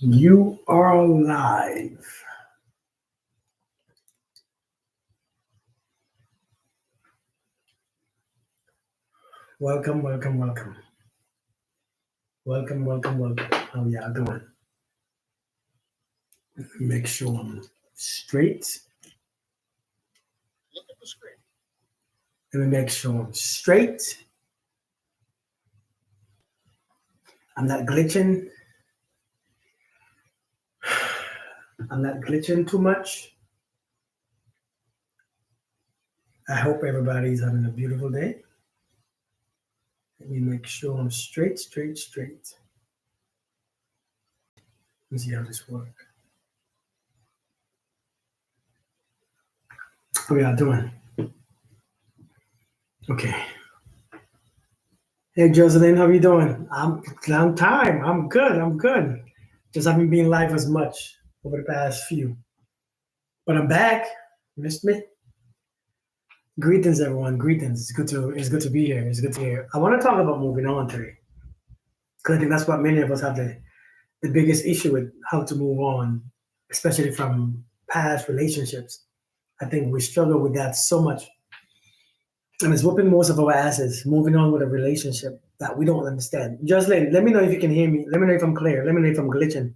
You are live. Welcome, welcome, welcome. Welcome, welcome, welcome. How y'all doing? Make sure I'm straight. Look at the screen. Let me make sure I'm straight. I'm not glitching. I'm not glitching too much. I hope everybody's having a beautiful day. Let me make sure I'm straight, straight, straight. Let me see how this works. How y'all doing? Okay. Hey Jocelyn, how you doing? I'm long time. I'm good. I'm good. Just haven't been live as much over the past few. But I'm back. Missed me? Greetings everyone. Greetings. It's good to be here. It's good to hear. I want to talk about moving on today. Because I think that's what many of us have the biggest issue with how to move on, especially from past relationships. I think we struggle with that so much. And it's whooping most of our asses, moving on with a relationship that we don't understand. Jocelyn, let me know if you can hear me. Let me know if I'm clear. Let me know if I'm glitching.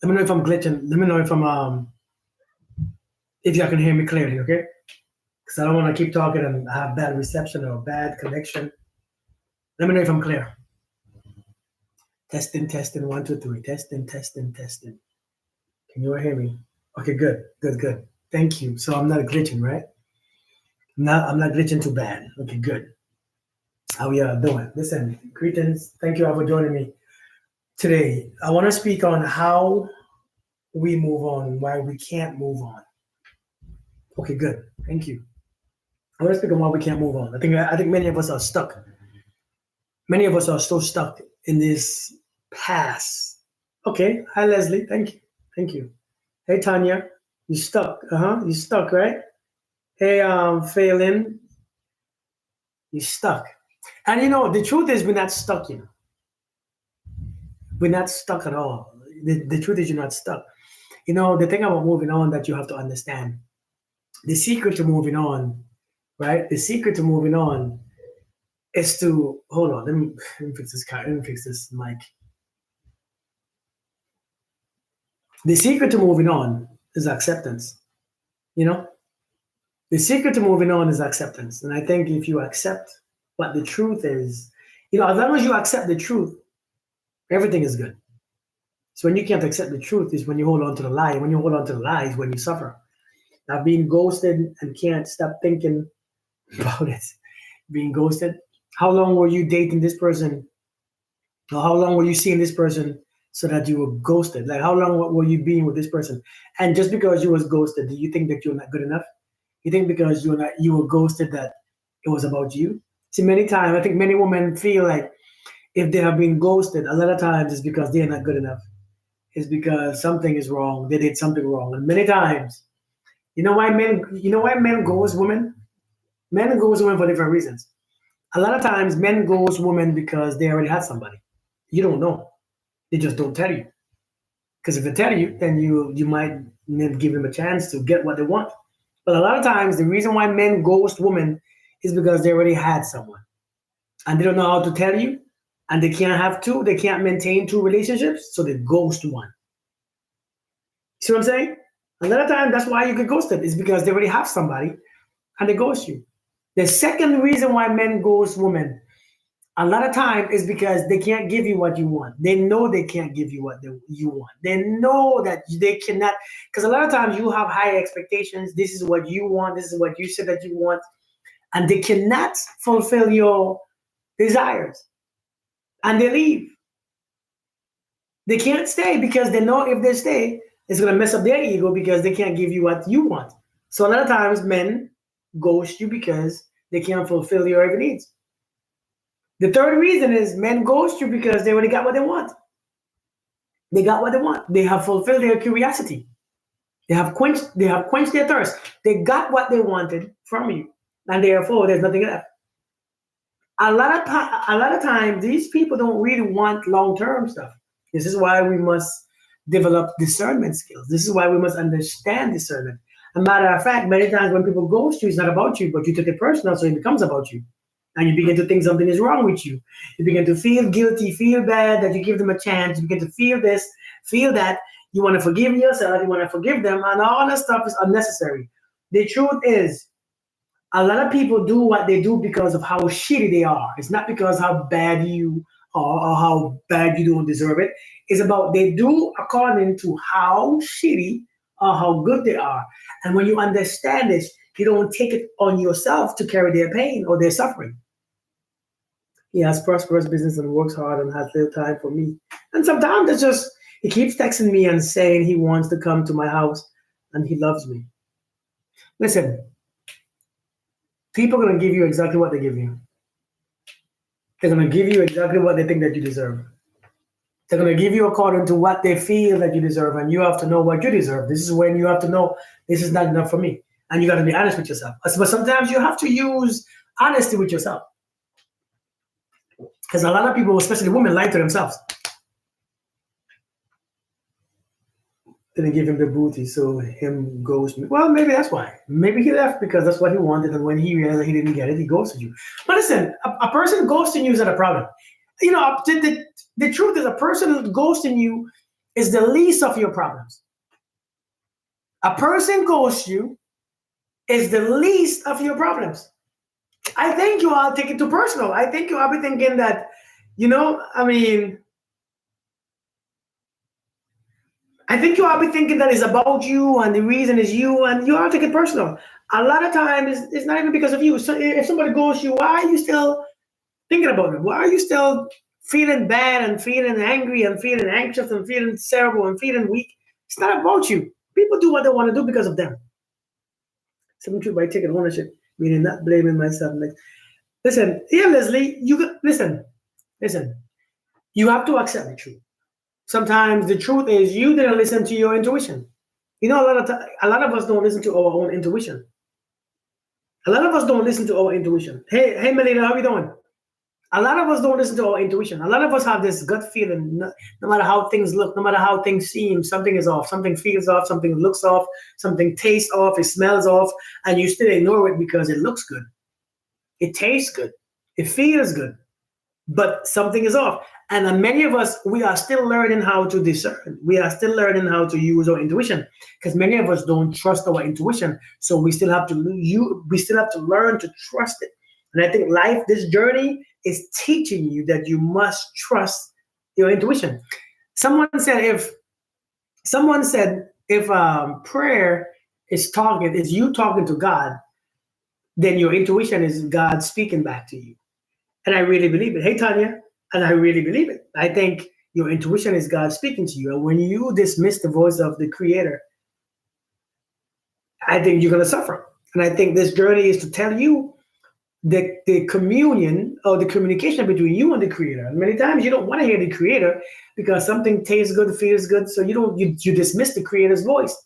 Let me know if I'm glitching. Let me know if y'all can hear me clearly, okay? Because I don't want to keep talking and have bad reception or bad connection. Let me know if I'm clear. Testing, testing, one, two, three. Testing, testing, testing. Can you all hear me? Okay, good, good, good. Thank you. So I'm not glitching, right? I'm not glitching too bad. Okay, good. How y'all doing? Listen, greetings. Thank you all for joining me today. I want to speak on how we move on, why we can't move on. Okay, good. Thank you. I want to speak on why we can't move on. I think many of us are stuck. Many of us are so stuck in this past. Okay. Hi Leslie. Thank you. Thank you. Hey Tanya. You stuck. Uh-huh. You stuck, right? Hey Phelan, you stuck. And the truth is we're not stuck. We're not stuck at all. The truth is you're not stuck. The thing about moving on that you have to understand, the secret to moving on, right? The secret to moving on is to hold on. Let me fix this car. Let me fix this mic. The secret to moving on is acceptance. You know, the secret to moving on is acceptance. And I think if you accept what the truth is, as long as you accept the truth, everything is good. So when you can't accept the truth is when you hold on to the lie. When you hold on to the lie is when you suffer. Now being ghosted and can't stop thinking about it. Being ghosted. How long were you dating this person? Or how long were you seeing this person so that you were ghosted? Like how long were you being with this person? And just because you was ghosted, do you think that you're not good enough? You think because you were ghosted that it was about you? See, many times I think many women feel like if they have been ghosted, a lot of times it's because they're not good enough. It's because something is wrong. They did something wrong. And many times, you know why men ghost women? Men ghost women for different reasons. A lot of times men ghost women because they already had somebody. You don't know. They just don't tell you. Because if they tell you, then you might give them a chance to get what they want. But a lot of times, the reason why men ghost women is because they already had someone. And they don't know how to tell you. And they can't have two. They can't maintain two relationships. So they ghost one. See what I'm saying? A lot of times, that's why you get ghosted. Is because they already have somebody and they ghost you. The second reason why men ghost women a lot of time is because they can't give you what you want. They know they can't give you what you want. They know that they cannot, because a lot of times you have high expectations. This is what you want. This is what you said that you want. And they cannot fulfill your desires. And they leave. They can't stay because they know if they stay, it's going to mess up their ego because they can't give you what you want. So a lot of times men ghost you because they can't fulfill your every needs. The third reason is men ghost you because they already got what they want. They got what they want. They have fulfilled their curiosity. They have quenched their thirst. They got what they wanted from you. And therefore there's nothing left. A lot of times these people don't really want long-term stuff. This is why we must develop discernment skills. This is why we must understand discernment. A matter of fact, many times when people ghost you, it's not about you, but you took it personal, so it becomes about you. And you begin to think something is wrong with you. You begin to feel guilty, feel bad that you give them a chance. You begin to feel this, feel that. You want to forgive yourself, you want to forgive them, and all that stuff is unnecessary. The truth is, a lot of people do what they do because of how shitty they are. It's not because how bad you are or how bad you don't deserve it. It's about they do according to how shitty or how good they are. And when you understand this, you don't take it on yourself to carry their pain or their suffering. He has prosperous business and works hard and has little time for me. And sometimes it's just he keeps texting me and saying he wants to come to my house and he loves me. Listen, people are going to give you exactly what they give you. They're going to give you exactly what they think that you deserve. They're going to give you according to what they feel that you deserve, and you have to know what you deserve. This is when you have to know this is not enough for me, and you got to be honest with yourself. But sometimes you have to use honesty with yourself, because a lot of people, especially women, lie to themselves. Didn't give him the booty, so him goes. Well, maybe that's why. Maybe he left because that's what he wanted, and when he realized he didn't get it, he ghosted you. But listen, a person ghosting you is not a problem. You know, the truth is, a person ghosting you is the least of your problems. A person ghosts you is the least of your problems. I think you all take it too personal. I think you all be thinking that, I think you all be thinking that it's about you and the reason is you, and you all take it personal. A lot of times it's not even because of you. So if somebody ghosts you, why are you still thinking about it? Why are you still feeling bad and feeling angry and feeling anxious and feeling terrible and feeling weak? It's not about you. People do what they want to do because of them. Some truth by taking ownership, meaning not blaming myself. Like, listen, here, Leslie, listen. You have to accept the truth. Sometimes the truth is you didn't listen to your intuition. You know, a lot of us don't listen to our own intuition. A lot of us don't listen to our intuition. Hey, Melina, how are you doing? A lot of us don't listen to our intuition. A lot of us have this gut feeling, no matter how things look, no matter how things seem, something is off, something feels off, something looks off, something tastes off, it smells off, and you still ignore it because it looks good. It tastes good. It feels good. But something is off. And many of us, we are still learning how to discern. We are still learning how to use our intuition because many of us don't trust our intuition. So we still have to learn to trust it. And I think this journey is teaching you that you must trust your intuition. Someone said if prayer is you talking to God, then your intuition is God speaking back to you. And I really believe it. Hey, Tanya, and I really believe it. I think your intuition is God speaking to you. And when you dismiss the voice of the Creator, I think you're going to suffer. And I think this journey is to tell you the communion or the communication between you and the Creator. And many times you don't want to hear the Creator because something tastes good, feels good. So you dismiss the Creator's voice.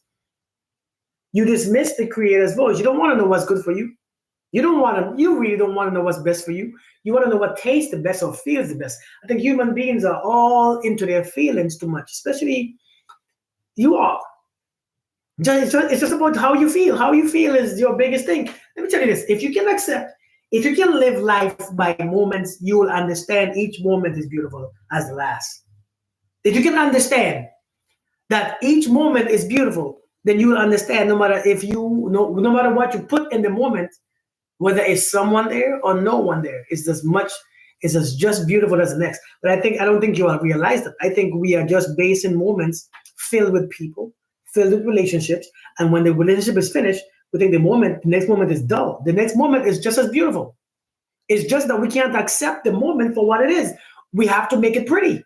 You dismiss the Creator's voice. You don't want to know what's good for you. You really don't want to know what's best for you. You want to know what tastes the best or feels the best. I think human beings are all into their feelings too much, especially you are. It's just about how you feel. How you feel is your biggest thing. Let me tell you this. If you can live life by moments, you will understand each moment is beautiful as the last. If you can understand that each moment is beautiful, then you will understand no matter what you put in the moment, whether it's someone there or no one there, it's just beautiful as the next. But I don't think you all realize that. I think we are just basing moments filled with people, filled with relationships, and when the relationship is finished, we think the next moment is dull. The next moment is just as beautiful. It's just that we can't accept the moment for what it is. We have to make it pretty.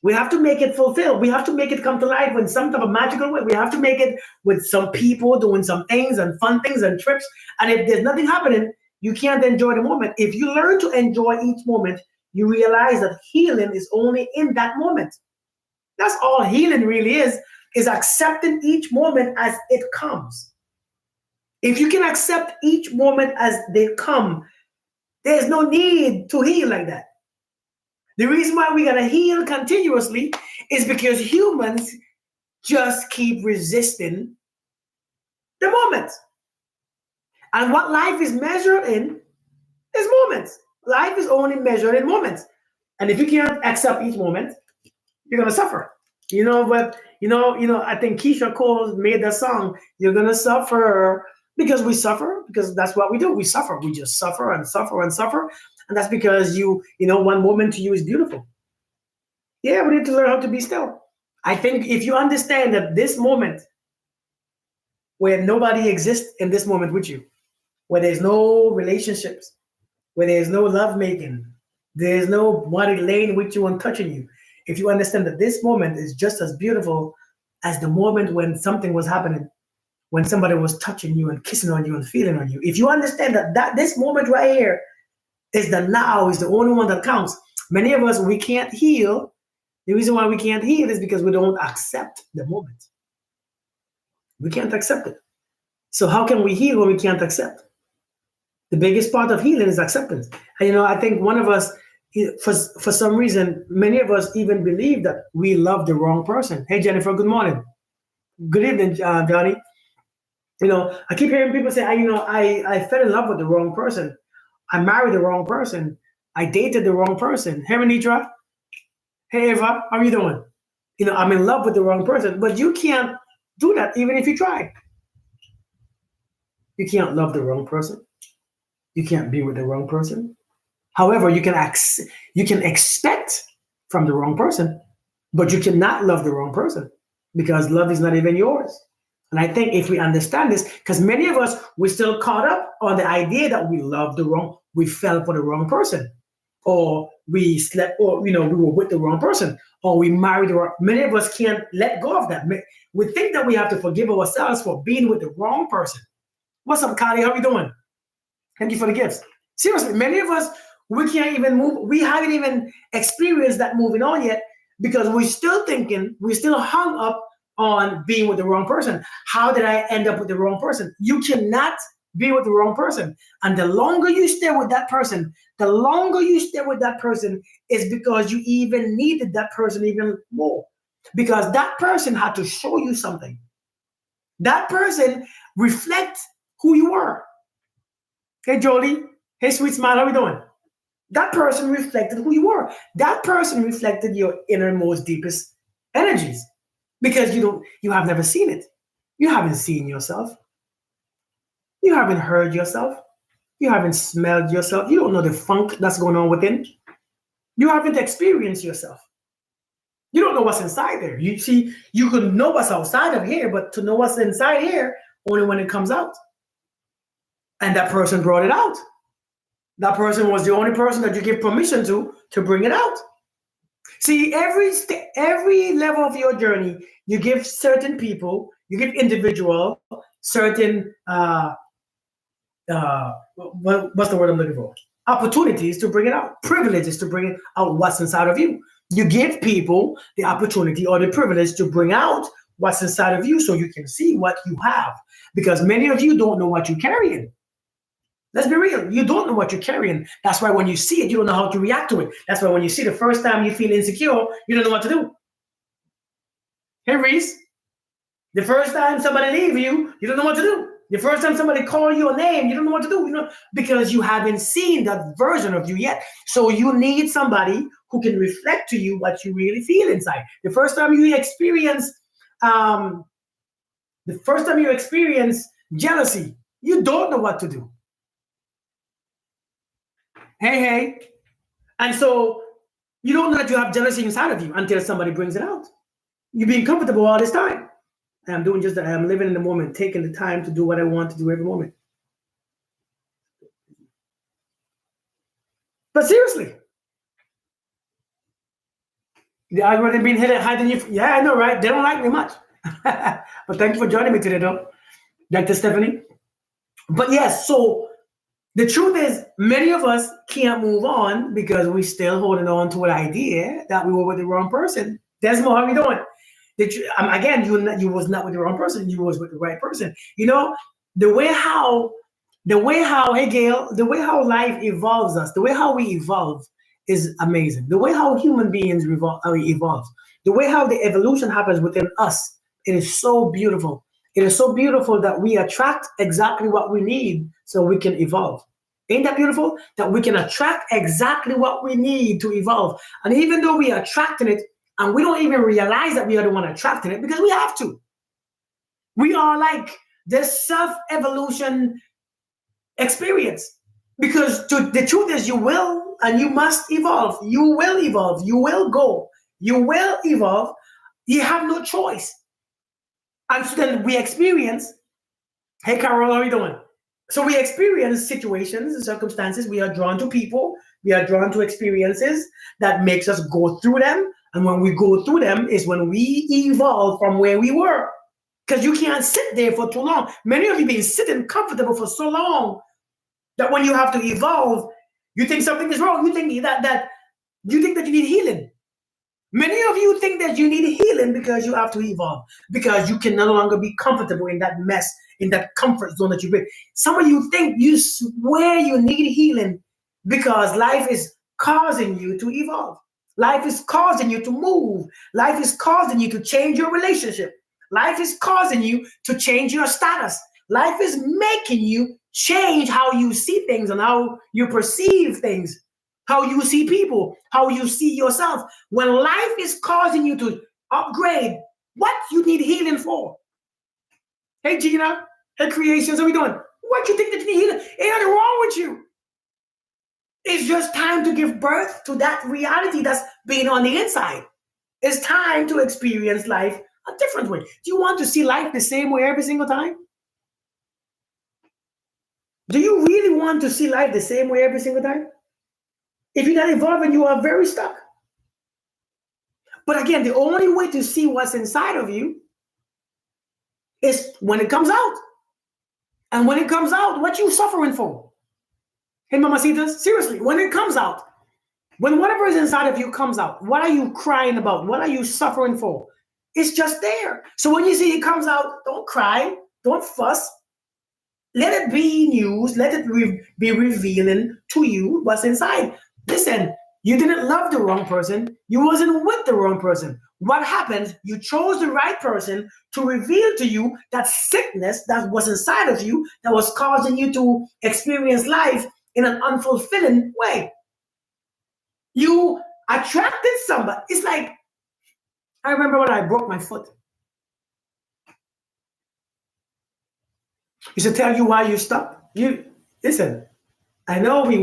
We have to make it fulfilled. We have to make it come to life in some type of magical way. We have to make it with some people doing some things and fun things and trips. And if there's nothing happening, you can't enjoy the moment. If you learn to enjoy each moment, you realize that healing is only in that moment. That's all healing really is accepting each moment as it comes. If you can accept each moment as they come, there's no need to heal like that. The reason why we gotta heal continuously is because humans just keep resisting the moment. And what life is measured in is moments. Life is only measured in moments. And if you can't accept each moment, you're gonna suffer. I think Keisha Cole made that song, You're Gonna Suffer, because we suffer, because that's what we do. We suffer. We just suffer and suffer and suffer. And that's because one moment to you is beautiful. Yeah, we need to learn how to be still. I think if you understand that this moment where nobody exists in this moment with you, where there's no relationships, where there's no love making, there's nobody laying with you and touching you. If you understand that this moment is just as beautiful as the moment when something was happening, when somebody was touching you and kissing on you and feeling on you. If you understand that this moment right here is the now, is the only one that counts. Many of us, we can't heal. The reason why we can't heal is because we don't accept the moment. We can't accept it. So how can we heal when we can't accept? The biggest part of healing is acceptance. And I think one of us, for some reason, many of us even believe that we love the wrong person. Hey, Jennifer, good morning. Good evening, Johnny. I keep hearing people say, I fell in love with the wrong person. I married the wrong person. I dated the wrong person. Hey, Manitra. Hey, Eva, how are you doing? I'm in love with the wrong person. But you can't do that even if you try. You can't love the wrong person. You can't be with the wrong person. However, you can expect from the wrong person, but you cannot love the wrong person because love is not even yours. And I think if we understand this, because many of us, we're still caught up on the idea that we fell for the wrong person, or we slept, or we were with the wrong person, or we married the wrong. Many of us can't let go of that. We think that we have to forgive ourselves for being with the wrong person. What's up, Kylie? How are you doing? Thank you for the gifts. Seriously, many of us, we can't even move. We haven't even experienced that moving on yet because we're still hung up on being with the wrong person. How did I end up with the wrong person? You cannot be with the wrong person. And the longer you stay with that person, is because you even needed that person even more. Because that person had to show you something. That person reflects who you are. Hey, Jolie. Hey, sweet smile. How are we doing? That person reflected who you were. That person reflected your innermost, deepest energies because you have never seen it. You haven't seen yourself. You haven't heard yourself. You haven't smelled yourself. You don't know the funk that's going on within. You haven't experienced yourself. You don't know what's inside there. You see, you can know what's outside of here, but to know what's inside here, only when it comes out. And that person brought it out. That person was the only person that you give permission to bring it out. See, every level of your journey, you give certain people, you give individual certain what's the word I'm looking for? Opportunities to bring it out, privileges to bring out what's inside of you. You give people the opportunity or the privilege to bring out what's inside of you so you can see what you have. Because many of you don't know what you're carrying. Let's be real. You don't know what you're carrying. That's why when you see it, you don't know how to react to it. That's why when you see the first time you feel insecure, you don't know what to do. Hey, Reese, the first time somebody leaves you, you don't know what to do. The first time somebody calls you a name, you don't know what to do, because you haven't seen that version of you yet. So you need somebody who can reflect to you what you really feel inside. The first time you experience jealousy, you don't know what to do. Hey. And so you don't know that you have jealousy inside of you until somebody brings it out. You've been comfortable all this time. And I'm doing just that. I'm living in the moment, taking the time to do what I want to do every moment. But seriously, the algorithm being hiding you. Yeah, I know, right? They don't like me much. But thank you for joining me today, though, Dr. Stephanie. But yes, so the truth is, many of us can't move on because we're still holding on to an idea that we were with the wrong person. Desmo, how are you doing? Again, you was not with the wrong person. You was with the right person. The way how, hey Gail, the way how life evolves us, the way how we evolve is amazing. The way how human beings evolve, the way how the evolution happens within us, it is so beautiful. It is so beautiful that we attract exactly what we need so we can evolve. Ain't that beautiful? That we can attract exactly what we need to evolve. And even though we are attracting it, and we don't even realize that we are the one attracting it because we have to. We are like this self-evolution experience. Because the truth is, you will and you must evolve. You will evolve. You will go. You will evolve. You have no choice. And so then we experience, hey, Carol, how are you doing? So we experience situations and circumstances. We are drawn to people. We are drawn to experiences that makes us go through them. And when we go through them is when we evolve from where we were. Because you can't sit there for too long. Many of you been sitting comfortable for so long that when you have to evolve, you think something is wrong. You think that you think that you need healing. Many of you think that you need healing because you have to evolve, because you can no longer be comfortable in that mess, in that comfort zone that you've been. Some of you think, you swear you need healing because life is causing you to evolve. Life is causing you to move. Life is causing you to change your relationship. Life is causing you to change your status. Life is making you change how you see things and how you perceive things, how you see people, how you see yourself. When life is causing you to upgrade, what you need healing for? Hey, Gina. Hey, Creations, how we doing? What you think that you need healing? Ain't nothing wrong with you. It's just time to give birth to that reality that's being on the inside. It's time to experience life a different way. Do you want to see life the same way every single time? Do you really want to see life the same way every single time? If you're not evolving, you are very stuck. But again, the only way to see what's inside of you is when it comes out. And when it comes out, what you suffering for? Hey, mamacitas, seriously, when it comes out, when whatever is inside of you comes out, what are you crying about? What are you suffering for? It's just there. So when you see it comes out, don't cry, don't fuss. Let it be news. Let it be revealing to you what's inside. Listen, you didn't love the wrong person. You wasn't with the wrong person. What happened? You chose the right person to reveal to you that sickness that was inside of you that was causing you to experience life in an unfulfilling way. You attracted somebody. It's like, I remember when I broke my foot. You should tell you why you stopped. You listen, I know we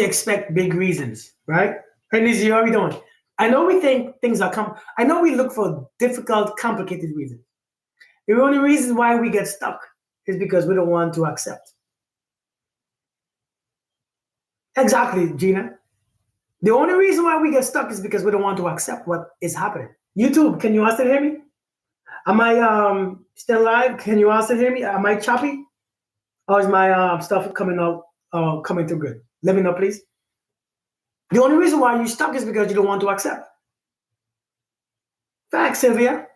expect big reasons, right? Hey, Lizzie, how are we doing? I know we think things are I know we look for difficult, complicated reasons. The only reason why we get stuck is because we don't want to accept. Exactly, Gina. The only reason why we get stuck is because we don't want to accept what is happening. YouTube, can you all still hear me? Am I still live? Can you all still hear me? Am I choppy? Or is my stuff coming out coming through good? Let me know, please. The only reason why you're stuck is because you don't want to accept. Facts, Sylvia.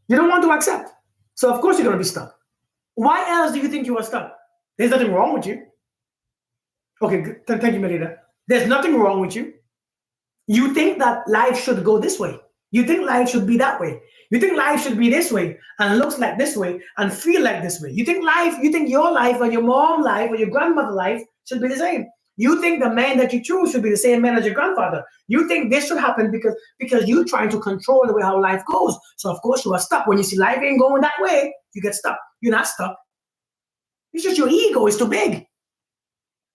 You don't want to accept. So of course you're going to be stuck. Why else do you think you are stuck? There's nothing wrong with you. Okay, good. Thank you, Melita. There's nothing wrong with you. You think that life should go this way. You think life should be that way. You think life should be this way and looks like this way and feel like this way. You think your life or your mom's life or your grandmother's life should be the same. You think the man that you choose should be the same man as your grandfather. You think this should happen because you're trying to control the way how life goes. So of course you are stuck. When you see life ain't going that way, you get stuck. You're not stuck. It's just your ego is too big.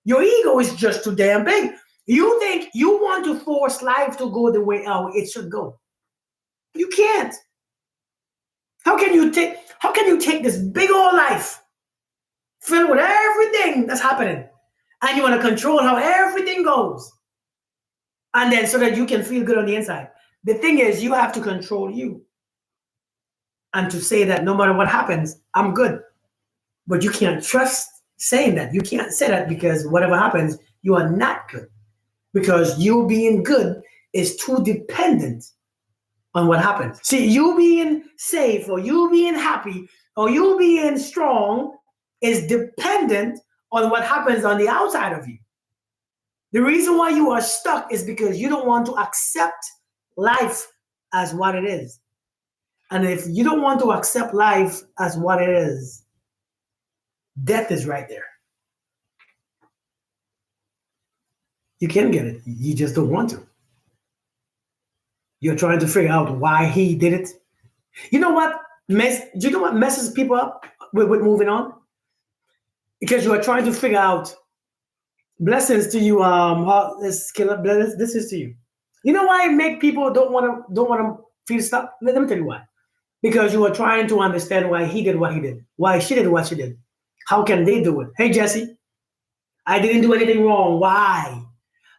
Your ego is just too damn big. You think you want to force life to go the way how it should go. You can't. How can you take this big old life filled with everything that's happening and you want to control how everything goes? And then so that you can feel good on the inside. The thing is, you have to control you. And to say that no matter what happens, I'm good. But you can't trust saying that. You can't say that because whatever happens, you are not good. Because you being good is too dependent on what happens. See, you being safe or you being happy or you being strong is dependent on what happens on the outside of you. The reason why you are stuck is because you don't want to accept life as what it is. And if you don't want to accept life as what it is, death is right there. You can get it. You just don't want to. You're trying to figure out why he did it. You know what? Do you know what messes people up with moving on? Because you are trying to figure out blessings to you. This killer, this is to you. You know why it make people don't want to feel stuck? Let me tell you why. Because you are trying to understand why he did what he did, why she did what she did. How can they do it? Hey Jesse, I didn't do anything wrong. Why?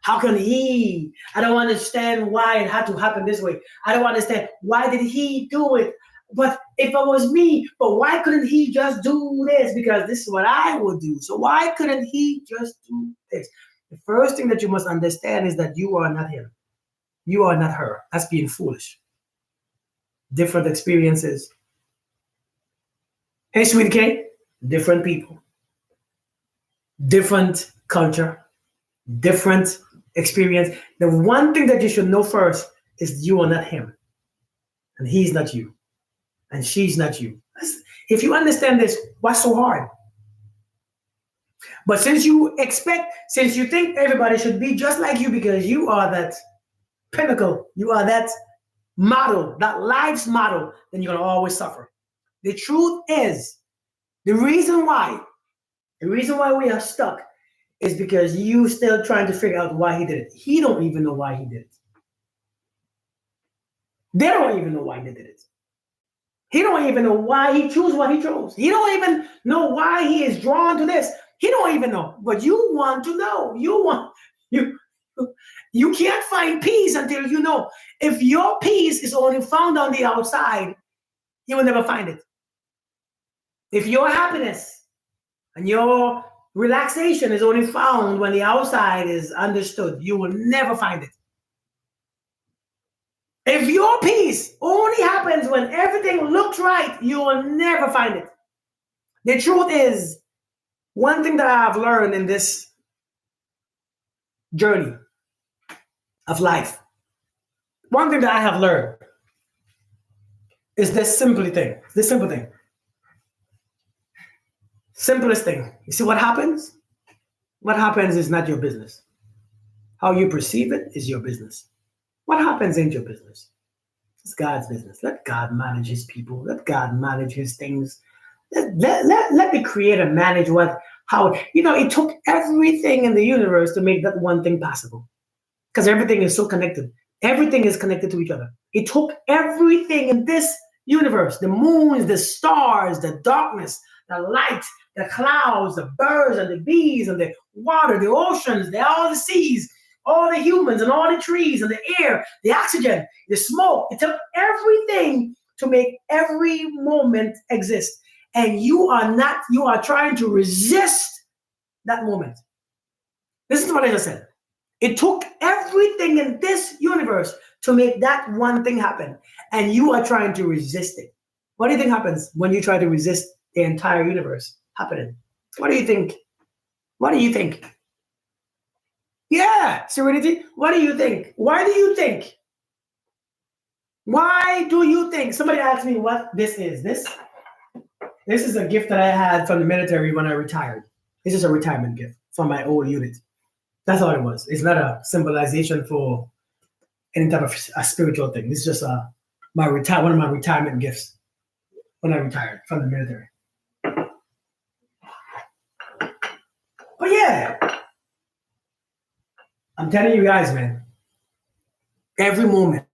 How can he? I don't understand why it had to happen this way. I don't understand why did he do it. But if it was me, but why couldn't he just do this? Because this is what I would do. So why couldn't he just do this? The first thing that you must understand is that you are not him. You are not her. That's being foolish. Different experiences. Hey, sweet K, different people, different culture, different experience. The one thing that you should know first is you are not him, and he's not you, and she's not you. If you understand this, what's so hard? But since you think everybody should be just like you because you are that pinnacle, you are that model, that life's model, then you're going to always suffer. The truth is, the reason why we are stuck is because you still trying to figure out why he did it. He don't even know why he did it. They don't even know why they did it. He don't even know why he chose what he chose. He don't even know why he is drawn to this. He don't even know. But you want to know. You can't find peace until you know. If your peace is only found on the outside, you will never find it. If your happiness and your relaxation is only found when the outside is understood, you will never find it. If your peace only happens when everything looks right, you will never find it. The truth is, one thing that I have learned in this journey of life, one thing that I have learned is this simple thing. Simplest thing. You see what happens? What happens is not your business. How you perceive it is your business. What happens ain't your business. It's God's business. Let God manage his people. Let God manage his things. Let the creator manage it took everything in the universe to make that one thing possible. Because everything is so connected. Everything is connected to each other. It took everything in this universe, the moons, the stars, the darkness, the light, the clouds, the birds and the bees and the water, the oceans, all the seas, all the humans and all the trees and the air, the oxygen, the smoke. It took everything to make every moment exist. And you are trying to resist that moment. This is what I just said. It took everything in this universe to make that one thing happen. And you are trying to resist it. What do you think happens when you try to resist the entire universe happening? What do you think? What do you think? Yeah, Serenity. What do you think? Why do you think? Why do you think? Somebody asked me what this is. This is a gift that I had from the military when I retired. This is a retirement gift from my old unit. That's all it was. It's not a symbolization for any type of a spiritual thing. This is just one of my retirement gifts when I retired from the military. But yeah, I'm telling you guys, man, every moment.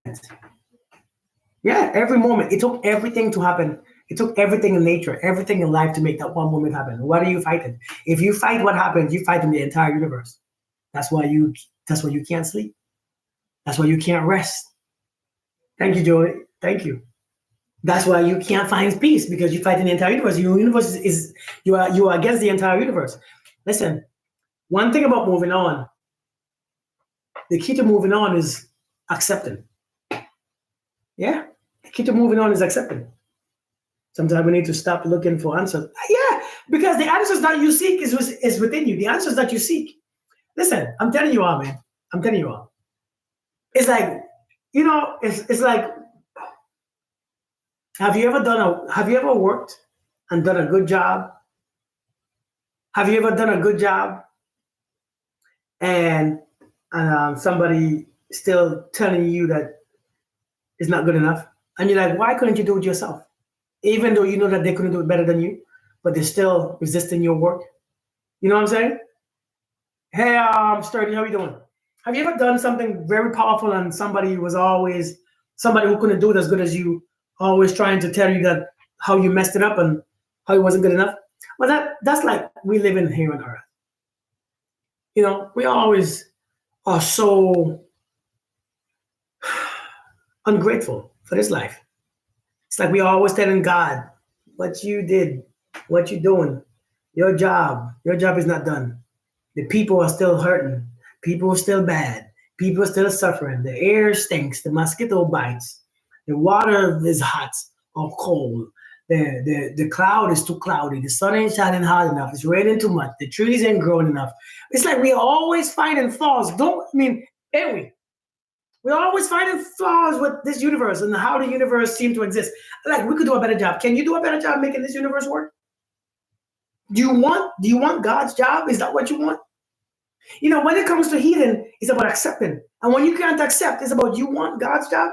Yeah, every moment. It took everything to happen. It took everything in nature, everything in life to make that one moment happen. What are you fighting? If you fight what happens, you fight in the entire universe. That's why you can't sleep. That's why you can't rest. Thank you, Joey. Thank you. That's why you can't find peace, because you fight in the entire universe. Your universe you are against the entire universe. Listen, one thing about moving on, the key to moving on is accepting. Yeah, the key to moving on is accepting. Sometimes we need to stop looking for answers. Yeah, because the answers that you seek is within you. The answers that you seek Listen, I'm telling you all, man. I'm telling you all. It's like, it's like, have you ever worked and done a good job? Have you ever done a good job and somebody still telling you that it's not good enough? And you're like, why couldn't you do it yourself? Even though you know that they couldn't do it better than you, but they're still resisting your work. You know what I'm saying? Hey, Sturdy, how you doing? Have you ever done something very powerful and somebody who couldn't do it as good as you, always trying to tell you that how you messed it up and how it wasn't good enough? Well, that's like we live in here on earth. We always are so ungrateful for this life. It's like we are always telling God what you did, what you doing, your job is not done. The people are still hurting. People are still bad. People are still suffering. The air stinks. The mosquito bites. The water is hot or cold. The cloud is too cloudy. The sun ain't shining hard enough. It's raining too much. The trees ain't growing enough. It's like we are always finding flaws. Ain't we? We're always finding flaws with this universe and how the universe seems to exist. Like we could do a better job. Can you do a better job making this universe work? Do you want God's job? Is that what you want? When it comes to healing, it's about accepting. And when you can't accept, it's about you want God's job.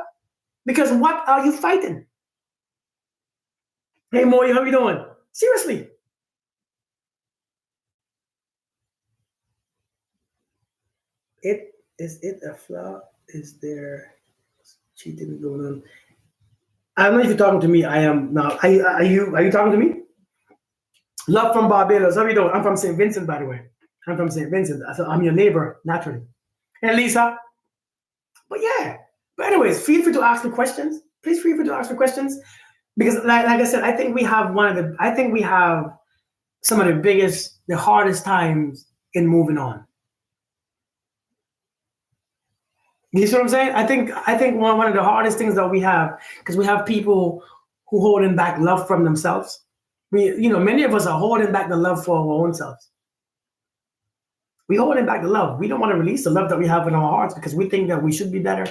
Because what are you fighting? Hey, Moy, how you doing? Seriously. Is it a flaw? Is there cheating going on? I don't know if you're talking to me. I am now. Are you talking to me? Love from Barbados. How you doing? I'm from St. Vincent, by the way. I'm from St. Vincent. So I'm your neighbor, naturally. Hey, Lisa. But yeah. But anyways, feel free to ask me questions. Please feel free to ask me questions because, like I said, I think we have some of the hardest times in moving on. You see what I'm saying? I think one of the hardest things that we have because we have people who holding back love from themselves. Many of us are holding back the love for our own selves. We holding back the love. We don't want to release the love that we have in our hearts because we think that we should be better,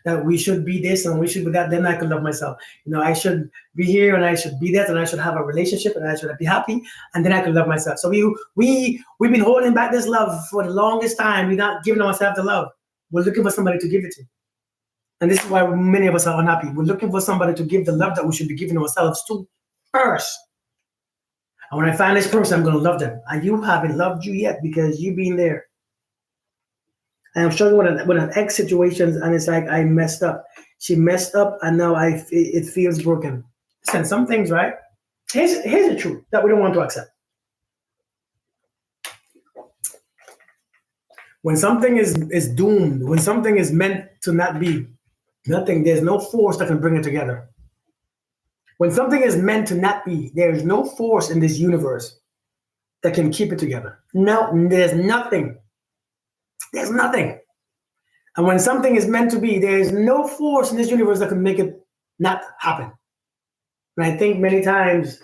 that we should be this and we should be that. Then I can love myself. I should be here and I should be that and I should have a relationship and I should be happy and then I can love myself. So we've been holding back this love for the longest time. We're not giving ourselves the love. We're looking for somebody to give it to. And this is why many of us are unhappy. We're looking for somebody to give the love that we should be giving ourselves to first. And when I find this person, I'm going to love them. And you haven't loved you yet because you've been there. And I'm struggling with an ex situations, and it's like I messed up. She messed up, and now it feels broken. Listen, some things, right? Here's the truth that we don't want to accept. When something is doomed, when something is meant to not be, there's no force that can bring it together. When something is meant to not be, there is no force in this universe that can keep it together. No, there's nothing. There's nothing. And when something is meant to be, there is no force in this universe that can make it not happen. And I think many times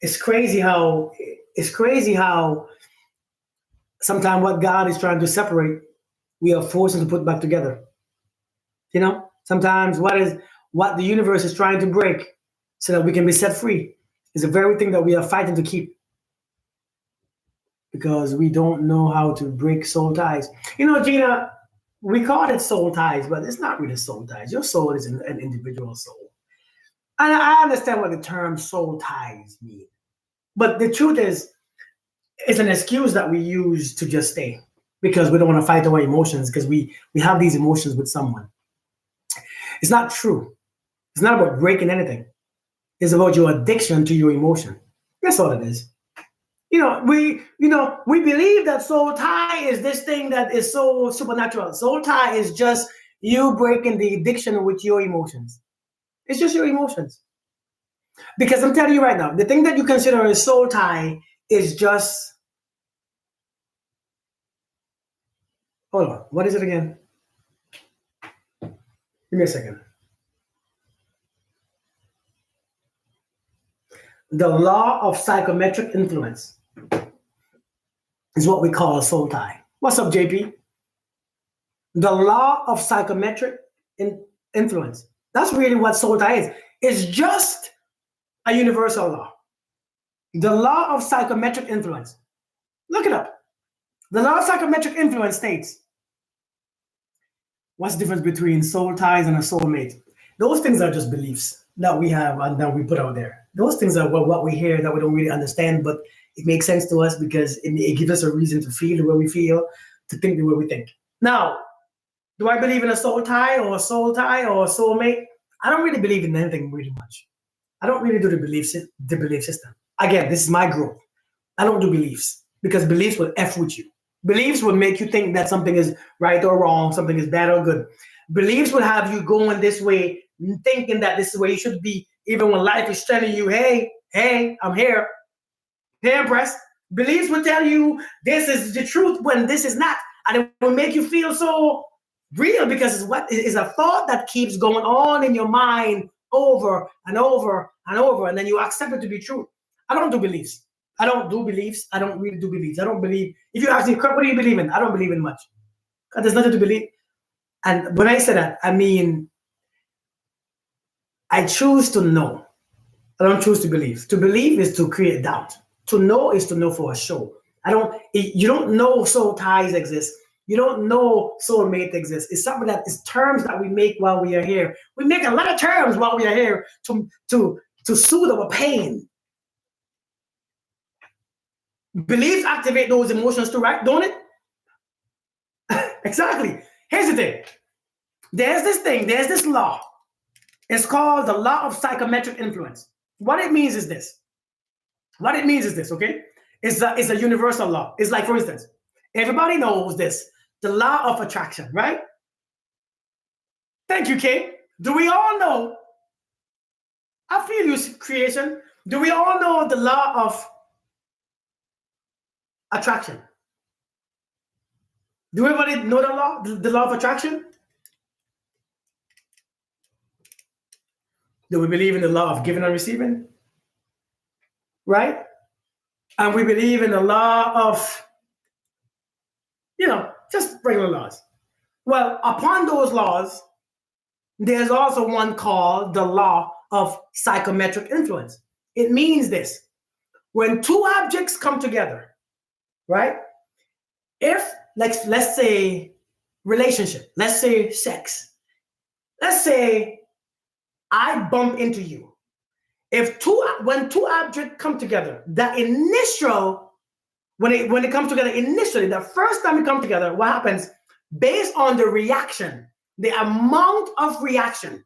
it's crazy how sometimes what God is trying to separate, we are forcing to put back together. Sometimes what the universe is trying to break so that we can be set free is the very thing that we are fighting to keep because we don't know how to break soul ties. Gina, we call it soul ties, but it's not really soul ties. Your soul is an individual soul. And I understand what the term soul ties mean. But the truth is, it's an excuse that we use to just stay because we don't want to fight our emotions because we have these emotions with someone. It's not true. It's not about breaking anything. It's about your addiction to your emotion. That's all it is. We believe that soul tie is this thing that is so supernatural. Soul tie is just you breaking the addiction with your emotions. It's just your emotions. Because I'm telling you right now, the thing that you consider a soul tie is just. Hold on. What is it again? Give me a second. The law of psychometric influence. is what we call a soul tie. What's up, JP? The law of psychometric influence. That's really what soul tie is. It's just a universal law. The law of psychometric influence. Look it up. The law of psychometric influence states, what's the difference between soul ties and a soulmate? Those things are just beliefs that we have and that we put out there. Those things are what we hear that we don't really understand, but it makes sense to us because it gives us a reason to feel the way we feel, to think the way we think. Now, do I believe in a soul tie or a soul tie or a soulmate? I don't really believe in anything really much. I don't really do the belief system. Again, this is my growth. I don't do beliefs because beliefs will F with you. Beliefs will make you think that something is right or wrong, something is bad or good. Beliefs will have you going this way, thinking that this is where you should be, even when life is telling you, hey, I'm here. Hey, Empress. Beliefs will tell you this is the truth when this is not. And it will make you feel so real because it's a thought that keeps going on in your mind over and over and over, and then you accept it to be true. I don't do beliefs. I don't do beliefs. I don't really do beliefs. I don't believe. If you ask me, what do you believe in? I don't believe in much. Because there's nothing to believe. And when I say that, I mean, I choose to know. I don't choose to believe. To believe is to create doubt. To know is to know for a show. You don't know soul ties exist. You don't know soulmate exists. It's something that is terms that we make while we are here. We make a lot of terms while we are here to soothe our pain. Beliefs activate those emotions too, right? Don't it? Exactly. Here's the thing. There's this law. It's called the law of psychometric influence. What it means is this. Okay? It's a universal law. It's like, for instance, everybody knows this, the law of attraction, right? Thank you, Kay. Do we all know? I feel you, creation. Do we all know the law of attraction? Do everybody know the law of attraction? Do we believe in the law of giving and receiving? Right? And we believe in the law of, just regular laws. Well, upon those laws, there's also one called the law of psychometric influence. It means this. When two objects come together, right? If, let's say relationship, let's say sex, let's say I bump into you. When two objects come together, when it comes together initially, the first time it comes together, what happens? Based on the reaction, the amount of reaction,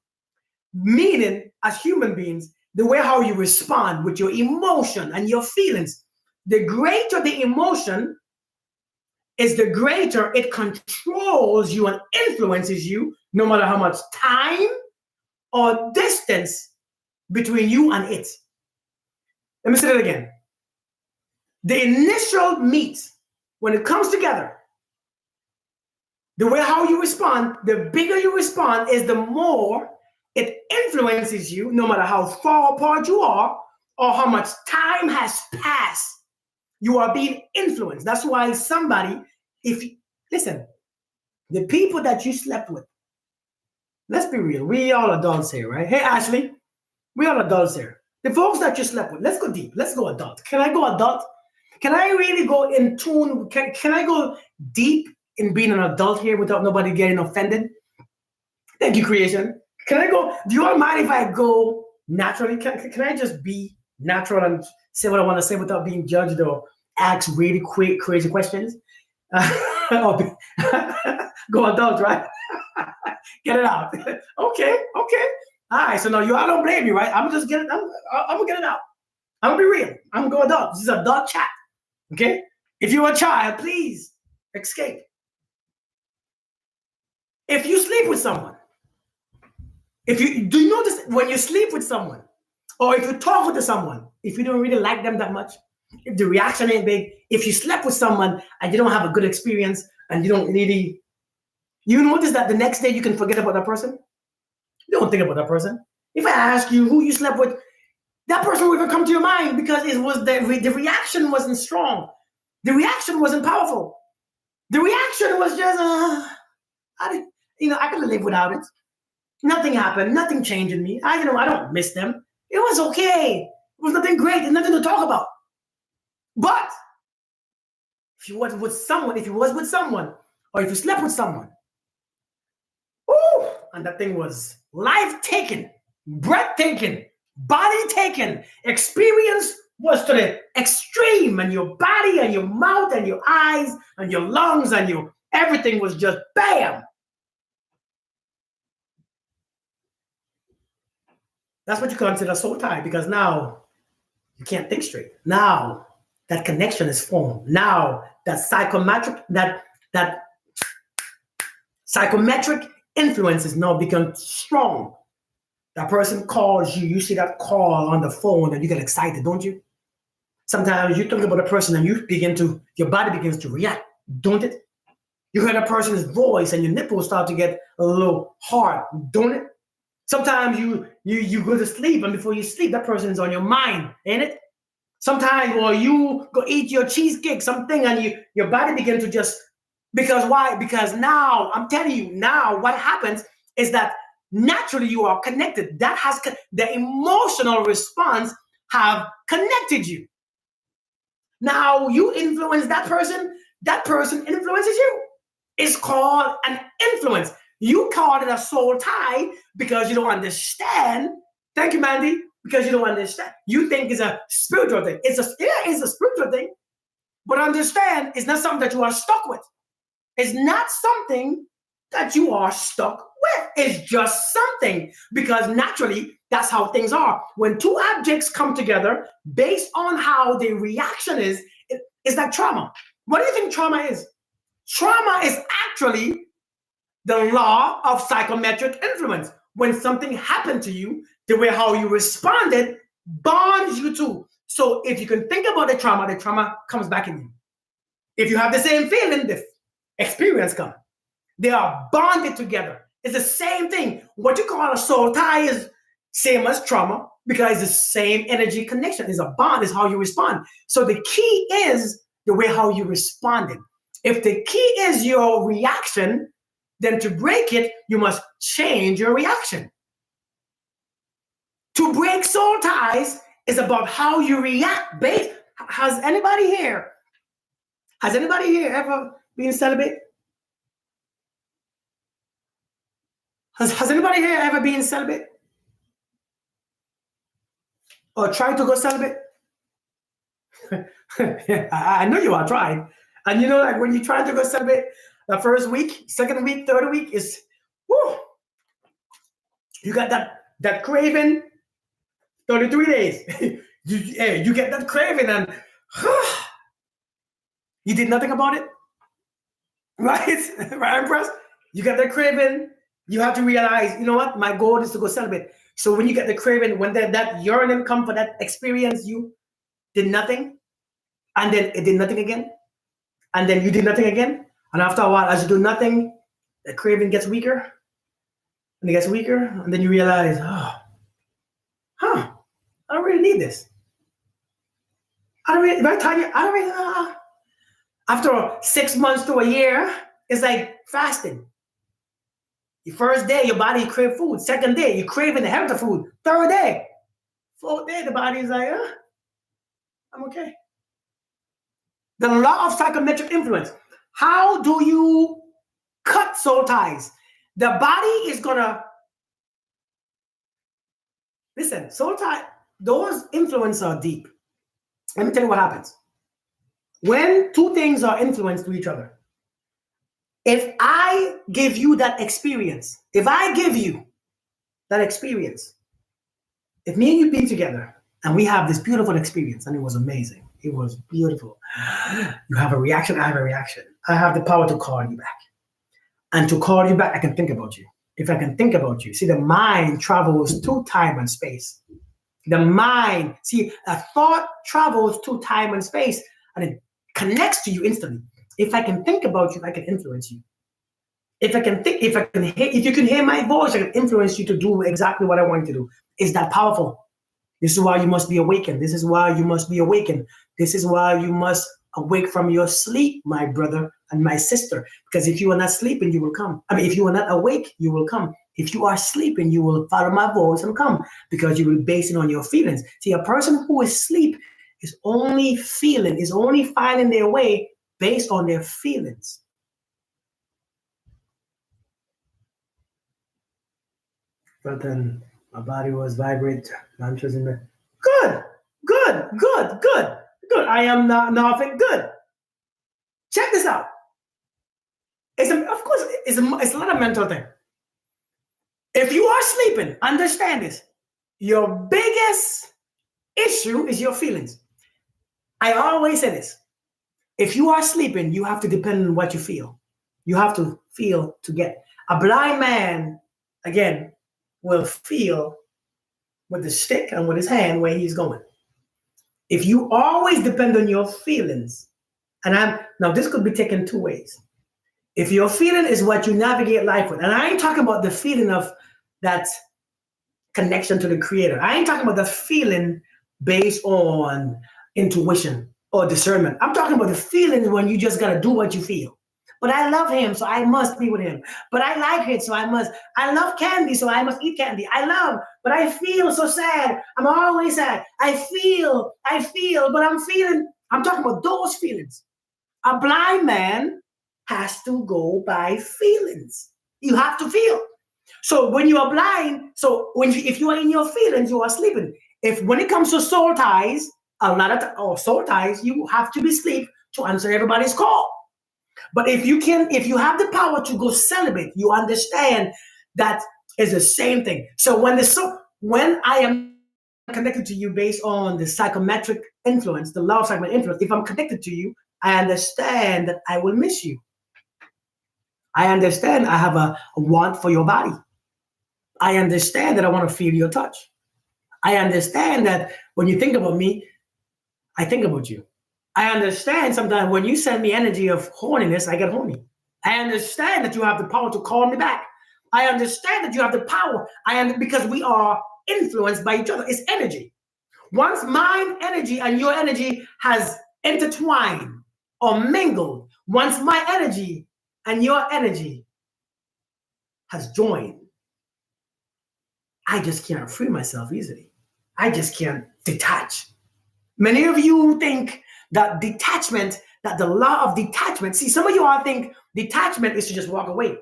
meaning as human beings, the way how you respond with your emotion and your feelings, the greater the emotion is, the greater it controls you and influences you, no matter how much time or distance between you and it. Let me say that again. The initial meet, when it comes together, the way how you respond, the bigger you respond is the more it influences you, no matter how far apart you are or how much time has passed. You are being influenced. That's why listen, the people that you slept with, let's be real, we all adults here, right? Hey, Ashley, we all adults here. The folks that you slept with, let's go deep. Let's go adult. Can I go adult? Can I really go in tune? Can I go deep in being an adult here without nobody getting offended? Thank you, creation. Can I go? Do you all mind if I go naturally? Can I just be natural and say what I want to say without being judged or ask really quick, crazy questions? Go adult, right? Get it out. Okay. All right. So now you all don't blame me, right? I'm gonna get it out. I'm gonna be real. I'm gonna go adult. This is adult chat. Okay. If you're a child, please escape. If you sleep with someone, do you notice when you sleep with someone, or if you talk with someone, if you don't really like them that much, if the reaction ain't big, if you slept with someone and you don't have a good experience and you don't really, you notice that the next day you can forget about that person? You don't think about that person. If I ask you who you slept with, that person will even come to your mind because it was the reaction wasn't strong. The reaction wasn't powerful. The reaction was just, I could live without it. Nothing happened. Nothing changed in me. I don't miss them. It was okay. It was nothing great. There's nothing to talk about. But if you was with someone, or if you slept with someone, ooh, and that thing was life taken, breathtaking, body taken, experience was to the extreme, and your body and your mouth and your eyes and your lungs and your everything was just bam. That's what you consider soul tie, because now you can't think straight. Now that connection is formed. Now that psychometric influence is now become strong. That person calls you, you see that call on the phone and you get excited, don't you? Sometimes you think about a person and your body begins to react, don't it? You hear a person's voice and your nipples start to get a little hard, don't it? Sometimes you go to sleep, and before you sleep, that person is on your mind, ain't it? Sometimes, or you go eat your cheesecake, something, and your body begins to just, because why? Because now, I'm telling you, now what happens is that naturally you are connected. That has the emotional response have connected you. Now you influence that person influences you. It's called an influence. You call it a soul tie because you don't understand. Thank you, Mandy. Because you don't understand. You think it's a spiritual thing. It's a spiritual thing. But understand, it's not something that you are stuck with. It's not something that you are stuck with. It's just something, because naturally, that's how things are. When two objects come together, based on how the reaction is, it's like trauma. What do you think trauma is? Trauma is actually the law of psychometric influence. When something happened to you, the way how you responded bonds you to. So if you can think about the trauma comes back in you. If you have the same feeling, the experience comes. They are bonded together. It's the same thing. What you call a soul tie is same as trauma, because it's the same energy connection. It's a bond, is how you respond. So the key is the way how you responded. If the key is your reaction, then to break it, you must change your reaction. To break soul ties is about how you react. Has anybody here ever been celibate? Has anybody here ever been celibate? Or tried to go celibate? I know you are trying. And you know, like when you try to go celibate, the first week, second week, third week is, whoo, you got that craving, 33 days. you get that craving and you did nothing about it. Right? Right, Empress? You get that craving, you have to realize, you know what? My goal is to go celibate. So when you get the craving, when that yearning come for that experience, you did nothing, and then it did nothing again, and then you did nothing again. And after a while, as you do nothing, the craving gets weaker, and it gets weaker, and then you realize, I don't really need this. After 6 months to a year, it's like fasting. The first day, your body crave food. Second day, you're craving the healthy food. Third day, fourth day, the body is like, I'm okay. The law of psychometric influence. How do you cut soul ties? The body is gonna listen. Soul tie, those influences are deep. Let me tell you what happens when two things are influenced to each other. If I give you that experience, if me and you be together and we have this beautiful experience and it was amazing, it was beautiful. You have a reaction, I have a reaction. I have the power to call you back. And to call you back, I can think about you. If I can think about you, see, the mind travels through time and space. The mind, see, a thought travels through time and space and it connects to you instantly. If I can think about you, I can influence you. If you can hear my voice, I can influence you to do exactly what I want you to do. It's that powerful. This is why you must be awakened. This is why you must be awakened. This is why you must awake from your sleep, my brother and my sister. Because if you are not sleeping, you will come. I mean, if you are not awake, you will come. If you are sleeping, you will follow my voice and come because you will base it on your feelings. See, a person who is asleep is only finding their way based on their feelings. But then my body was vibrate. Mantras in there. Good, good, good, good, good. I am not nothing good. Check this out. Of course, it's a lot of mental thing. If you are sleeping, understand this. Your biggest issue is your feelings. I always say this. If you are sleeping, you have to depend on what you feel. You have to feel to get. A blind man, again, will feel with the stick and with his hand where he's going. If you always depend on your feelings, now this could be taken two ways. If your feeling is what you navigate life with, and I ain't talking about the feeling of that connection to the creator. I ain't talking about the feeling based on intuition or discernment. I'm talking about the feeling when you just gotta do what you feel. But I love him, so I must be with him. But I like it, so I must. I love candy, so I must eat candy. I love, but I feel so sad. I'm always sad. I feel, but I'm talking about those feelings. A blind man has to go by feelings. You have to feel. So when you are blind, if you are in your feelings, you are sleeping. When it comes to soul ties, soul ties, you have to be asleep to answer everybody's call. But if you have the power to go celibate, you understand that is the same thing. So when I am connected to you based on the psychometric influence, the law of psychometric influence, if I'm connected to you, I understand that I will miss you. I understand I have a want for your body. I understand that I want to feel your touch. I understand that when you think about me, I think about you. I understand sometimes when you send me energy of horniness, I get horny. I understand that you have the power to call me back. I understand that you have the power. Because we are influenced by each other. It's energy. Once my energy and your energy has intertwined or mingled, once my energy and your energy has joined, I just can't free myself easily. I just can't detach. Many of you think that the law of detachment, see, some of you all think detachment is to just walk away.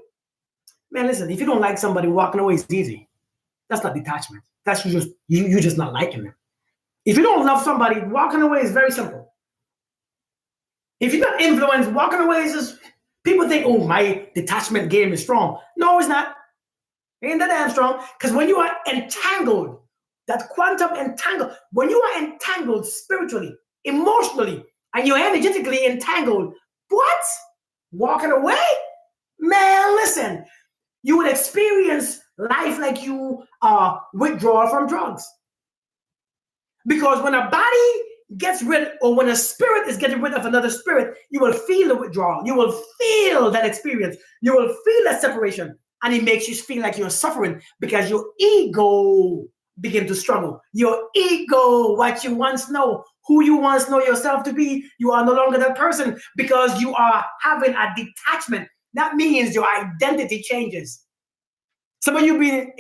Man, listen, if you don't like somebody, walking away is easy. That's not detachment. That's you just not liking them. If you don't love somebody, walking away is very simple. If you're not influenced, walking away is just, people think, oh, my detachment game is strong. No, it's not. It ain't that damn strong. Because when you are entangled, that quantum entangled, when you are entangled spiritually, emotionally, and you're energetically entangled, what? Walking away? Man, listen, you would experience life like you are withdrawal from drugs. Because when a body gets rid, or when a spirit is getting rid of another spirit, you will feel the withdrawal. You will feel that experience. You will feel that separation. And it makes you feel like you're suffering because your ego begin to struggle. Your ego, what you once know, who you once know yourself to be, you are no longer that person because you are having a detachment. That means your identity changes. Some of you been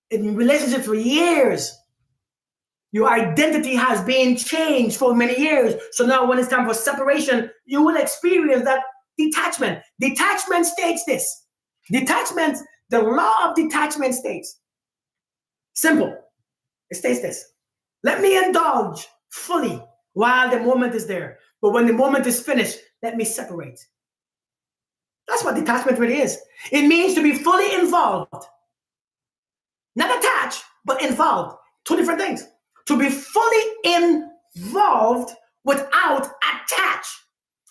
in relationships for years. Your identity has been changed for many years. So now when it's time for separation, you will experience that detachment. Detachment states this. Detachment, the law of detachment states, simple. It states this. Let me indulge fully while the moment is there. But when the moment is finished, let me separate. That's what detachment really is. It means to be fully involved. Not attached, but involved. Two different things. To be fully involved without attached.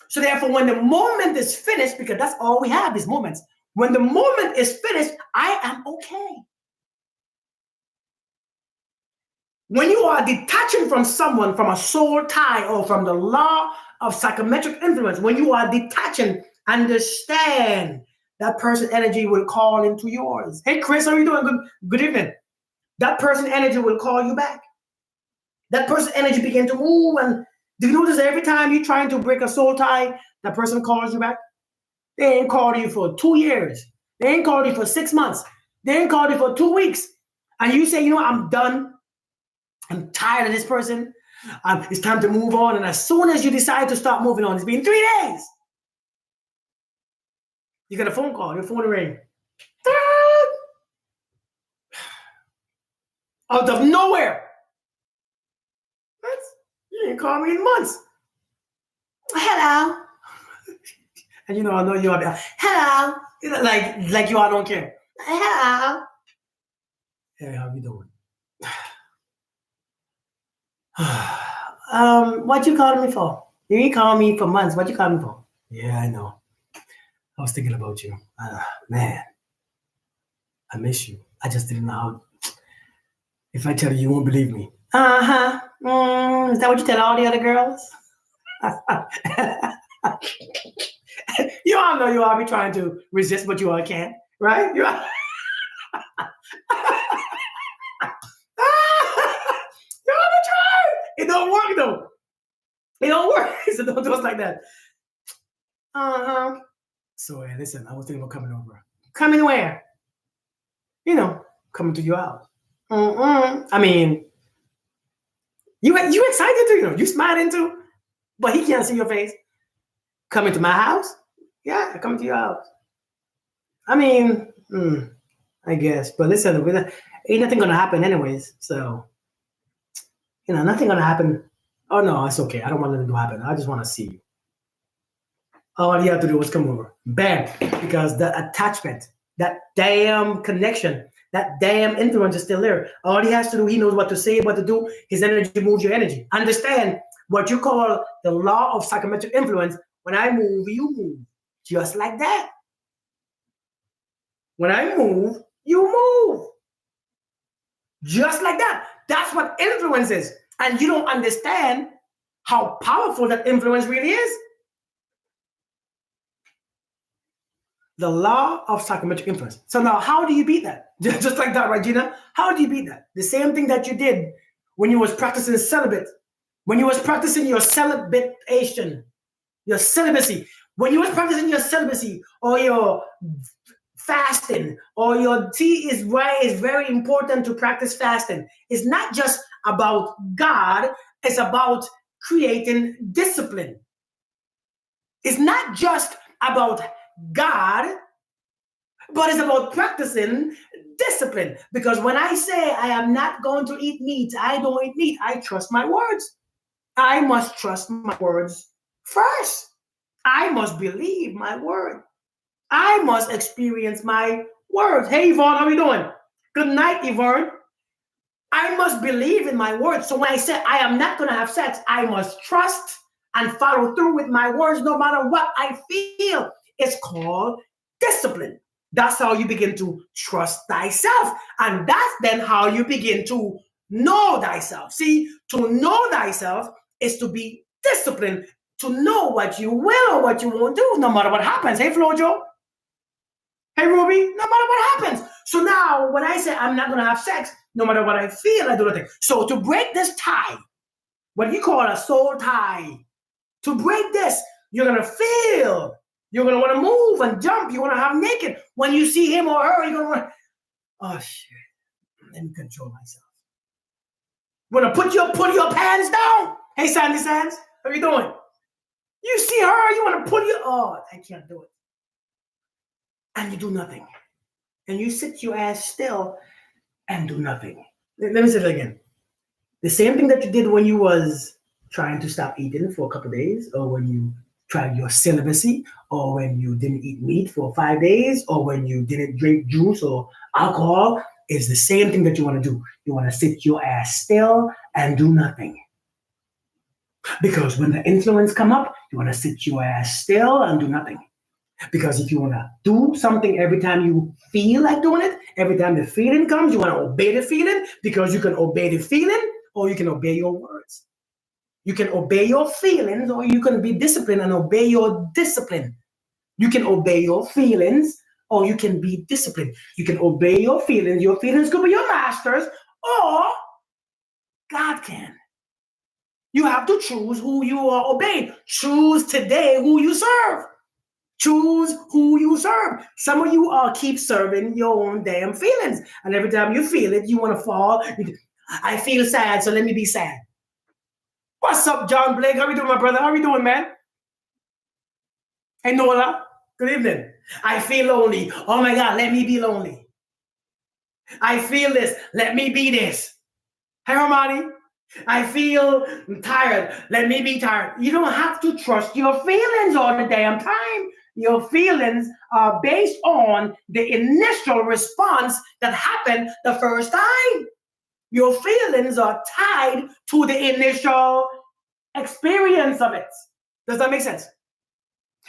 So therefore, when the moment is finished, because that's all we have is moments. When the moment is finished, I am okay. When you are detaching from someone, from a soul tie, or from the law of psychometric influence, when you are detaching, understand that person energy will call into yours. Hey, Chris, how are you doing? Good evening. That person energy will call you back. That person energy begin to move, and Do you notice every time you're trying to break a soul tie, that person calls you back? They ain't called you for 2 years. They ain't called you for 6 months. They ain't called you for 2 weeks. And you say, you know, I'm done. I'm tired of this person. It's time to move on. And as soon as you decide to start moving on, it's been 3 days. You get a phone call. Your phone will ring. Out of nowhere. What? You didn't call me in months. Hello. And you know, I know you are. Hello. You know, like you all don't care. Hello. Hey, how you doing? What you calling me for? You ain't calling me for months. What you calling me for? Yeah, I know. I was thinking about you. Man, I miss you. I just didn't know how. If I tell you, you won't believe me. Uh-huh. Is that what you tell all the other girls? You all know you all be trying to resist, but you all can't, right? You all... you all be trying. It don't work though. It don't work. So don't do us like that. Uh-huh. So listen, I was thinking about coming over. Coming where? You know, coming to your house. I mean, you excited too, you know, you smiling too, but he can't see your face. Coming to my house? Yeah, coming to your house. I mean, I guess. But listen, ain't nothing gonna happen anyways. So, you know, nothing gonna happen. Oh no, it's okay. I don't want nothing to happen. I just want to see you. All you have to do is come over. Bam. Because the attachment, that damn connection, that damn influence is still there. All he has to do, he knows what to say, what to do. His energy moves your energy. Understand what you call the law of psychometric influence. When I move, you move. Just like that. When I move, you move. Just like that. That's what influence is. And you don't understand how powerful that influence really is. The law of psychometric influence. So now, how do you beat that? Just like that, right, Gina? How do you beat that? The same thing that you did when you was practicing celibate, when you was practicing your celibation, your celibacy, when you was practicing your celibacy or your fasting or your tea is why it's very important to practice fasting. It's not just about God, it's about creating discipline. It's not just about God, but it's about practicing discipline. Because when I say I am not going to eat meat, I don't eat meat, I trust my words. I must trust my words first. I must believe my word. I must experience my words. Hey, Yvonne, how are you doing? Good night, Yvonne. I must believe in my words. So when I say I am not going to have sex, I must trust and follow through with my words no matter what I feel. It's called discipline. That's how you begin to trust thyself. And that's then how you begin to know thyself. See, to know thyself is to be disciplined, to know what you will or what you won't do, no matter what happens. Hey, Flojo. Hey, Ruby, no matter what happens. So now, when I say I'm not going to have sex, no matter what I feel, I do nothing. So to break this tie, what you call a soul tie, to break this, you're going to feel. You're going to want to move and jump. You're going to have naked. When you see him or her, you're going to want, oh, shit, let me control myself. You want to put your pants down. Hey, Sandy Sands, how you doing? You see her, you want to put your, oh, I can't do it. And you do nothing. And you sit your ass still and do nothing. Let me say it again. The same thing that you did when you was trying to stop eating for a couple of days, or when you tried your celibacy, or when you didn't eat meat for 5 days, or when you didn't drink juice or alcohol, is the same thing that you want to do. You want to sit your ass still and do nothing. Because when the influence come up, you want to sit your ass still and do nothing. Because if you want to do something every time you feel like doing it, every time the feeling comes, you want to obey the feeling, because you can obey the feeling or you can obey your words. You can obey your feelings or you can be disciplined and obey your discipline. You can obey your feelings or you can be disciplined. You can obey your feelings. Your feelings could be your masters, or God can. You have to choose who you are obeying. Choose today who you serve. Choose who you serve. Some of you keep serving your own damn feelings. And every time you feel it, you want to fall. I feel sad, so let me be sad. What's up, John Blake? How you doing, my brother? How you doing, man? Hey, Nola. Good evening. I feel lonely. Oh my God, let me be lonely. I feel this. Let me be this. Hey, Romani. I feel tired. Let me be tired. You don't have to trust your feelings all the damn time. Your feelings are based on the initial response that happened the first time. Your feelings are tied to the initial experience of it. Does that make sense?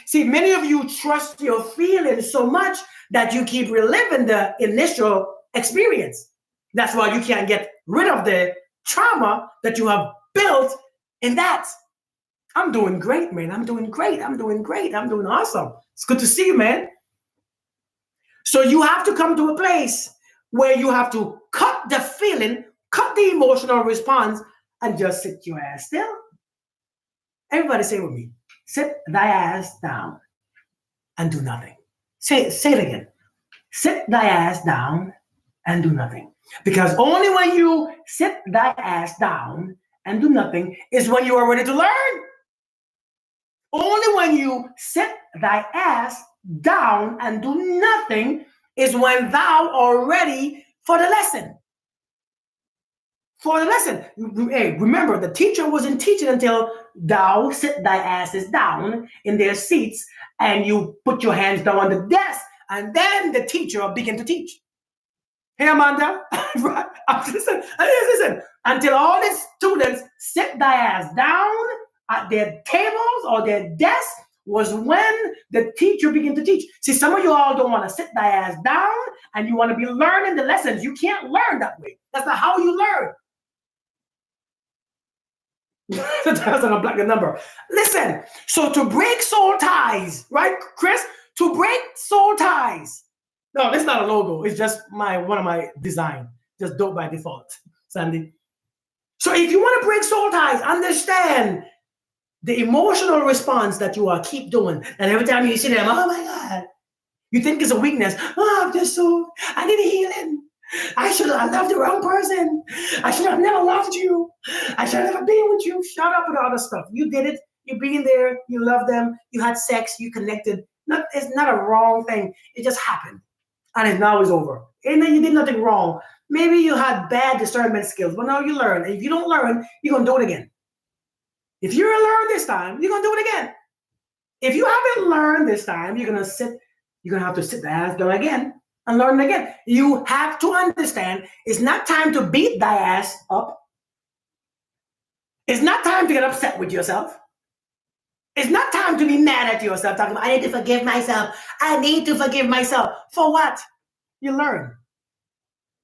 See, many of you trust your feelings so much that you keep reliving the initial experience. That's why you can't get rid of the trauma that you have built in that. I'm doing great, man. I'm doing great. I'm doing great. I'm doing awesome. It's good to see you, man. So you have to come to a place where you have to cut the feeling, cut the emotional response, and just sit your ass still. Everybody say with me, sit thy ass down and do nothing. Say it again. Sit thy ass down and do nothing. Because only when you sit thy ass down and do nothing is when you are ready to learn. Only when you sit thy ass down and do nothing is when thou are ready for the lesson. For the lesson. Hey, remember, the teacher wasn't teaching until thou sit thy asses down in their seats and you put your hands down on the desk, and then the teacher began to teach. Hey, Amanda, listen, until all the students sit their ass down at their tables or their desks was when the teacher began to teach. See, some of you all don't want to sit their ass down and you want to be learning the lessons. You can't learn that way. That's not how you learn. That's not a black number. Listen, so to break soul ties, right, Chris? To break soul ties. No, that's not a logo. It's just one of my design. Just dope by default, Sandy. So if you want to break soul ties, understand the emotional response that you keep doing. And every time you see them, oh my God, you think it's a weakness. Oh, I'm just so, I need a healing. I loved the wrong person. I should have never loved you. I should have never been with you. Shut up with all the stuff. You did it. You being there. You loved them. You had sex. You connected. It's not a wrong thing. It just happened. And it now is over. And then you did nothing wrong. Maybe you had bad discernment skills, but now you learn. And if you don't learn, you're going to do it again. If you learn this time, you're going to do it again. If you haven't learned this time, you're going to have to sit the ass down again and learn again. You have to understand it's not time to beat thy ass up. It's not time to get upset with yourself. It's not time to be mad at yourself, talking about, I need to forgive myself. I need to forgive myself. For what? You learn.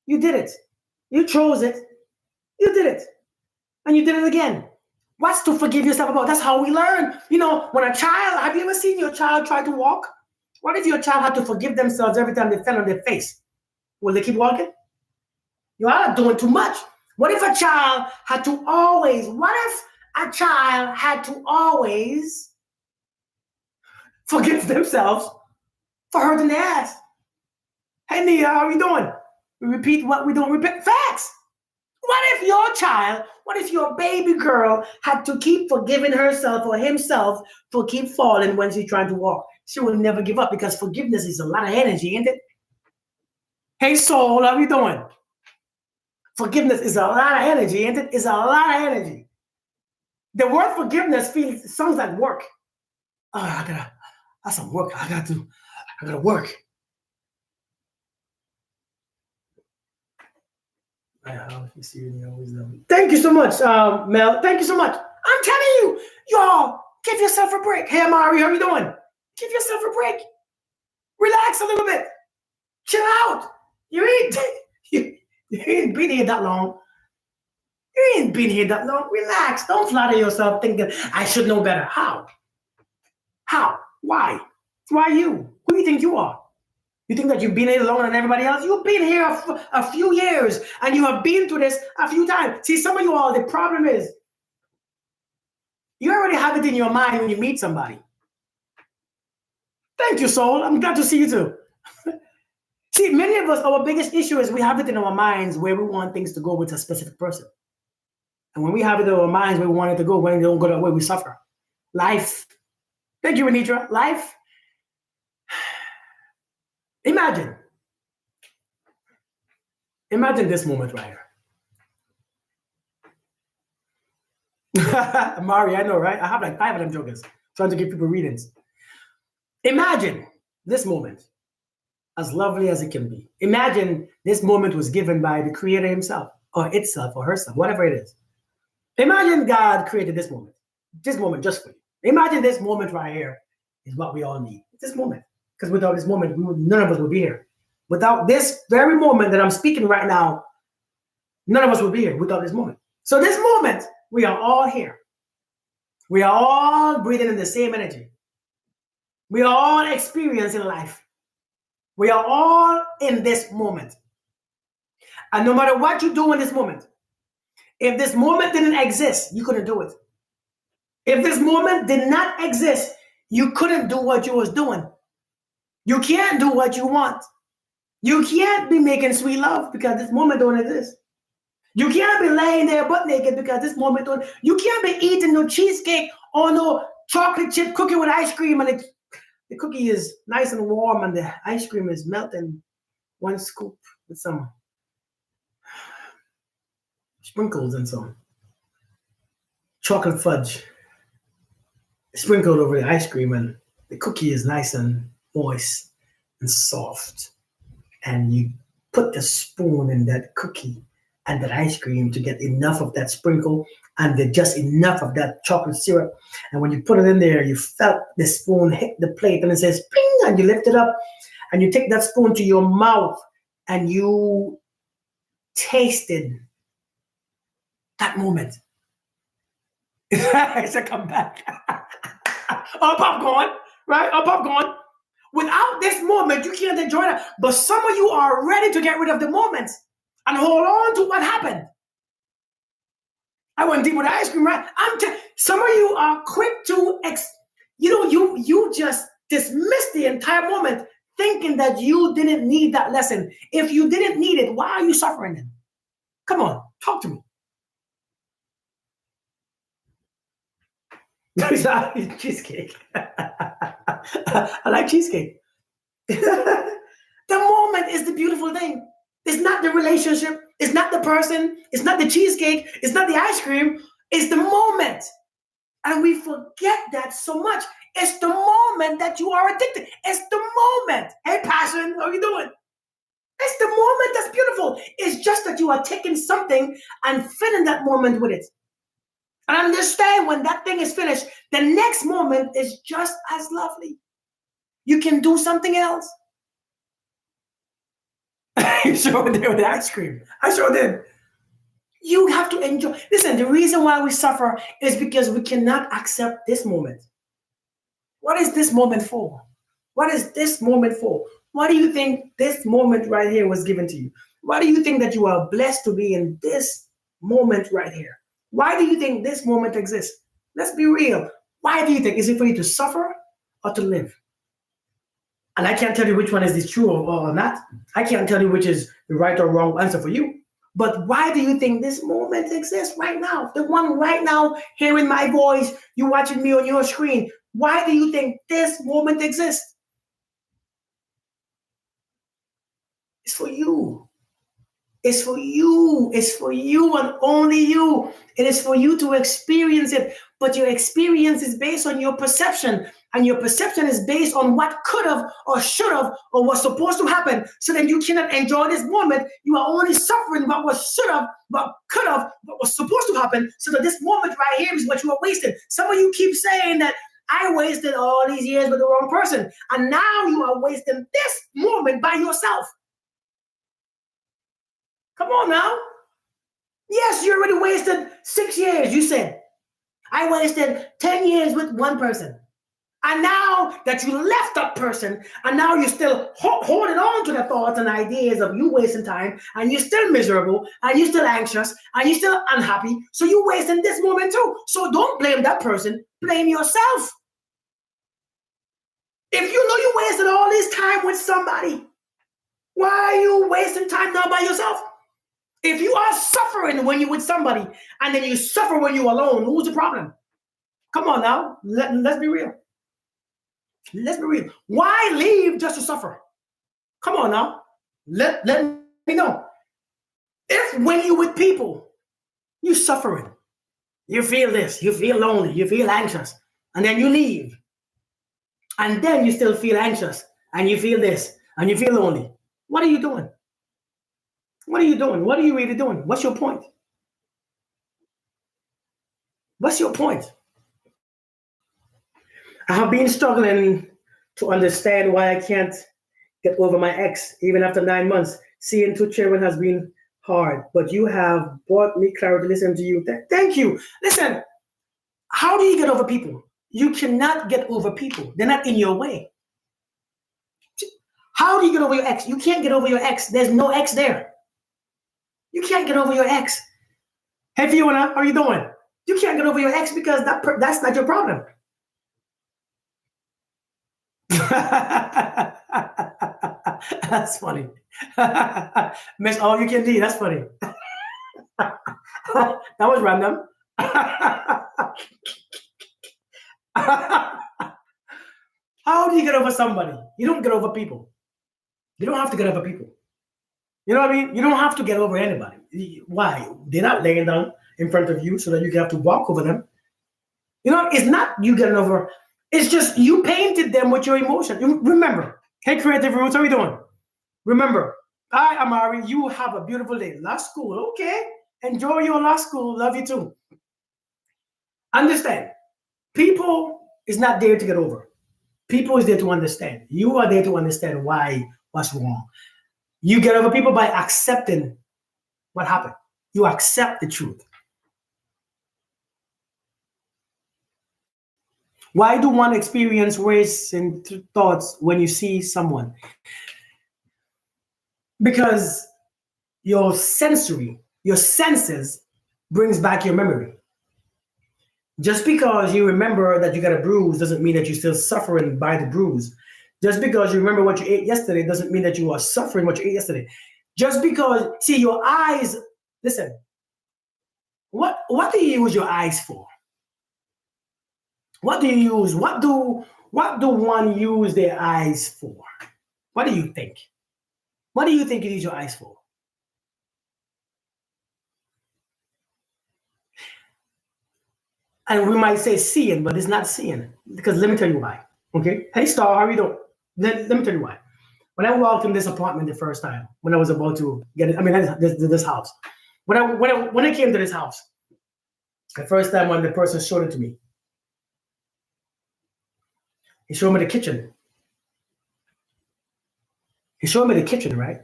You did it. You chose it. You did it. And you did it again. What's to forgive yourself about? That's how we learn. You know, when a child, have you ever seen your child try to walk? What if your child had to forgive themselves every time they fell on their face? Will they keep walking? You are doing too much. What if a child had to always forgive themselves for hurting their ass? Hey, Nia, how are you doing? We repeat what we don't repeat. Facts. What if your baby girl had to keep forgiving herself or himself for keep falling when she's trying to walk? She will never give up because forgiveness is a lot of energy, isn't it? Hey, soul, how are you doing? Forgiveness is a lot of energy, isn't it? It's a lot of energy. The word forgiveness sounds like work. Oh, that's some work. I gotta work. Thank you so much, Mel. Thank you so much. I'm telling you, y'all, give yourself a break. Hey, Amari, how you doing? Give yourself a break. Relax a little bit. Chill out. You ain't been here that long. You ain't been here that long. Relax. Don't flatter yourself thinking, I should know better. How? Why? Why you? Who do you think you are? You think that you've been here longer than everybody else? You've been here a few years, and you have been through this a few times. See, some of you all, the problem is You already have it in your mind when you meet somebody. Thank you, soul. I'm glad to see you too. See, many of us, our biggest issue is we have it in our minds where we want things to go with a specific person. And when we have it in our minds where we want it to go, when it don't go that way, we suffer. Life. Thank you, Anitra. Life. Imagine. Imagine this moment right here. Mari, I know, right? I have like 5 of them jokers trying to give people readings. Imagine this moment, as lovely as it can be. Imagine this moment was given by the creator himself, or itself, or herself, whatever it is. Imagine God created this moment just for you. Imagine this moment right here is what we all need. This moment. Because without this moment, none of us would be here. Without this very moment that I'm speaking right now, none of us would be here without this moment. So this moment, we are all here. We are all breathing in the same energy. We are all experiencing life. We are all in this moment. And no matter what you do in this moment, if this moment didn't exist, you couldn't do it. If this moment did not exist, you couldn't do what you was doing. You can't do what you want. You can't be making sweet love because this moment don't exist. You can't be laying there butt naked because this moment don't. You can't be eating no cheesecake or no chocolate chip cookie with ice cream and the cookie is nice and warm and the ice cream is melting. One scoop with some sprinkles and some chocolate fudge sprinkled over the ice cream, and the cookie is nice and moist and soft. And you put the spoon in that cookie and that ice cream to get enough of that sprinkle and just enough of that chocolate syrup. And when you put it in there, you felt the spoon hit the plate and it says, ping, and you lift it up and you take that spoon to your mouth and you tasted that moment. It's a comeback. Or popcorn, right? Or popcorn. Without this moment, you can't enjoy that. But some of you are ready to get rid of the moment and hold on to what happened. I went deep with ice cream, right? Some of you are quick to, you just dismiss the entire moment thinking that you didn't need that lesson. If you didn't need it, why are you suffering then? Come on, talk to me. Cheesecake. I like cheesecake. The moment is the beautiful thing. It's not the relationship. It's not the person. It's not the cheesecake. It's not the ice cream. It's the moment. And we forget that so much. It's the moment that you are addicted. It's the moment. Hey, passion, how are you doing? It's the moment that's beautiful. It's just that you are taking something and filling that moment with it. And understand when that thing is finished, the next moment is just as lovely. You can do something else. You sure did with the ice cream. I sure did. You have to enjoy. Listen, the reason why we suffer is because we cannot accept this moment. What is this moment for? What is this moment for? Why do you think this moment right here was given to you? Why do you think that you are blessed to be in this moment right here? Why do you think this moment exists? Let's be real. Why do you think? Is it for you to suffer or to live? And I can't tell you which one is true or not. I can't tell you which is the right or wrong answer for you. But why do you think this moment exists right now? The one right now, hearing my voice, you watching me on your screen. Why do you think this moment exists? It's for you. It's for you. It's for you and only you. It is for you to experience it. But your experience is based on your perception. And your perception is based on what could have or should have or was supposed to happen. So that you cannot enjoy this moment. You are only suffering what was should have, what could have, what was supposed to happen. So that this moment right here is what you are wasting. Some of you keep saying that I wasted all these years with the wrong person. And now you are wasting this moment by yourself. Come on now. Yes, you already wasted 6 years, you said. I wasted 10 years with one person. And now that you left that person, and now you're still holding on to the thoughts and ideas of you wasting time, and you're still miserable, and you're still anxious, and you're still unhappy. So you're wasting this moment too. So don't blame that person, blame yourself. If you know you wasted all this time with somebody, why are you wasting time now by yourself? If you are suffering when you're with somebody, and then you suffer when you're alone, who's the problem? Come on now, let's be real. Let's be real. Why leave just to suffer? Come on now. Let me know. If when you're with people, you're suffering, you feel this, you feel lonely, you feel anxious, and then you leave, and then you still feel anxious, and you feel this, and you feel lonely. What are you doing? What are you doing? What are you really doing? What's your point? What's your point? I have been struggling to understand why I can't get over my ex, even after 9 months. Seeing two children has been hard, but you have brought me clarity. Listen to you. Thank you. Listen, how do you get over people? You cannot get over people. They're not in your way. How do you get over your ex? You can't get over your ex. There's no ex there. You can't get over your ex. Hey, Fiona, how are you doing? You can't get over your ex because that's not your problem. That's funny. Miss All You Can Do, that's funny. That was random. How do you get over somebody? You don't get over people. You don't have to get over people. You know what I mean? You don't have to get over anybody. Why? They're not laying down in front of you so that you can have to walk over them. You know, it's not you getting over. It's just you painted them with your emotion. You remember. Hey, Creative Roots, how are you doing? Remember, hi, Amari, you have a beautiful day. Last school, okay. Enjoy your last school. Love you too. Understand, people is not there to get over. People is there to understand. You are there to understand what's wrong. You get over people by accepting what happened. You accept the truth. Why do one experience racing thoughts when you see someone? Because your senses brings back your memory. Just because you remember that you got a bruise doesn't mean that you're still suffering by the bruise. Just because you remember what you ate yesterday doesn't mean that you are suffering what you ate yesterday. Just because, see, your eyes, listen, what do you use your eyes for? What do you use? What do one use their eyes for? What do you think? What do you think you use your eyes for? And we might say seeing, but it's not seeing. Because let me tell you why. Okay? Hey, Star, how are you doing? Let me tell you why. When I walked in this apartment the first time, when I was about to get it, I mean, this house. When I came to this house, the first time when the person showed it to me, he showed me the kitchen. He showed me the kitchen, right?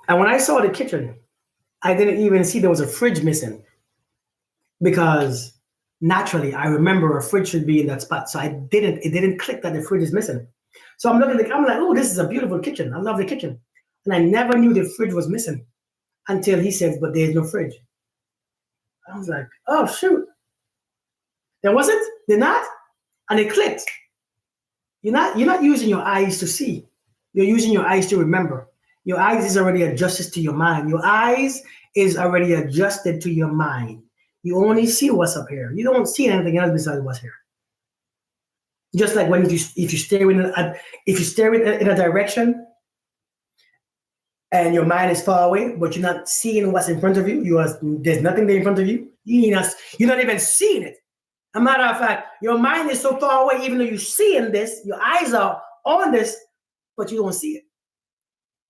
And when I saw the kitchen, I didn't even see there was a fridge missing because naturally I remember a fridge should be in that spot. So it didn't click that the fridge is missing. So I'm looking I'm like, oh, this is a beautiful kitchen. I love the kitchen. And I never knew the fridge was missing until he said, but there's no fridge. I was like, oh shoot. There wasn't? They're not? And it clicked. You're not using your eyes to see. You're using your eyes to remember. Your eyes is already adjusted to your mind. Your eyes is already adjusted to your mind. You only see what's up here. You don't see anything else besides what's here. Just like when if you stare in a direction and your mind is far away, but you're not seeing what's in front of you. There's nothing there in front of you. You're not even seeing it. As a matter of fact, your mind is so far away, even though you're seeing this, your eyes are on this, but you don't see it.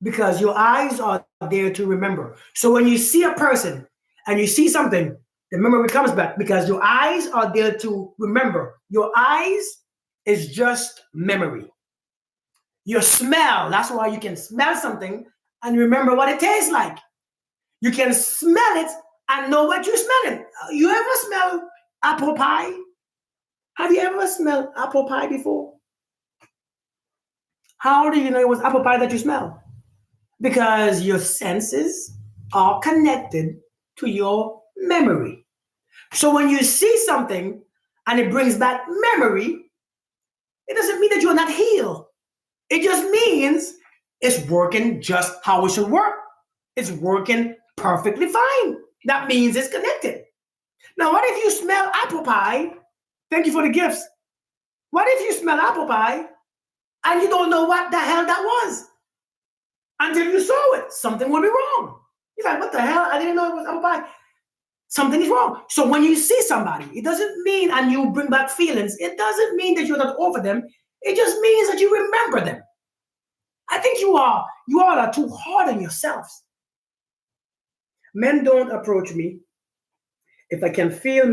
Because your eyes are there to remember. So when you see a person and you see something, the memory comes back because your eyes are there to remember. Your eyes is just memory. Your smell, that's why you can smell something and remember what it tastes like. You can smell it and know what you're smelling. You ever smell apple pie? Have you ever smelled apple pie before? How do you know it was apple pie that you smell? Because your senses are connected to your memory. So when you see something and it brings back memory, it doesn't mean that you're not healed. It just means it's working just how it should work. It's working perfectly fine. That means it's connected. Now, what if you smell apple pie? Thank you for the gifts. What if you smell apple pie and you don't know what the hell that was until you saw it? Something will be wrong. You're like, what the hell? I didn't know it was apple pie. Something is wrong. So when you see somebody, it doesn't mean, and you bring back feelings, it doesn't mean that you're not over them. It just means that you remember them. I think you all are too hard on yourselves. Men don't approach me if I can feel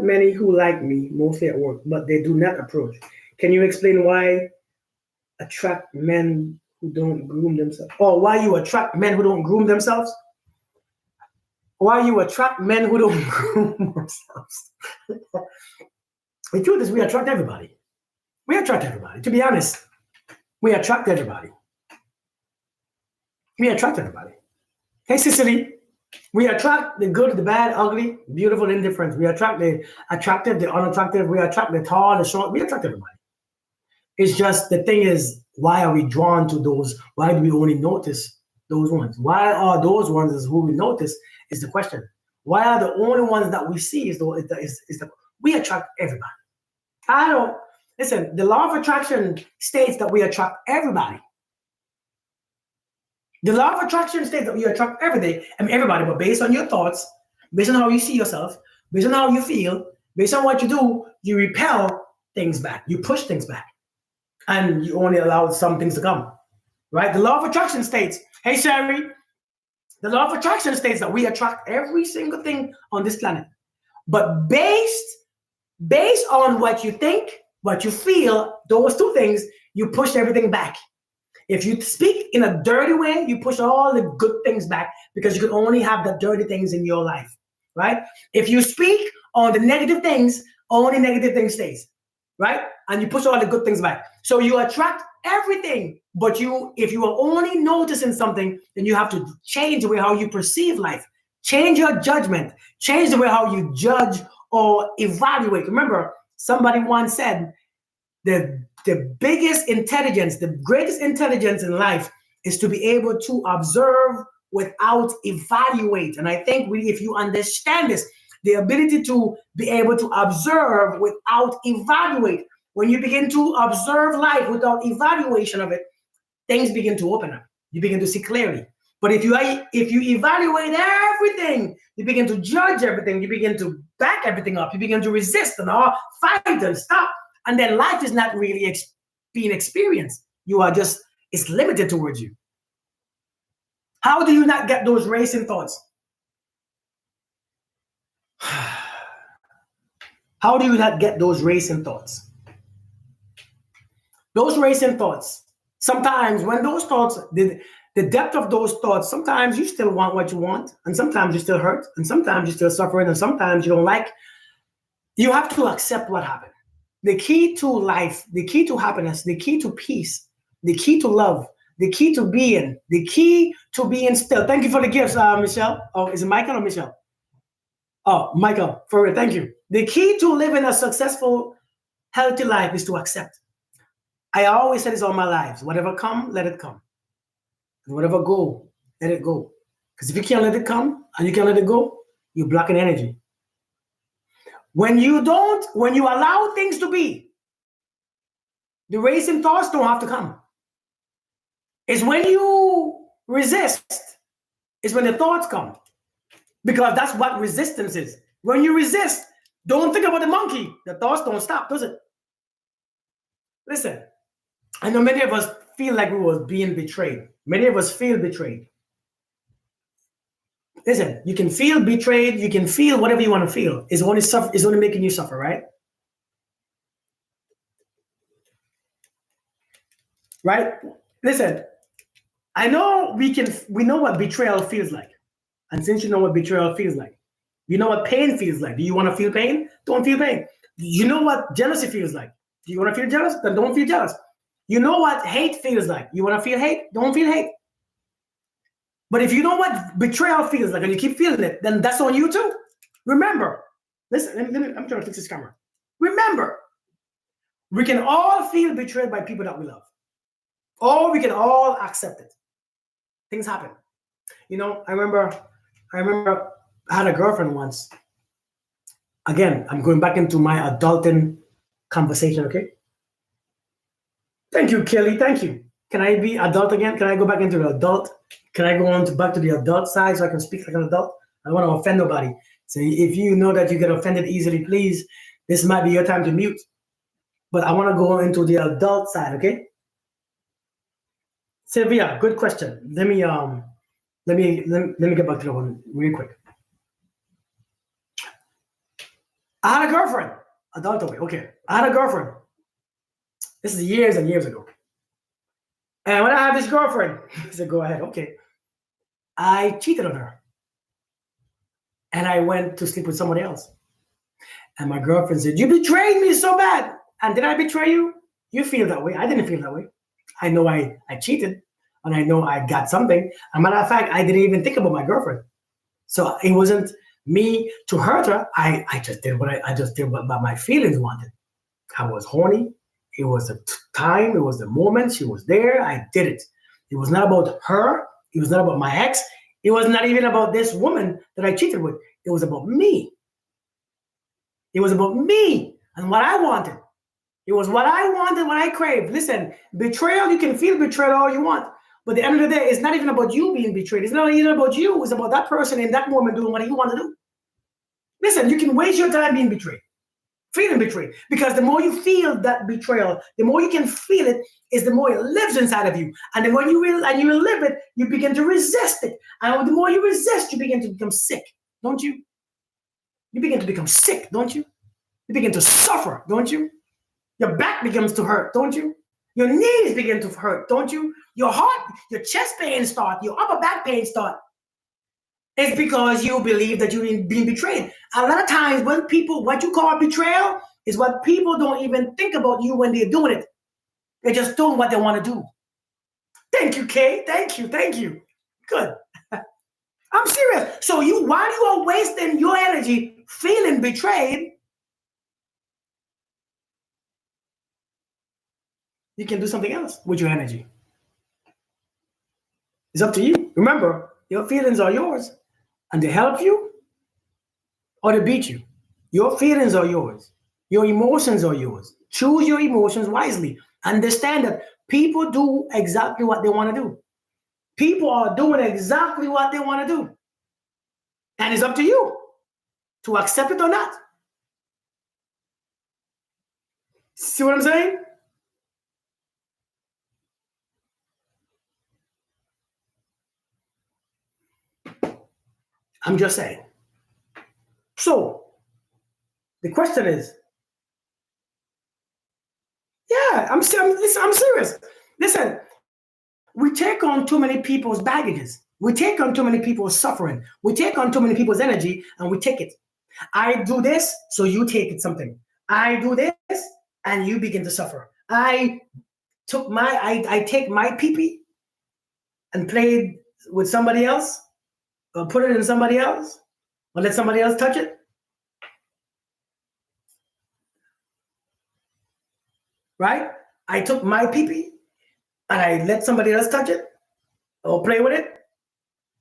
many who like me, mostly at work, but they do not approach. Can you explain why attract men who don't groom themselves? Or why you attract men who don't groom themselves? Why you attract men who don't groom themselves? The truth is, we attract everybody. We attract everybody. To be honest, we attract everybody. We attract everybody. Hey, Cicely, we attract the good, the bad, ugly, beautiful, indifferent. We attract the attractive, the unattractive. We attract the tall, the short. We attract everybody. It's just the thing is, why are we drawn to those? Why do we only notice those ones? Why are those ones is who we notice is the question. Why are the only ones that we see is the we attract everybody. I don't listen, the law of attraction states that we attract everybody. The law of attraction states that we attract everybody, but based on your thoughts, based on how you see yourself, based on how you feel, based on what you do, you repel things back. You push things back. And you only allow some things to come. Right? The law of attraction states, hey Sherry, the law of attraction states that we attract every single thing on this planet. But based on what you think, what you feel, those two things, you push everything back. If you speak in a dirty way, you push all the good things back because you can only have the dirty things in your life, right? If you speak on the negative things, only negative things stays, right? And you push all the good things back. So you attract everything, but if you are only noticing something, then you have to change the way how you perceive life, change your judgment, change the way how you judge or evaluate. Remember, somebody once said, the biggest intelligence, the greatest intelligence in life is to be able to observe without evaluate. And I think if you understand this, the ability to be able to observe without evaluate, when you begin to observe life without evaluation of it, things begin to open up. You begin to see clearly. But if you evaluate everything, you begin to judge everything, you begin to back everything up, you begin to resist and all, fight and stop. And then life is not really being experienced. You are just, it's limited towards you. How do you not get those racing thoughts? How do you not get those racing thoughts? Those racing thoughts, sometimes when those thoughts, the depth of those thoughts, sometimes you still want what you want, and sometimes you still hurt, and sometimes you're still suffering, and sometimes you don't like. You have to accept what happened. The key to life, the key to happiness, the key to peace, the key to love, the key to being, the key to being still. Thank you for the gifts, Michelle. Oh, is it Michael or Michelle? Oh, Michael, for real, thank you. The key to living a successful, healthy life is to accept. I always say this all my lives. Whatever come, let it come. And whatever go, let it go. Because if you can't let it come and you can't let it go, you're blocking energy. When you allow things to be, the racing thoughts don't have to come. It's when you resist, it's when the thoughts come. Because that's what resistance is. When you resist, don't think about the monkey. The thoughts don't stop, does it? Listen, I know many of us feel like we were being betrayed. Many of us feel betrayed. Listen, you can feel betrayed. You can feel whatever you want to feel. It's only making you suffer, right? Right? Listen, I know we know what betrayal feels like. And since you know what betrayal feels like, you know what pain feels like. Do you want to feel pain? Don't feel pain. You know what jealousy feels like. Do you want to feel jealous? Then don't feel jealous. You know what hate feels like. You want to feel hate? Don't feel hate. But if you know what betrayal feels like and you keep feeling it, then that's on you too. Remember, listen, I'm trying to fix this camera. Remember, we can all feel betrayed by people that we love. Or we can all accept it. Things happen. You know, I remember I had a girlfriend once. Again, I'm going back into my adulting conversation, okay? Thank you, Kelly. Thank you. Can I be adult again? Can I go back into the adult? Can I go on to back to the adult side so I can speak like an adult? I don't want to offend nobody. So if you know that you get offended easily, please, this might be your time to mute. But I want to go into the adult side, okay? Sylvia, good question. Let me get back to that one real quick. I had a girlfriend, adult away. Okay, I had a girlfriend. This is years and years ago. And when I had this girlfriend, I said, go ahead, okay. I cheated on her. And I went to sleep with somebody else. And my girlfriend said, you betrayed me so bad. And did I betray you? You feel that way. I didn't feel that way. I know I cheated. And I know I got something. As a matter of fact, I didn't even think about my girlfriend. So it wasn't me to hurt her. I just did what my feelings wanted. I was horny. It was the time. It was the moment. She was there. I did it. It was not about her. It was not about my ex. It was not even about this woman that I cheated with. It was about me. It was about me and what I wanted. It was what I wanted, what I craved. Listen, betrayal, you can feel betrayed all you want. But at the end of the day, it's not even about you being betrayed. It's not even about you. It's about that person in that moment doing what he wants to do. Listen, you can waste your time being betrayed, feeling betrayed. Because the more you feel that betrayal, the more you can feel it, is the more it lives inside of you. And the more you live it, you begin to resist it. And the more you resist, you begin to become sick, don't you? You begin to become sick, don't you? You begin to suffer, don't you? Your back begins to hurt, don't you? Your knees begin to hurt, don't you? Your heart, your chest pain start, your upper back pain start. It's because you believe that you're being betrayed. A lot of times when people, what you call betrayal is what people don't even think about you when they're doing it. They're just doing what they want to do. Thank you, Kay. Thank you. Good. I'm serious. So while you are wasting your energy feeling betrayed, you can do something else with your energy. It's up to you. Remember, your feelings are yours. And they help you or they beat you. Your feelings are yours. Your emotions are yours. Choose your emotions wisely. Understand that people do exactly what they want to do. People are doing exactly what they want to do. And it's up to you to accept it or not. See what I'm saying? I'm just saying. So, the question is, yeah, I'm serious. Listen, we take on too many people's baggages. We take on too many people's suffering. We take on too many people's energy and we take it. I do this, so you take it something. I do this, and you begin to suffer. I take my pee-pee and played with somebody else, or put it in somebody else, or let somebody else touch it. Right? I took my pee-pee and I let somebody else touch it, or play with it,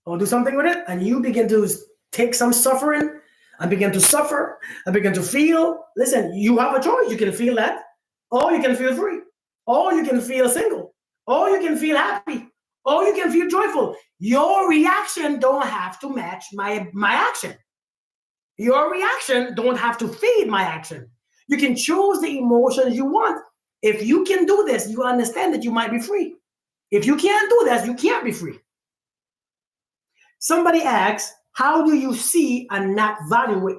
or do something with it, and you begin to take some suffering and begin to suffer and begin to feel. Listen, you have a choice. You can feel that, or you can feel free, or you can feel single, or you can feel happy, or you can feel joyful. Your reaction don't have to match my action. Your reaction don't have to feed my action. You can choose the emotions you want. If you can do this, you understand that you might be free. If you can't do this, you can't be free. Somebody asks, how do you see and not evaluate?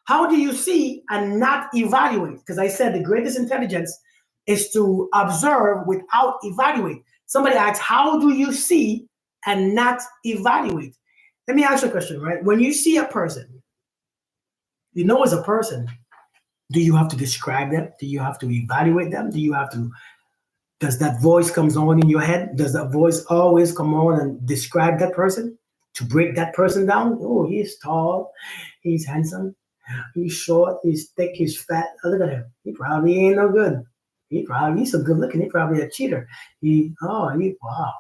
How do you see and not evaluate? Because I said the greatest intelligence is to observe without evaluate. Somebody asks, how do you see and not evaluate? Let me ask you a question, right? When you see a person, you know it's a person, Do you have to describe them? Do you have to evaluate them? Do you have to, does that voice comes on in your head? Does that voice always come on and describe that person to break that person down? Oh, he's tall, he's handsome, he's short, he's thick, he's fat. Oh, look at him. He probably ain't no good. He's so good looking. He probably a cheater. Wow.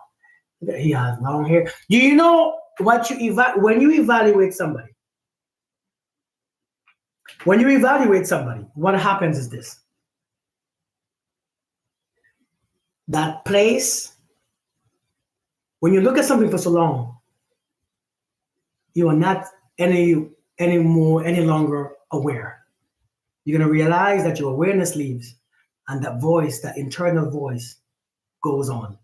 He has long hair. Do you know what when you evaluate somebody? When you evaluate somebody, what happens is this: that place, when you look at something for so long, you are not any longer aware. You're gonna realize that your awareness leaves, and that voice, that internal voice, goes on.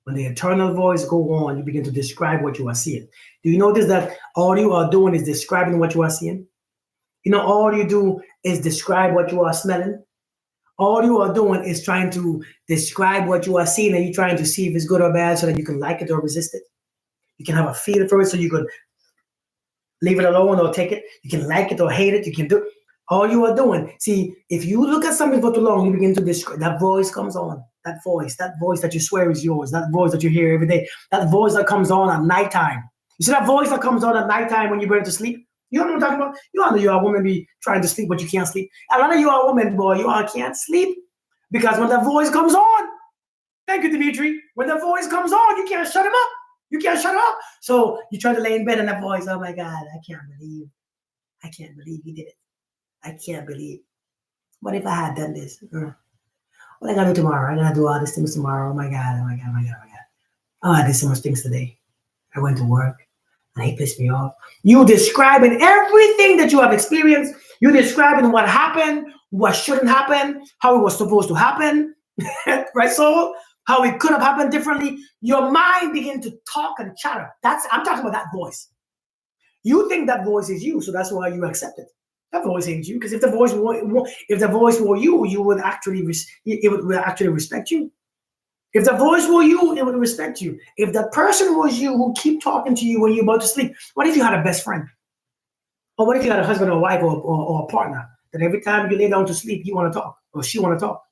When the internal voice go on, you begin to describe what you are seeing. Do you notice that all you are doing is describing what you are seeing? You know, all you do is describe what you are smelling. All you are doing is trying to describe what you are seeing, and you're trying to see if it's good or bad so that you can like it or resist it. You can have a feel for it so you can leave it alone or take it. You can like it or hate it. You can do all you are doing. See, if you look at something for too long, you begin to describe. That voice comes on. That voice that you swear is yours. That voice that you hear every day. That voice that comes on at nighttime. You see that voice that comes on at nighttime when you're ready to sleep? You know what I'm talking about? You know you're a woman be trying to sleep, but you can't sleep. A lot of you are a woman, boy, you all can't sleep because when that voice comes on, thank you, Dimitri. When the voice comes on, you can't shut him up. You can't shut up. So you try to lay in bed and that voice, oh my God, I can't believe he did it. I can't believe. What if I had done this? What I gotta do tomorrow? I gotta do all these things tomorrow. Oh my God, oh my God, oh my God, oh my God. Oh, I did so much things today. I went to work and he pissed me off. You describing everything that you have experienced. You describing what happened, what shouldn't happen, how it was supposed to happen, right? So how it could have happened differently. Your mind begin to talk and chatter. I'm talking about that voice. You think that voice is you, so that's why you accept it. That voice ain't you, because if the voice were you, you would actually it would actually respect you. If the voice were you, it would respect you. If the person was you who keep talking to you when you're about to sleep, what if you had a best friend? Or what if you had a husband or wife or a partner that every time you lay down to sleep, you want to talk or she want to talk?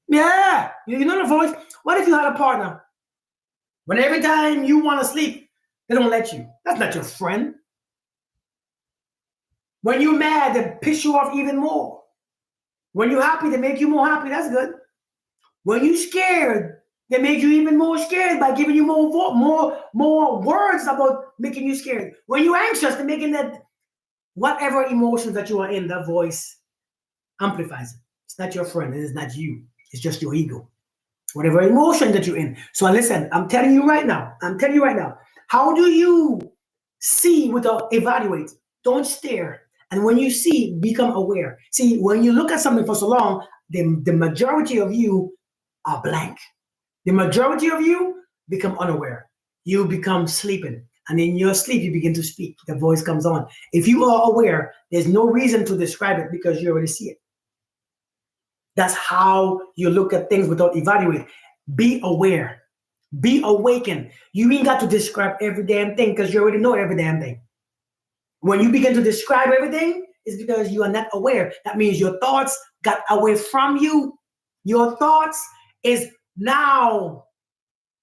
Yeah, you know the voice. What if you had a partner when every time you want to sleep, they don't let you? That's not your friend. When you're mad, they piss you off even more. When you're happy, they make you more happy. That's good. When you're scared, they make you even more scared by giving you more words about making you scared. When you're anxious, they're making that whatever emotions that you are in, that voice amplifies it. It's not your friend, and it's not you. It's just your ego. Whatever emotion that you're in. So listen, I'm telling you right now. How do you see without evaluate? Don't stare. And when you see, become aware. See, when you look at something for so long, the majority of you are blank. The majority of you become unaware. You become sleeping. And in your sleep, you begin to speak. The voice comes on. If you are aware, there's no reason to describe it because you already see it. That's how you look at things without evaluating. Be aware. Be awakened. You ain't got to describe every damn thing because you already know every damn thing. When you begin to describe everything, it's because you are not aware. That means your thoughts got away from you. Your thoughts is now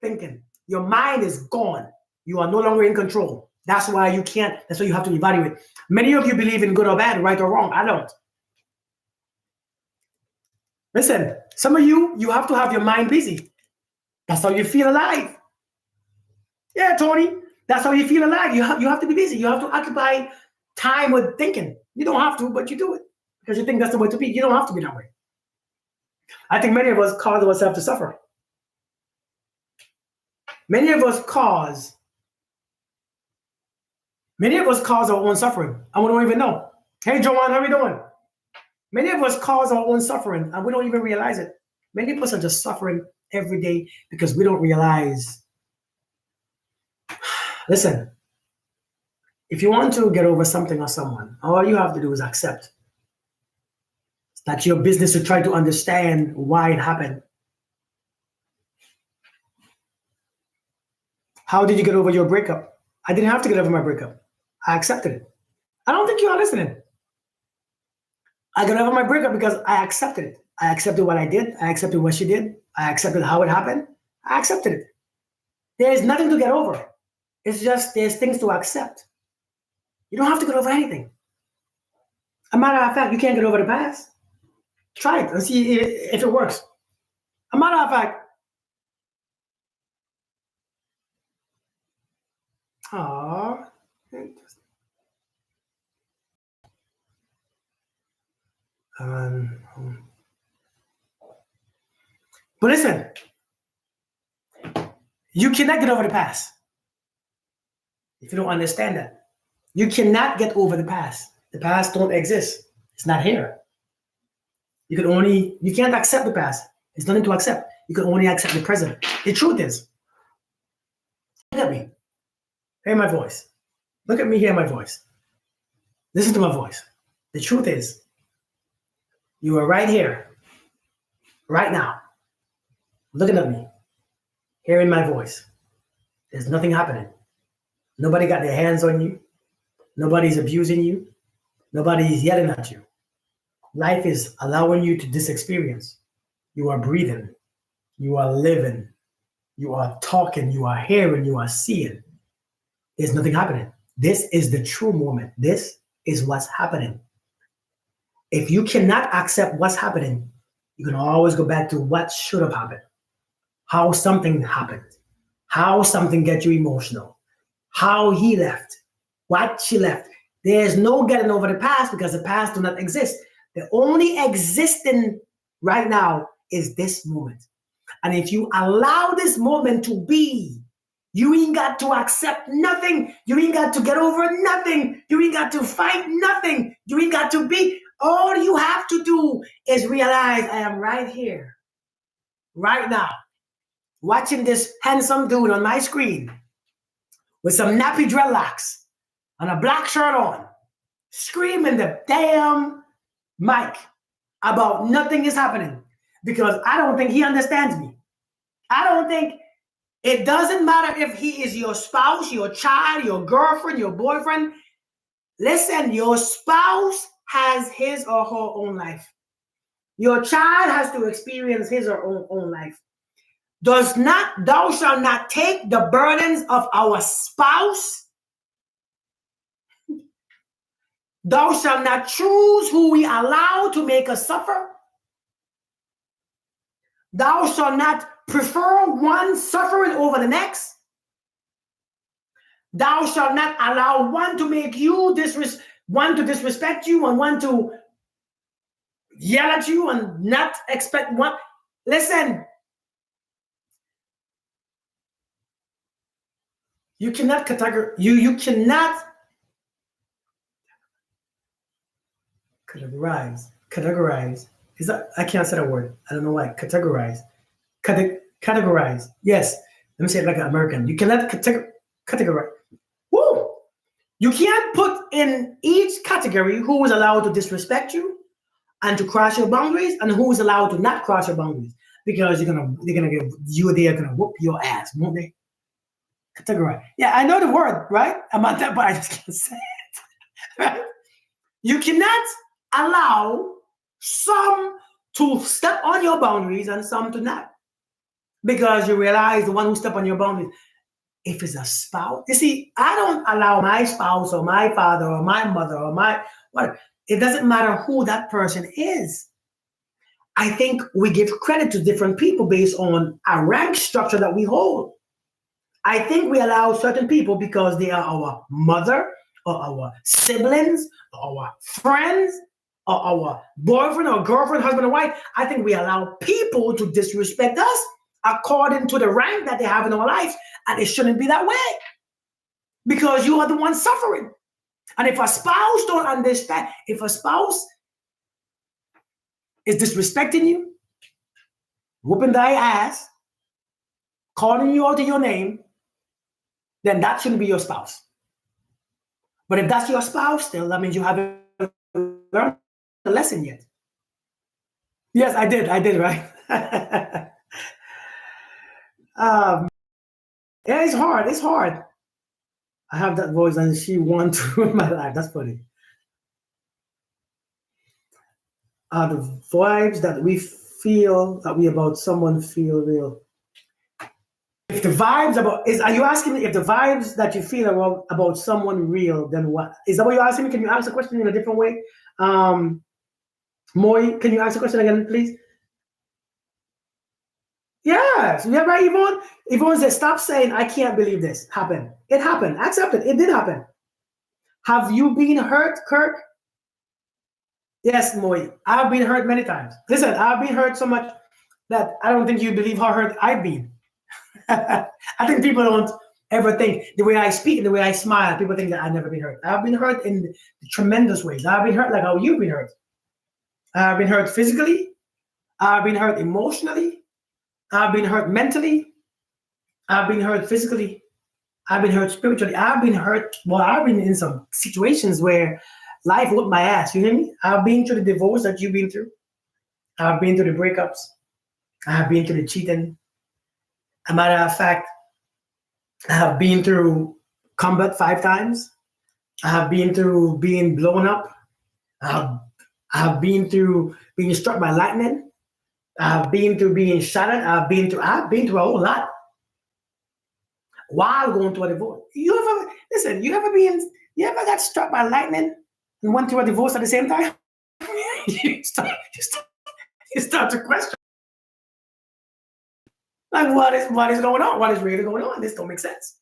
thinking. Your mind is gone. You are no longer in control. That's why you can't. That's why you have to evaluate. Many of you believe in good or bad, right or wrong. I don't. Listen, some of you have to have your mind busy. That's how you feel alive. Yeah, Tony, that's how you feel alive. You have to be busy. You have to occupy time with thinking. You don't have to, but you do it because you think that's the way to be. You don't have to be that way. I think many of us cause ourselves to suffer. Many of us cause our own suffering, and we don't even know. Hey, Joanne, how we doing? Many of us cause our own suffering, and we don't even realize it. Many of us are just suffering every day because we don't realize. Listen, if you want to get over something or someone, all you have to do is accept. It's not your business to try to understand why it happened. How did you get over your breakup? I didn't have to get over my breakup. I accepted it. I don't think you are listening. I got over my breakup because I accepted it. I accepted what I did. I accepted what she did. I accepted how it happened. I accepted it. There is nothing to get over. It's just there's things to accept. You don't have to get over anything. A matter of fact, you can't get over the past. Try it and see if it works. A matter of fact, ah, um, but listen, you cannot get over the past if you don't understand that. You cannot get over the past. The past don't exist. It's not here. You can't accept the past. It's nothing to accept. You can only accept the present. The truth is, look at me, hear my voice. Look at me, hear my voice. Listen to my voice. The truth is, you are right here, right now, looking at me, hearing my voice. There's nothing happening. Nobody got their hands on you. Nobody's abusing you. Nobody's yelling at you. Life is allowing you to this experience. You are breathing. You are living. You are talking. You are hearing. You are seeing. There's nothing happening. This is the true moment. This is what's happening. If you cannot accept what's happening, you can always go back to what should have happened, how something happened, how something gets you emotional, how he left, what she left. There's no getting over the past because the past do not exist. The only existing right now is this moment. And if you allow this moment to be, you ain't got to accept nothing. You ain't got to get over nothing. You ain't got to fight nothing. You ain't got to be. All you have to do is realize I am right here, right now, watching this handsome dude on my screen with some nappy dreadlocks and a black shirt on, screaming the damn mic about nothing is happening because I don't think he understands me. I don't think it doesn't matter if he is your spouse, your child, your girlfriend, your boyfriend. Listen, your spouse has his or her own life. Your child has to experience his or her own life. Thou shalt not take the burdens of our spouse. Thou shalt not choose who we allow to make us suffer. Thou shalt not prefer one suffering over the next. Thou shalt not allow one to make you one to disrespect you and one to yell at you and not expect one. Listen, you cannot you cannot categorize. Is that I can't say that word. I don't know why. Categorize. Categorize. Yes. Let me say it like an American. You cannot categorize. Woo! You can't put in each category who is allowed to disrespect you and to cross your boundaries and who is allowed to not cross your boundaries because they're gonna whoop your ass, won't they? Categorize. Yeah, I know the word, right? I'm not that, but I just can't say it. Right? You cannot allow some to step on your boundaries and some to not because you realize the one who step on your boundaries. If it's a spouse, you see, I don't allow my spouse or my father or my mother or my what. It doesn't matter who that person is. I think we give credit to different people based on a rank structure that we hold. I think we allow certain people because they are our mother or our siblings or our friends or our boyfriend or girlfriend, husband or wife. I think we allow people to disrespect us according to the rank that they have in our life. And it shouldn't be that way because you are the one suffering. And if a spouse don't understand, if a spouse is disrespecting you, whooping thy ass, calling you out of your name, then that shouldn't be your spouse. But if that's your spouse still, that means you haven't learned the lesson yet. Yes, I did, right? Yeah, it's hard. I have that voice and she won to ruin my life. That's funny. Are the vibes that we feel that we about someone feel real? If the vibes about is are you asking me if the vibes that you feel about someone real, then what is that what you're asking me? Can you ask the question in a different way? Um Moy, can you ask the question again, please? Yes, yeah, right, Yvonne. Yvonne said, stop saying I can't believe this happened. It happened. Accept it. It did happen. Have you been hurt, Kirk? Yes, Moy. I've been hurt many times. Listen, I've been hurt so much that I don't think you believe how hurt I've been. I think people don't ever think the way I speak and the way I smile, people think that I've never been hurt. I've been hurt in tremendous ways. I've been hurt like how you've been hurt. I've been hurt physically. I've been hurt emotionally. I've been hurt mentally. I've been hurt physically. I've been hurt spiritually. I've been hurt. Well, I've been in some situations where life whooped my ass. You hear me? I've been through the divorce that you've been through. I've been through the breakups. I've been through the cheating. A matter of fact, I have been through combat 5 times. I have been through being blown up. I have been through being struck by lightning. I have been through being shattered. I've been through a whole lot while going through a divorce. You ever listen? You ever got struck by lightning and went through a divorce at the same time? You start to question like what is going on? What is really going on? This don't make sense.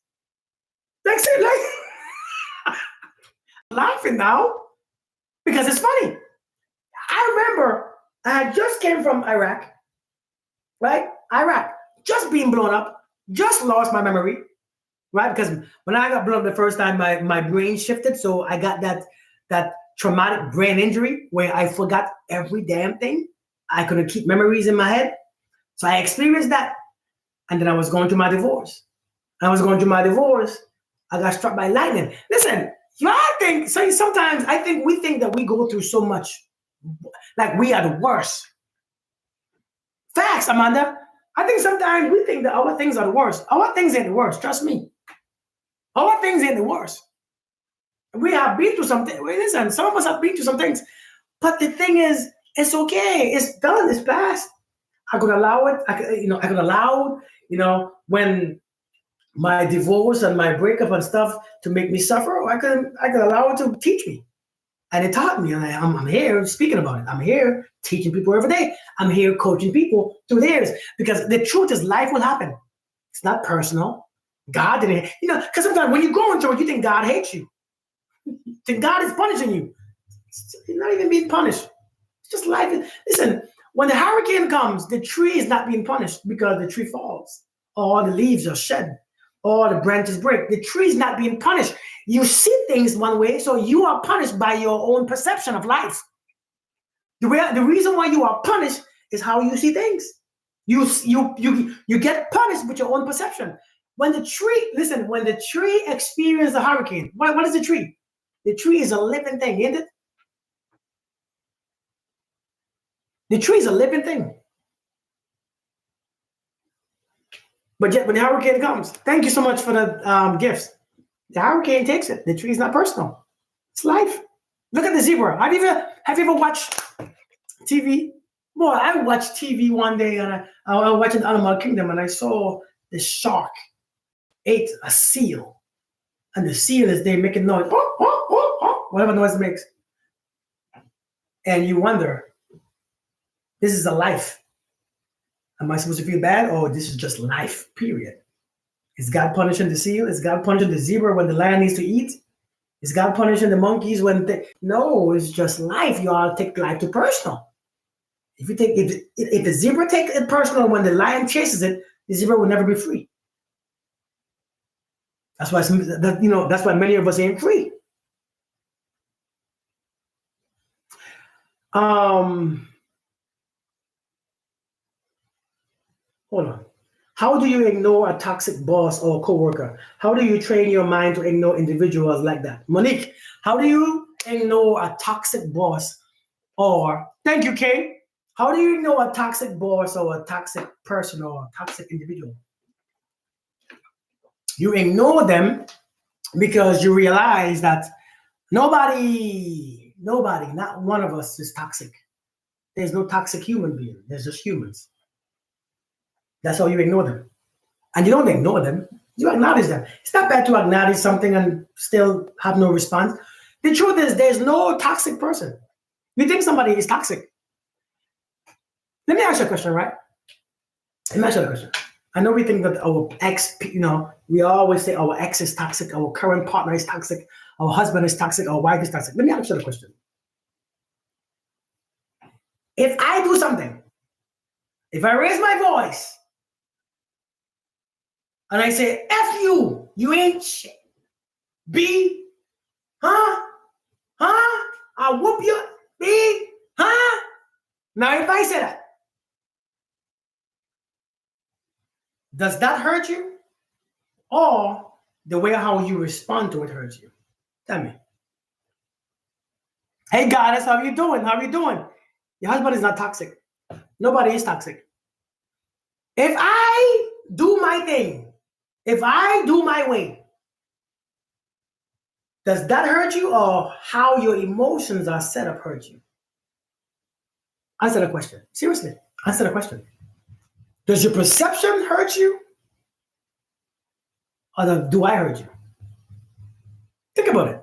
That's it. Like laughing now because it's funny. I remember I had just came from Iraq, right? Iraq, just being blown up, just lost my memory, right? Because when I got blown up the first time, my brain shifted. So I got that traumatic brain injury where I forgot every damn thing. I couldn't keep memories in my head. So I experienced that. And then I was going through my divorce. I was going through my divorce. I got struck by lightning. Listen, I think so sometimes we think that we go through so much, like we are the worst. Facts, Amanda. I think sometimes we think that our things are the worst. Our things ain't the worst. Trust me. Our things ain't the worst. We have been through something. Listen, some of us have been through some things. But the thing is, it's okay. It's done. It's past. I could allow it. I could allow, when my divorce and my breakup and stuff to make me suffer, or I could allow it to teach me. And it taught me, and I'm here speaking about it. I'm here teaching people every day. I'm here coaching people through theirs. Because the truth is life will happen. It's not personal. God didn't, because sometimes when you're going through it, you think God hates you. You think God is punishing you. You're not even being punished. It's just life. Listen, when the hurricane comes, the tree is not being punished because the tree falls. All the leaves are shed. All the branches break. The tree is not being punished. You see things one way, so you are punished by your own perception of life. The reason why you are punished is how you see things. You get punished with your own perception. When the tree experiences a hurricane, what is the tree? The tree is a living thing, isn't it? The tree is a living thing. But yet when the hurricane comes, thank you so much for the gifts. The hurricane takes it. The tree is not personal. It's life. Look at the zebra. Have you ever watched TV? Well, I watched TV one day and I was watching Animal Kingdom and I saw the shark ate a seal. And the seal is there making noise. Oh, oh, oh, oh, whatever noise it makes. And you wonder, this is a life. Am I supposed to feel bad? Or this is just life, period. Is God punishing the seal? Is God punishing the zebra when the lion needs to eat? Is God punishing the monkeys when no, it's just life. You ought to take life too personal. If the zebra takes it personal when the lion chases it, the zebra will never be free. That's why that's why many of us ain't free. Hold on. How do you ignore a toxic boss or coworker? How do you train your mind to ignore individuals like that? Monique, how do you ignore a toxic boss or, thank you, Kay. How do you ignore a toxic boss or a toxic person or a toxic individual? You ignore them because you realize that nobody, not one of us is toxic. There's no toxic human being. There's just humans. That's how you ignore them. And you don't ignore them. You acknowledge them. It's not bad to acknowledge something and still have no response. The truth is, there's no toxic person. You think somebody is toxic. Let me ask you a question, right? Let me ask you a question. I know we think that our ex, we always say our ex is toxic, our current partner is toxic, our husband is toxic, our wife is toxic. Let me ask you a question. If I do something, if I raise my voice, and I say, F you, you ain't shit. B, huh? I'll whoop you, B, huh? Now, if I say that, does that hurt you? Or the way how you respond to it hurts you? Tell me. Hey, goddess, how you doing? How you doing? Your husband is not toxic. Nobody is toxic. If I do my thing, if I do my way, does that hurt you, or how your emotions are set up hurt you? Answer the question. Seriously, answer the question. Does your perception hurt you, or do I hurt you? Think about it.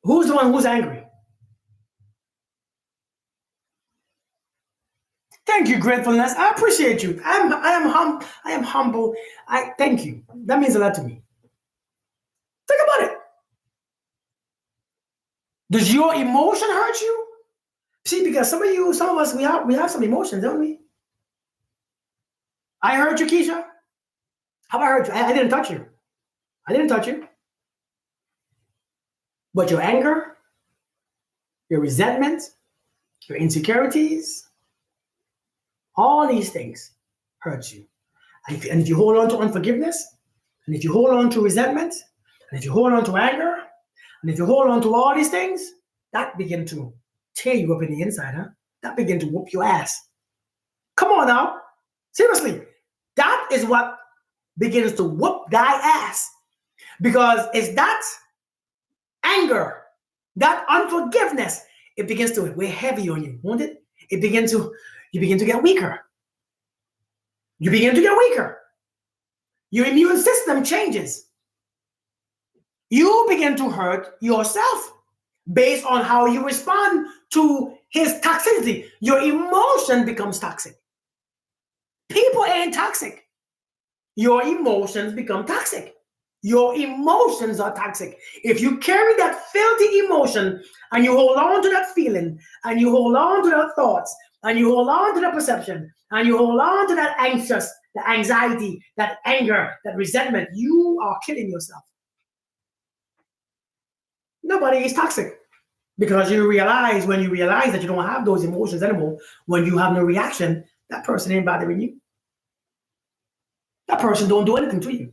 Who's the one who's angry? Thank you, gratefulness. I appreciate you. I am humble. I thank you. That means a lot to me. Think about it. Does your emotion hurt you? See, because some of us, we have some emotions, don't we? I hurt you, Keisha. How about I hurt you? I didn't touch you. I didn't touch you. But your anger, your resentment, your insecurities, all these things hurt you. And if you hold on to unforgiveness, and if you hold on to resentment, and if you hold on to anger, and if you hold on to all these things, that begin to tear you up in the inside, huh? That begin to whoop your ass. Come on now. Seriously. That is what begins to whoop thy ass. Because it's that anger, that unforgiveness, it begins to weigh heavy on you, won't it? You begin to get weaker. You begin to get weaker. Your immune system changes. You begin to hurt yourself based on how you respond to his toxicity. Your emotion becomes toxic. People ain't toxic. Your emotions become toxic. Your emotions are toxic. If you carry that filthy emotion and you hold on to that feeling and you hold on to that thoughts and you hold on to that perception and you hold on to that the anxiety, that anger, that resentment, you are killing yourself. Nobody is toxic because when you realize that you don't have those emotions anymore, when you have no reaction, that person ain't bothering you. That person don't do anything to you.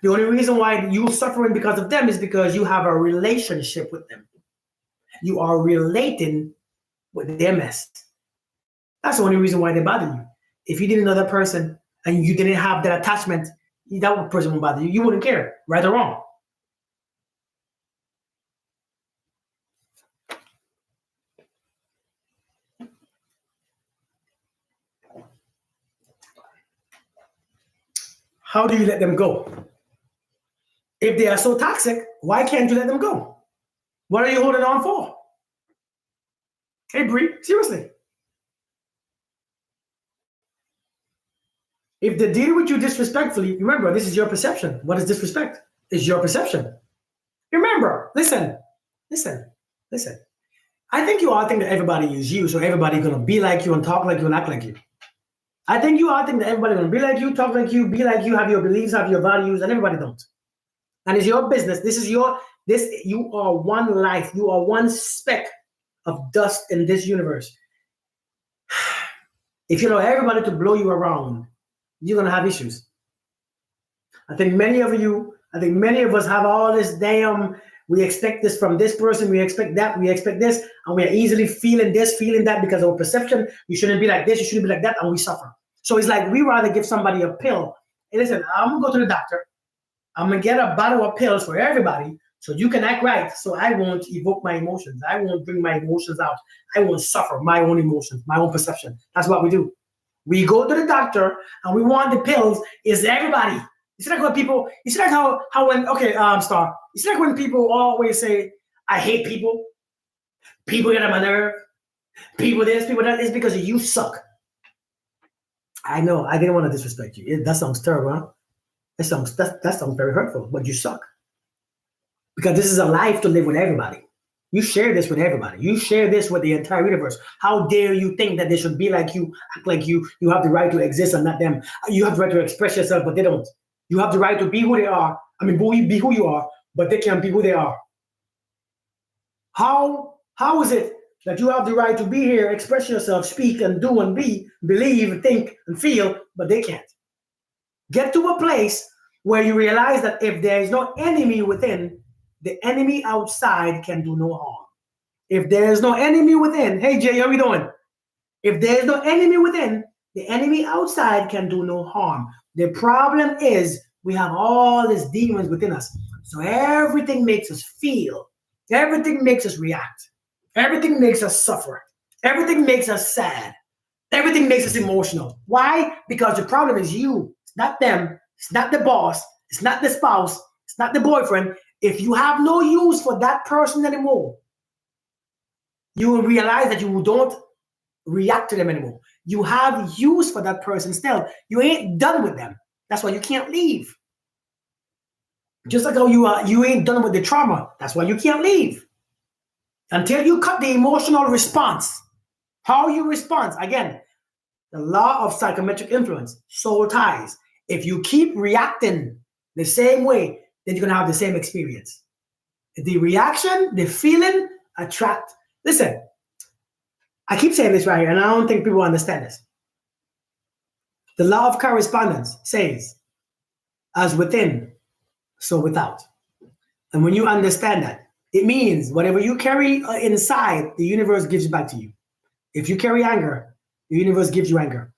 The only reason why you're suffering because of them is because you have a relationship with them. You are relating with their mess. That's the only reason why they bother you. If you didn't know that person and you didn't have that attachment, that person wouldn't bother you. You wouldn't care, right or wrong. How do you let them go? If they are so toxic, why can't you let them go? What are you holding on for? Hey, Bree, seriously. If they deal with you disrespectfully, remember, this is your perception. What is disrespect? It's your perception. Remember, listen. I think you all think that everybody is you, so everybody's going to be like you and talk like you and act like you. I think you all think that everybody's going to be like you, talk like you, be like you, have your beliefs, have your values, and everybody don't. And it's your business. You are one life. You are one speck of dust in this universe. If you allow everybody to blow you around, you're going to have issues. I think many of us have all this we expect this from this person, we expect that, we expect this, and we are easily feeling this, feeling that because of our perception. You shouldn't be like this, you shouldn't be like that, and we suffer. So it's like we rather give somebody a pill. Hey, listen, I'm going to go to the doctor. I'm going to get a bottle of pills for everybody So you can act right. So I won't evoke my emotions. I won't bring my emotions out. I won't suffer my own emotions, my own perception. That's what we do. We go to the doctor and we want the pills. Is everybody? You see like when people, you see like how when, okay, Star, you see like when people always say, I hate people, people get on my nerve, people this, people that, it's because you suck. I know, I didn't want to disrespect you. That sounds terrible, huh? That sounds very hurtful, but you suck. Because this is a life to live with everybody. You share this with everybody. You share this with the entire universe. How dare you think that they should be like you, act like you? You have the right to exist and not them. You have the right to express yourself, but they don't. You have the right to be who they are. I mean, be who you are, but they can't be who they are. How is it that you have the right to be here, express yourself, speak and do and be, believe, think and feel, but they can't? Get to a place where you realize that if there is no enemy within, the enemy outside can do no harm. If there is no enemy within, hey Jay, how we doing? If there is no enemy within, the enemy outside can do no harm. The problem is we have all these demons within us. So everything makes us feel. Everything makes us react. Everything makes us suffer. Everything makes us sad. Everything makes us emotional. Why? Because the problem is you. It's not them. It's not the boss. It's not the spouse. It's not the boyfriend. If you have no use for that person anymore, you will realize that you don't react to them anymore. You have use for that person still. You ain't done with them. That's why you can't leave. Just like how you ain't done with the trauma. That's why you can't leave. Until you cut the emotional response. How you respond. Again, the law of psychometric influence, soul ties. If you keep reacting the same way, then you're going to have the same experience. The reaction, the feeling, attract. Listen, I keep saying this right here, and I don't think people understand this. The law of correspondence says, as within, so without. And when you understand that, it means whatever you carry inside, the universe gives it back to you. If you carry anger, the universe gives you anger.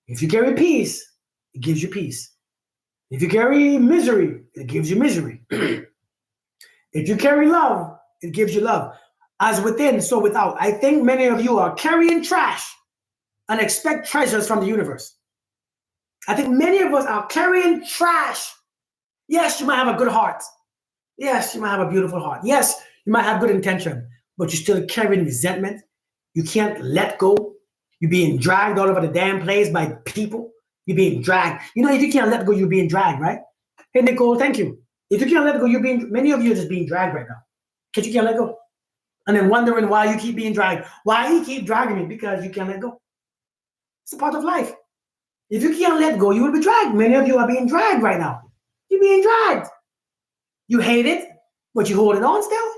If you carry peace, it gives you peace. If you carry misery, it gives you misery. If you carry love, it gives you love. As within, so without. I think many of you are carrying trash and expect treasures from the universe. I think many of us are carrying trash. Yes, you might have a good heart. Yes, you might have a beautiful heart. Yes, you might have good intention, but you're still carrying resentment. You can't let go. You're being dragged all over the damn place by people. You're being dragged. You know, if you can't let go, you're being dragged, right? Hey, Nicole, thank you. If you can't let go, many of you are just being dragged right now. Because you can't let go. And then wondering why you keep being dragged. Why you keep dragging me? Because you can't let go. It's a part of life. If you can't let go, you will be dragged. Many of you are being dragged right now. You're being dragged. You hate it, but you're holding on still.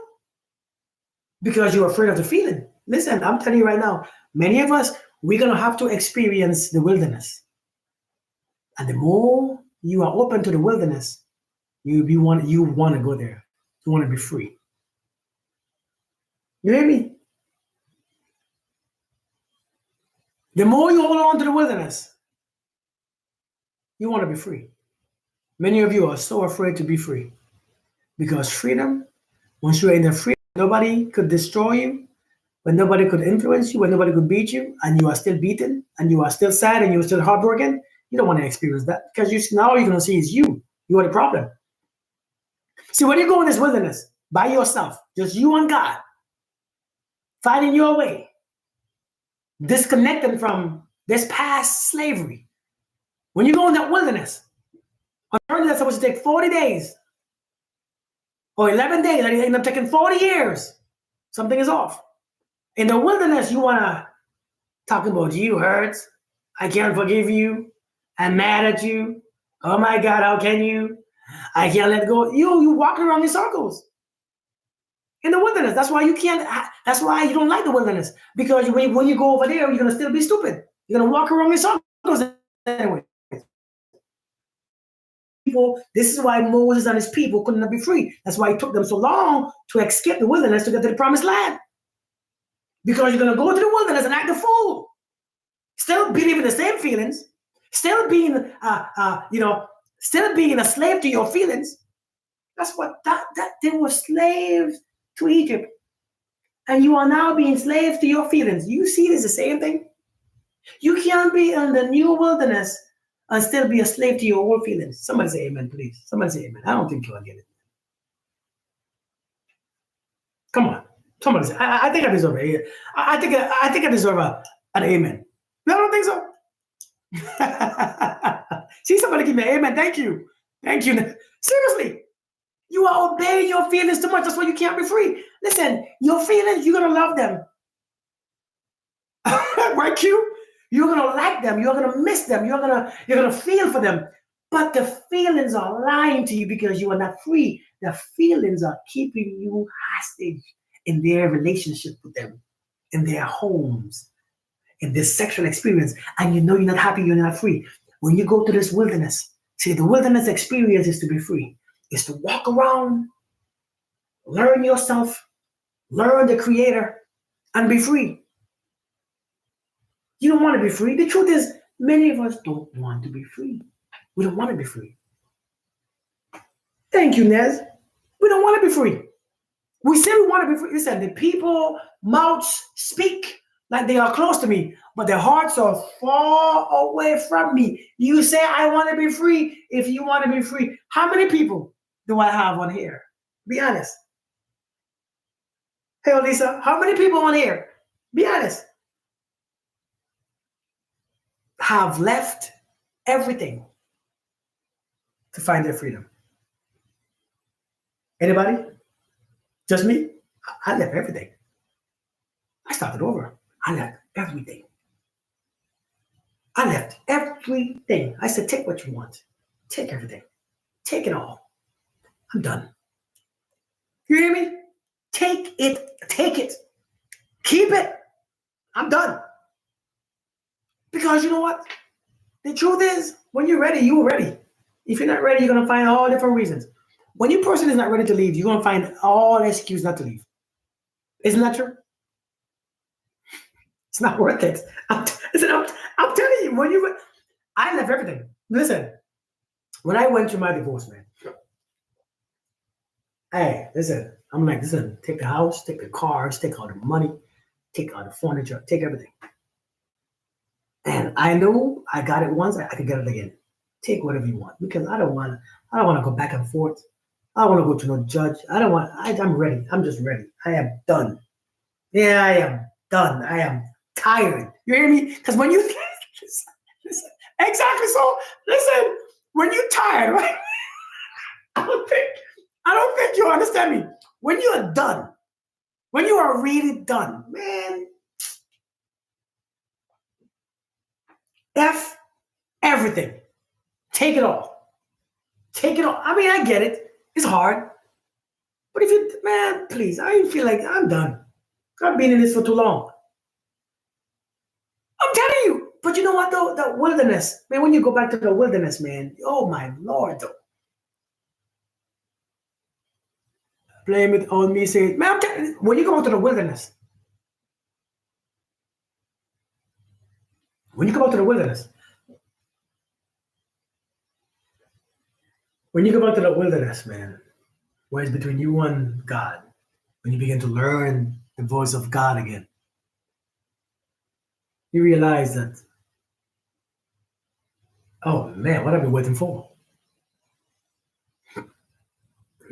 Because you're afraid of the feeling. Listen, I'm telling you right now, many of us, we're going to have to experience the wilderness. And the more you are open to the wilderness, you want to go there. You want to be free. You hear me? The more you hold on to the wilderness, you want to be free. Many of you are so afraid to be free. Because freedom, once you're in the freedom, nobody could destroy you, when nobody could influence you, when nobody could beat you, and you are still beaten, and you are still sad, and you're still heartbroken, you don't want to experience that. Because now you're going to see is you. You are the problem. See, when you go in this wilderness by yourself, just you and God, fighting your way, disconnecting from this past slavery. When you go in that wilderness, a journey that's supposed to take 40 days or 11 days, and you end up taking 40 years, something is off. In the wilderness, you want to talk about you hurts. I can't forgive you. I'm mad at you. Oh my God, how can you? I can't let go. You walking around in circles. In the wilderness. That's why you can't. That's why you don't like the wilderness. Because when you go over there, you're going to still be stupid. You're going to walk around in circles anyway. This is why Moses and his people could not be free. That's why it took them so long to escape the wilderness to get to the promised land. Because you're going to go to the wilderness and act a fool. Still believing the same feelings. Still being, still being a slave to your feelings. That's what that they were slaves to Egypt. And you are now being slaves to your feelings. You see this the same thing? You can't be in the new wilderness and still be a slave to your old feelings. Somebody say amen, please. Somebody say amen. I don't think you'll get it. Come on. Somebody say, I think I deserve it. I think I deserve an amen. You don't think so? See somebody give me an amen. Thank you. Thank you. Seriously. You are obeying your feelings too much. That's why you can't be free. Listen, your feelings, you're gonna love them. Right, Q? You're gonna like them, you're gonna miss them, you're gonna feel for them. But the feelings are lying to you because you are not free. The feelings are keeping you hostage in their relationship with them, in their homes, in this sexual experience, and you know you're not happy, you're not free. When you go to this wilderness, see, the wilderness experience is to be free. Is to walk around, learn yourself, learn the creator, and be free. You don't want to be free. The truth is, many of us don't want to be free. We don't want to be free. Thank you, Nez. We don't want to be free. We say we want to be free. Listen, the people mouths speak like they are close to me, but their hearts are far away from me. You say, I want to be free. If you want to be free, how many people do I have on here? Be honest. Hey, Lisa, how many people on here? Be honest. Have left everything to find their freedom. Anybody? Just me? I left everything. I started over. I left everything. I left everything. I said, take what you want. Take everything. Take it all. I'm done. You hear me? Take it. Take it. Keep it. I'm done. Because you know what? The truth is, when you're ready, you're ready. If you're not ready, you're going to find all different reasons. When your person is not ready to leave, you're going to find all excuses not to leave. Isn't that true? It's not worth it. I'm telling you, I left everything. Listen, when I went through my divorce, man, hey, listen, I'm like, listen, take the house, take the cars, take all the money, take all the furniture, take everything. And I know I got it once, I could get it again. Take whatever you want because I don't want to go back and forth. I don't want to go to no judge. I'm ready. I'm just ready. I am done. Yeah, I am done. I am tired. You hear me? Because when you listen, exactly. So listen, when you're tired, right? I don't think you understand me. When you are done, when you are really done, man, F everything. Take it all. Take it all. I mean, I get it. It's hard. But if you, man, please, I feel like I'm done. I've been in this for too long. I'm telling you. But you know what, though? The wilderness. Man, when you go back to the wilderness, man, oh, my Lord, though. Blame it on me, say, man, I'm telling you, when you go out to the wilderness, when you go to the wilderness, man, where it's between you and God, when you begin to learn the voice of God again, you realize that, oh man, what have I been waiting for?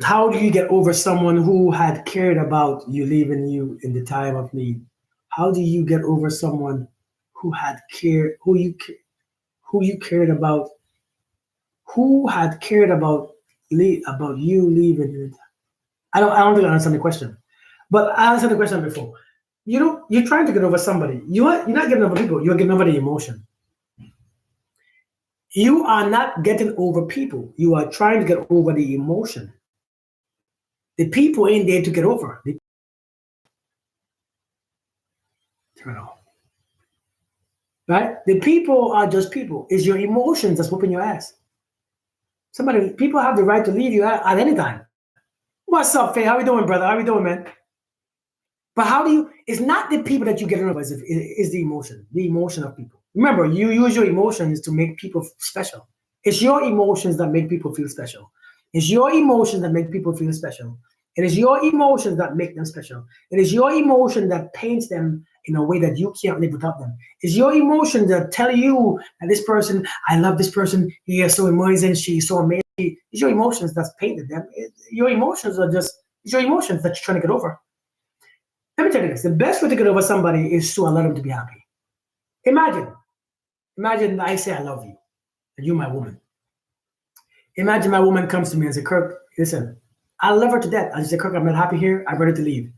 How do you get over someone who had cared about you leaving you in the time of need? How do you get over someone who had cared, who you cared about, who had cared about you leaving? I don't think I understand the question, but I answered the question before. You're trying to get over somebody. You're not getting over people. You're getting over the emotion. You are not getting over people. You are trying to get over the emotion. The people ain't there to get over. Turn off. Right? The people are just people. It's your emotions that's whooping your ass. People have the right to leave you at any time. What's up, Faye? How we doing, brother? How we doing, man? But it's not the people that you get over, it's the emotion of people. Remember, you use your emotions to make people special. It's your emotions that make people feel special. It's your emotions that make people feel special. It is your emotions that make them special. It is your emotion that paints them in a way that you can't live without them. It's your emotions that tell you that this person, I love this person. He is so amazing. She's so amazing. It's your emotions that's painted them. Your emotions are just, it's your emotions that you're trying to get over. Let me tell you this. The best way to get over somebody is to allow them to be happy. Imagine I say I love you, and you're my woman. Imagine my woman comes to me and says, Kirk, listen, I love her to death. I say, Kirk, I'm not happy here. I'm ready to leave.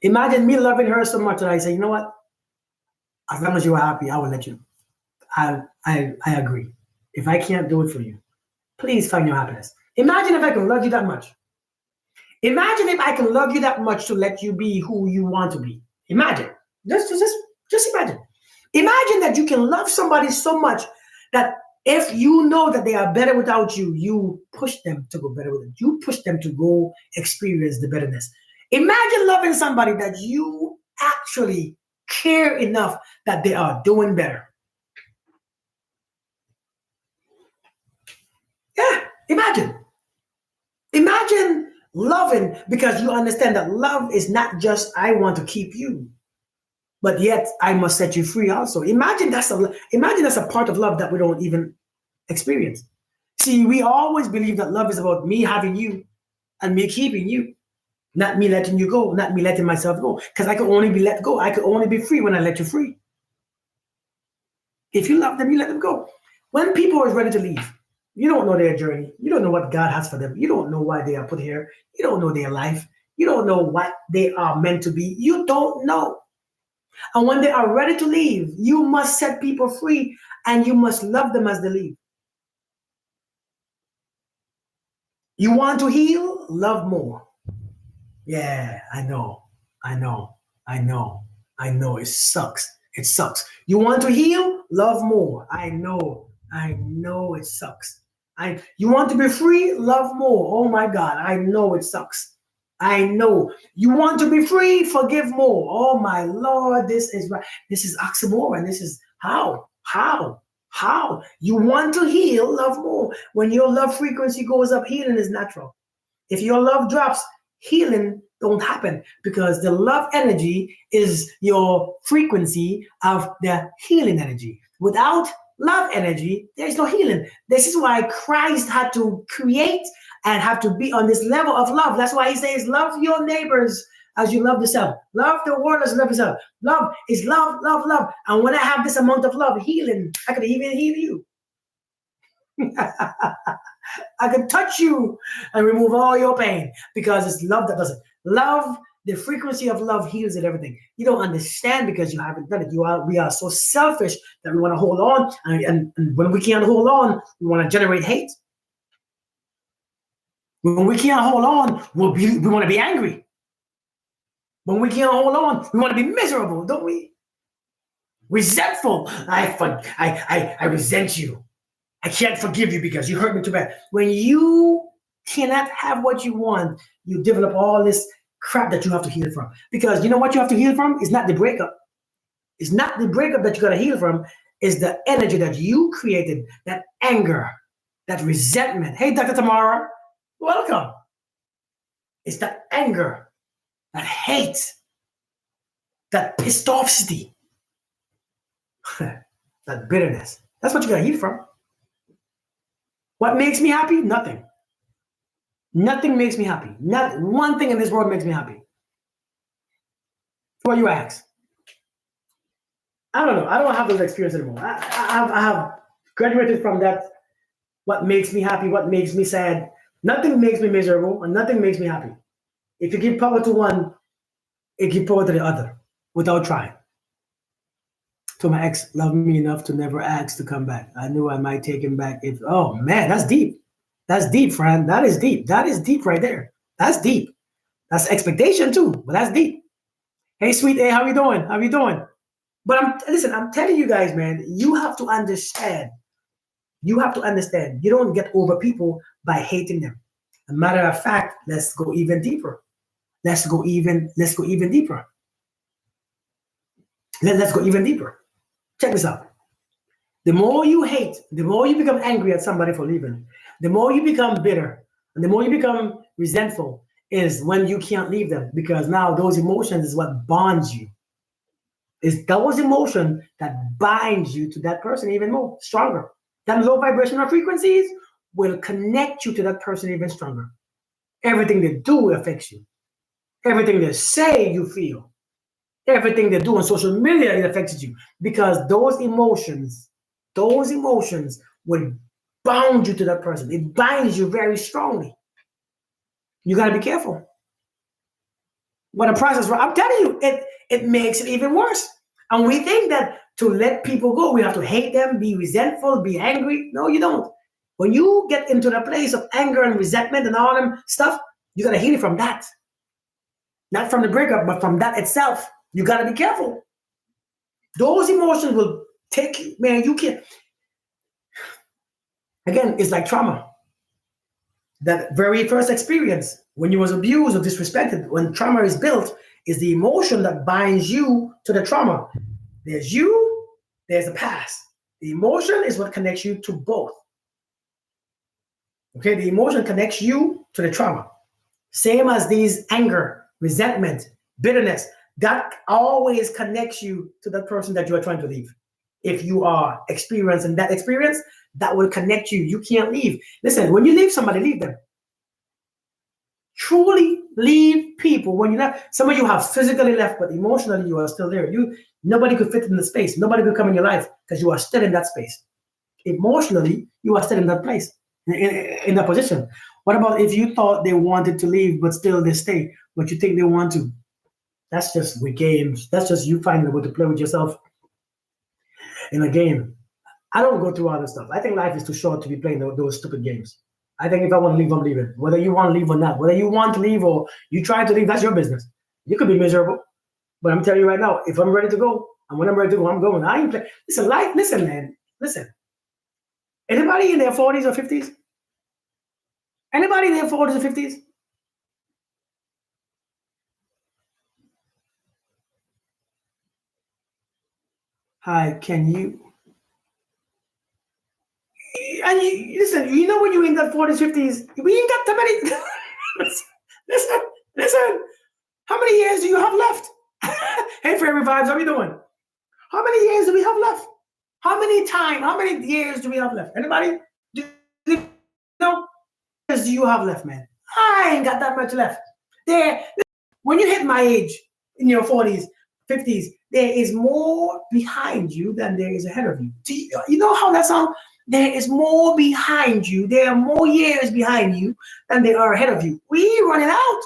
Imagine me loving her so much that I say, you know what? As long as you are happy, I will let you. I agree. If I can't do it for you, please find your happiness. Imagine if I can love you that much. Imagine if I can love you that much to let you be who you want to be. Imagine. Just imagine. Imagine that you can love somebody so much that if you know that they are better without you, you push them to go better with it. You push them to go experience the betterness. Imagine loving somebody that you actually care enough that they are doing better. Yeah, imagine. Imagine loving because you understand that love is not just I want to keep you, but yet I must set you free also. Imagine that's a part of love that we don't even experience. See, we always believe that love is about me having you and me keeping you, not me letting you go, not me letting myself go. Because I can only be let go. I can only be free when I let you free. If you love them, you let them go. When people are ready to leave, you don't know their journey. You don't know what God has for them. You don't know why they are put here. You don't know their life. You don't know what they are meant to be. You don't know. And when they are ready to leave, you must set people free and you must love them as they leave. You want to heal? Love more. Yeah, I know. I know. I know. I know. It sucks. It sucks. You want to heal? Love more. I know. I know it sucks. You want to be free? Love more. Oh my God. I know it sucks. I know. You want to be free? Forgive more. Oh my Lord. This is right. This is oxymoron. This is how? How? How? You want to heal? Love more. When your love frequency goes up, healing is natural. If your love drops, healing don't happen because the love energy is your frequency of the healing energy. Without love energy, there's no healing. This is why Christ had to create and have to be on this level of love. That's why he says, love your neighbors as you love yourself. Love the world as you love yourself. Love is love, love, love. And when I have this amount of love, healing, I could even heal you. I can touch you and remove all your pain because it's love that does it. Love, the frequency of love heals it everything. You don't understand because you haven't done it. We are so selfish that we want to hold on, and when we can't hold on, we want to generate hate. When we can't hold on, we want to be angry. When we can't hold on, we want to be miserable, don't we? Resentful. I resent you. I can't forgive you because you hurt me too bad. When you cannot have what you want, you develop all this crap that you have to heal from. Because you know what you have to heal from? It's not the breakup. It's not the breakup that you got to heal from. It's the energy that you created, that anger, that resentment. Hey, Dr. Tamara, welcome. It's that anger, that hate, that pissed offcity, that bitterness. That's what you got to heal from. What makes me happy? Nothing. Nothing makes me happy. Not one thing in this world makes me happy. What you ask? I don't know. I don't have those experiences anymore. I have graduated from that. What makes me happy? What makes me sad? Nothing makes me miserable, and nothing makes me happy. If you give power to one, it gives power to the other without trying. So my ex loved me enough to never ask to come back. I knew I might take him back if. Oh man, that's deep. That's deep, friend. That is deep. That is deep right there. That's deep. That's expectation too, but that's deep. Hey, sweet A, how you doing? How you doing? But I'm telling you guys, man, you have to understand. You have to understand. You don't get over people by hating them. As a matter of fact, let's go even deeper. Let's go even deeper. Let's go even deeper. Check this out. The more you hate, the more you become angry at somebody for leaving, the more you become bitter, And the more you become resentful is when you can't leave them because now those emotions is what bonds you. It's those emotions that binds you to that person even more stronger. Them low vibrational frequencies will connect you to that person even stronger. Everything they do affects you. Everything they say, you feel. Everything they do on social media, it affects you because those emotions will bound you to that person. It binds you very strongly. You got to be careful. What a process, I'm telling you, it makes it even worse. And we think that to let people go, we have to hate them, be resentful, be angry. No, you don't. When you get into the place of anger and resentment and all them stuff, you got to heal it from that. Not from the breakup, but from that itself. You got to be careful. Those emotions will take you, man. You can't. Again, it's like trauma. That very first experience when you was abused or disrespected, when trauma is built, is the emotion that binds you to the trauma. There's you, there's the past. The emotion is what connects you to both. Okay, the emotion connects you to the trauma. Same as these anger, resentment, bitterness, that always connects you to that person that you are trying to leave. If you are experiencing that experience, that will connect you. You can't leave. Listen, when you leave somebody, leave them. Truly leave people when you're not. Some of you have physically left, but emotionally you are still there. Nobody could fit in the space. Nobody could come in your life because you are still in that space. Emotionally, you are still in that place, in that position. What about if you thought they wanted to leave, but still they stay, but you think they want to? That's just with games. That's just you finding a way to play with yourself in a game. I don't go through all this stuff. I think life is too short to be playing those stupid games. I think if I want to leave, I'm leaving. Whether you want to leave or not, whether you want to leave or you try to leave, that's your business. You could be miserable, but I'm telling you right now, if I'm ready to go, and when I'm ready to go, I'm going. I ain't play. Listen, life. Listen, man. Listen. Anybody in their 40s or 50s? Anybody in their 40s or 50s? Hi, can you? And listen, you know when you're in that 40s, 50s, we ain't got that many. listen, listen. How many years do you have left? Hey, Fairy Vibes, how you doing? How many years do we have left? How many years do we have left? Anybody? Do you know? Years do you have left, man? I ain't got that much left. There, when you hit my age, in your 40s, 50s, there is more behind you than there is ahead of you. Do you know how that sounds? There is more behind you. There are more years behind you than there are ahead of you. We running out.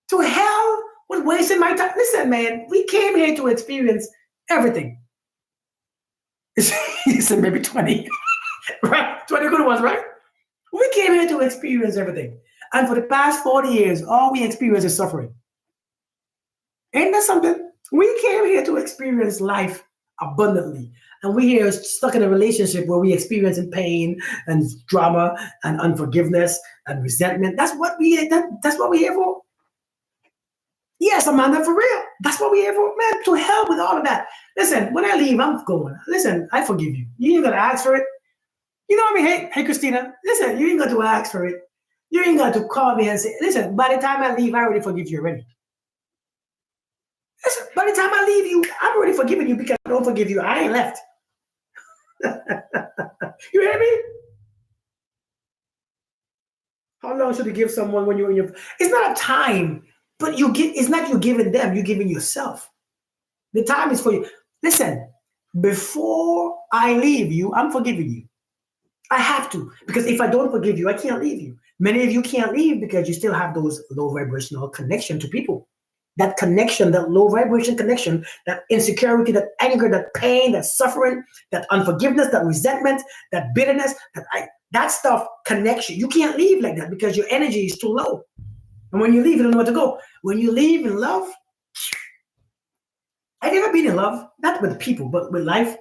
To hell with wasting my time. Listen, man, we came here to experience everything. You said maybe 20, right? 20 good ones, right? We came here to experience everything. And for the past 40 years, all we experience is suffering. Ain't that something? We came here to experience life abundantly. And we here stuck in a relationship where we experiencing pain and drama and unforgiveness and resentment. That's what we're here for. Yes, Amanda, for real. That's what we're here for, man. To hell with all of that. Listen, when I leave, I'm going. Listen, I forgive you. You ain't gonna ask for it. You know what I mean? Hey, Christina. Listen, you ain't got to ask for it. You ain't got to call me and say, listen, by the time I leave, I already forgive you already. Listen, by the time I leave you, I'm already forgiving you because I don't forgive you. I ain't left. You hear me? How long should you give someone when you're in your? It's not a time, but you get. It's not you giving them. You're giving yourself. The time is for you. Listen, before I leave you, I'm forgiving you. I have to, because if I don't forgive you, I can't leave you. Many of you can't leave because you still have those low vibrational connection to people. That connection, that low vibration connection, that insecurity, that anger, that pain, that suffering, that unforgiveness, that resentment, that bitterness, that stuff connects you. You can't leave like that because your energy is too low. And when you leave, you don't know where to go. When you leave in love, have you ever been in love? Not with people, but with life.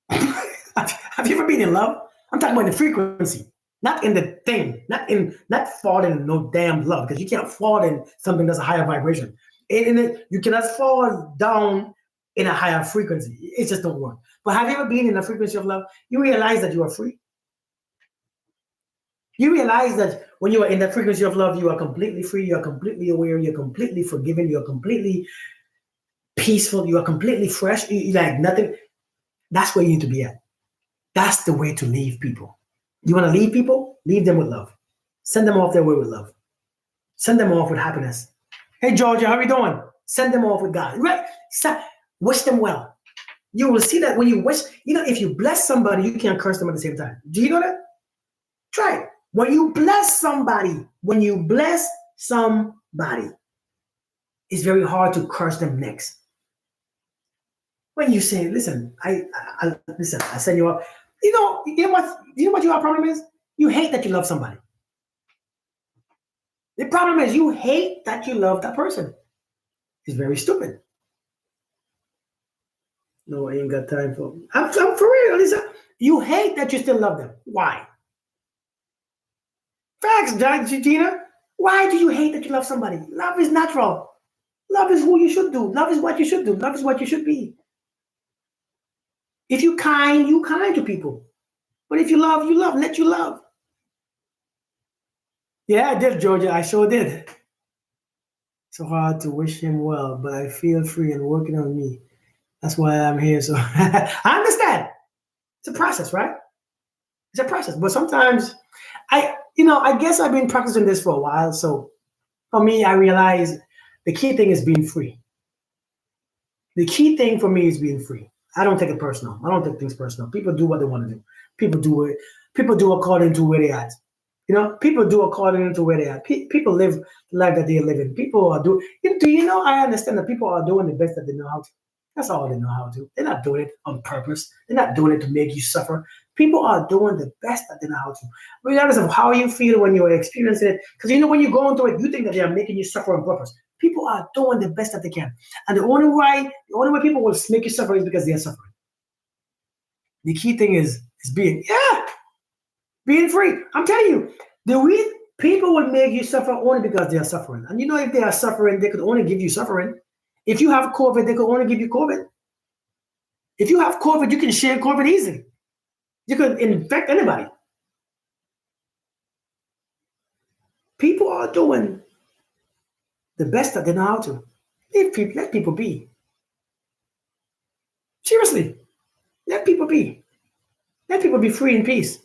Have you ever been in love? I'm talking about the frequency, not in the thing, not falling in no damn love, because you can't fall in something that's a higher vibration. You cannot fall down in a higher frequency. It just don't work. But have you ever been in a frequency of love? You realize that you are free. You realize that when you are in that frequency of love, you are completely free, you are completely aware, you're completely forgiven, you're completely peaceful, you are completely fresh, you like nothing. That's where you need to be at. That's the way to leave people. You want to leave people? Leave them with love. Send them off their way with love. Send them off with happiness. Hey, Georgia, how are you doing? Send them off with God. Right? Wish them well. You will see that when you wish, if you bless somebody, you can't curse them at the same time. Do you know that? Try it. When you bless somebody, it's very hard to curse them next. When you say, listen, listen, I send you up. You know what your problem is? You hate that you love somebody. The problem is you hate that you love that person. It's very stupid. No, I ain't got time for. I'm for real, Lisa. You hate that you still love them. Why? Facts, Gina. Why do you hate that you love somebody? Love is natural. Love is who you should do. Love is what you should do. Love is what you should be. If you kind to people. But if you love, you love. Let you love. Yeah, I did, Georgia. I sure did. So hard to wish him well, but I feel free and working on me. That's why I'm here. So I understand. It's a process, right? It's a process. But sometimes I guess I've been practicing this for a while. So for me, I realize the key thing is being free. The key thing for me is being free. I don't take it personal. I don't take things personal. People do what they want to do. People do it. People do according to where they at. People do according to where they are. People live the life that they're living. People are doing. Do you know? I understand that people are doing the best that they know how to. That's all they know how to. They're not doing it on purpose. They're not doing it to make you suffer. People are doing the best that they know how to, regardless of how you feel when you're experiencing it. Because when you go into it, you think that they are making you suffer on purpose. People are doing the best that they can, and the only way people will make you suffer is because they are suffering. The key thing is being free. I'm telling you, the reason people will make you suffer only because they are suffering. And if they are suffering, they could only give you suffering. If you have COVID, they could only give you COVID. If you have COVID, you can share COVID easily. You could infect anybody. People are doing the best that they know how to. Let people be. Seriously, let people be. Let people be free in peace.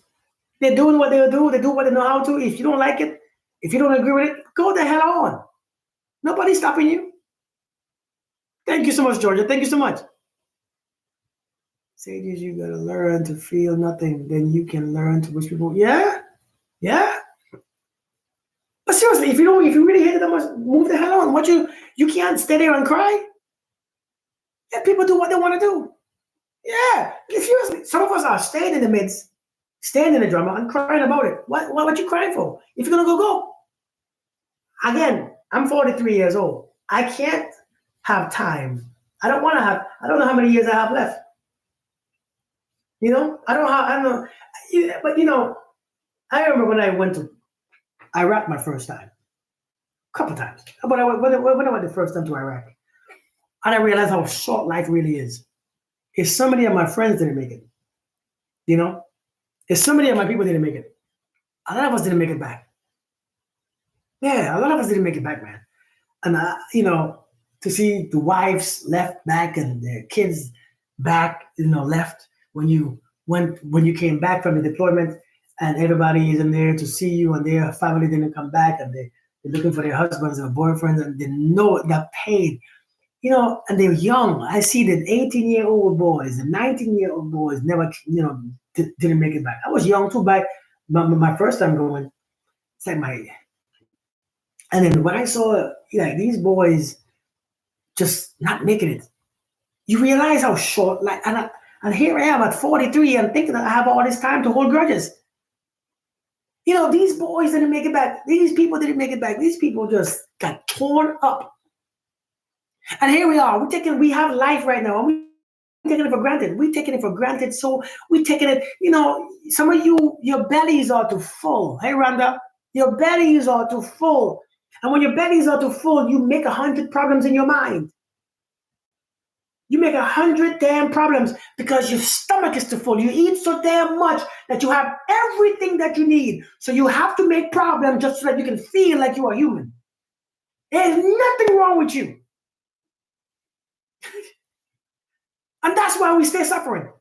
They're doing what they do. They do what they know how to. If you don't like it, if you don't agree with it, go the hell on. Nobody's stopping you. Thank you so much, Georgia. Thank you so much. Sages, you gotta learn to feel nothing. Then you can learn to wish people. Yeah. But seriously, if you really hate it that much, move the hell on. You can't stay there and cry. Let people do what they want to do. Yeah. Seriously, some of us are staying in the midst, staying in the drama and crying about it. What you crying for? If you're gonna go. Again, I'm 43 years old. I can't have time. I don't know how many years I have left. I don't know. But I remember when I went to Iraq my first time. A couple times. But when I went the first time to Iraq, and I realized how short life really is. If so many of my friends didn't make it, if so many of my people didn't make it, a lot of us didn't make it back. Yeah, a lot of us didn't make it back, man. And to see the wives left back and their kids back, left when you came back from the deployment, and everybody is in there to see you, and their family didn't come back, and they're looking for their husbands or boyfriends, and they know that pain, and they're young. I see the 18-year-old boys, the 19-year-old boys never, didn't make it back. I was young too, by my first time going. It's like and then when I saw these boys just not making it, you realize how short, and here I am at 43 and thinking that I have all this time to hold grudges. These boys didn't make it back. These people didn't make it back. These people just got torn up. And here we are. We have life right now. And we're taking it for granted. We're taking it for granted. So we're taking it, some of you, your bellies are too full. Hey, Rhonda, your bellies are too full. And when your bellies are too full, you make 100 problems in your mind. You make 100 damn problems because your stomach is too full. You eat so damn much that you have everything that you need. So you have to make problems just so that you can feel like you are human. There's nothing wrong with you. And that's why we stay suffering.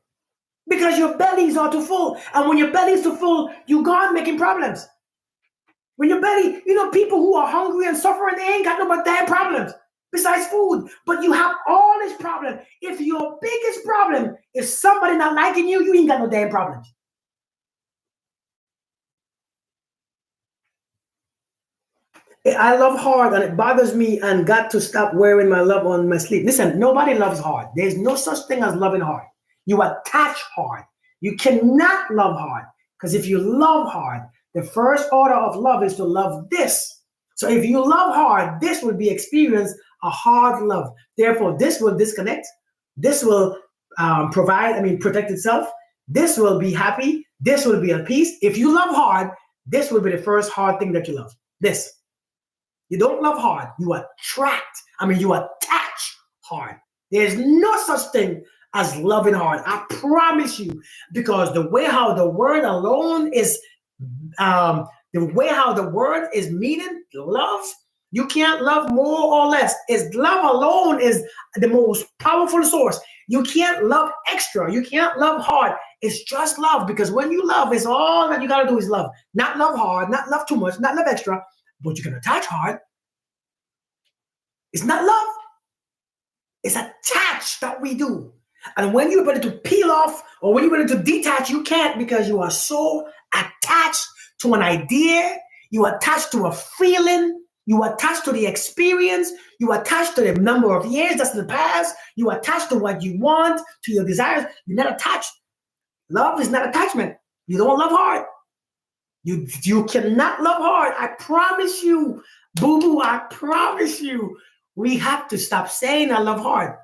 Because your bellies are too full. And when your belly is too full, you go on making problems. When your belly, people who are hungry and suffering, they ain't got no but damn problems besides food. But you have all this problem. If your biggest problem is somebody not liking you, you ain't got no damn problems. I love hard and it bothers me and got to stop wearing my love on my sleeve. Listen, nobody loves hard. There's no such thing as loving hard. You attach hard. You cannot love hard because if you love hard, the first order of love is to love this. So if you love hard, this will be experienced a hard love. Therefore, this will disconnect. This will protect itself. This will be happy. This will be at peace. If you love hard, this will be the first hard thing that you love. This. You don't love hard. You you attach hard. There's no such thing as loving hard. I promise you, because the way how the word alone is, meaning love, you can't love more or less. Is love alone is the most powerful source. You can't love extra. You can't love hard. It's just love, because when you love, it's all that you got to do is love. Not love hard, not love too much, not love extra, but you can attach hard. It's not love. It's attached that we do. And when you're ready to peel off or when you're ready to detach, you can't, because you are so attached to an idea. You attach to a feeling. You attach to the experience. You attach to the number of years that's in the past. You attach to what you want, to your desires. You're not attached. Love is not attachment. You don't love hard. You cannot love hard. I promise you, boo-boo, I promise you. We have to stop saying I love hard.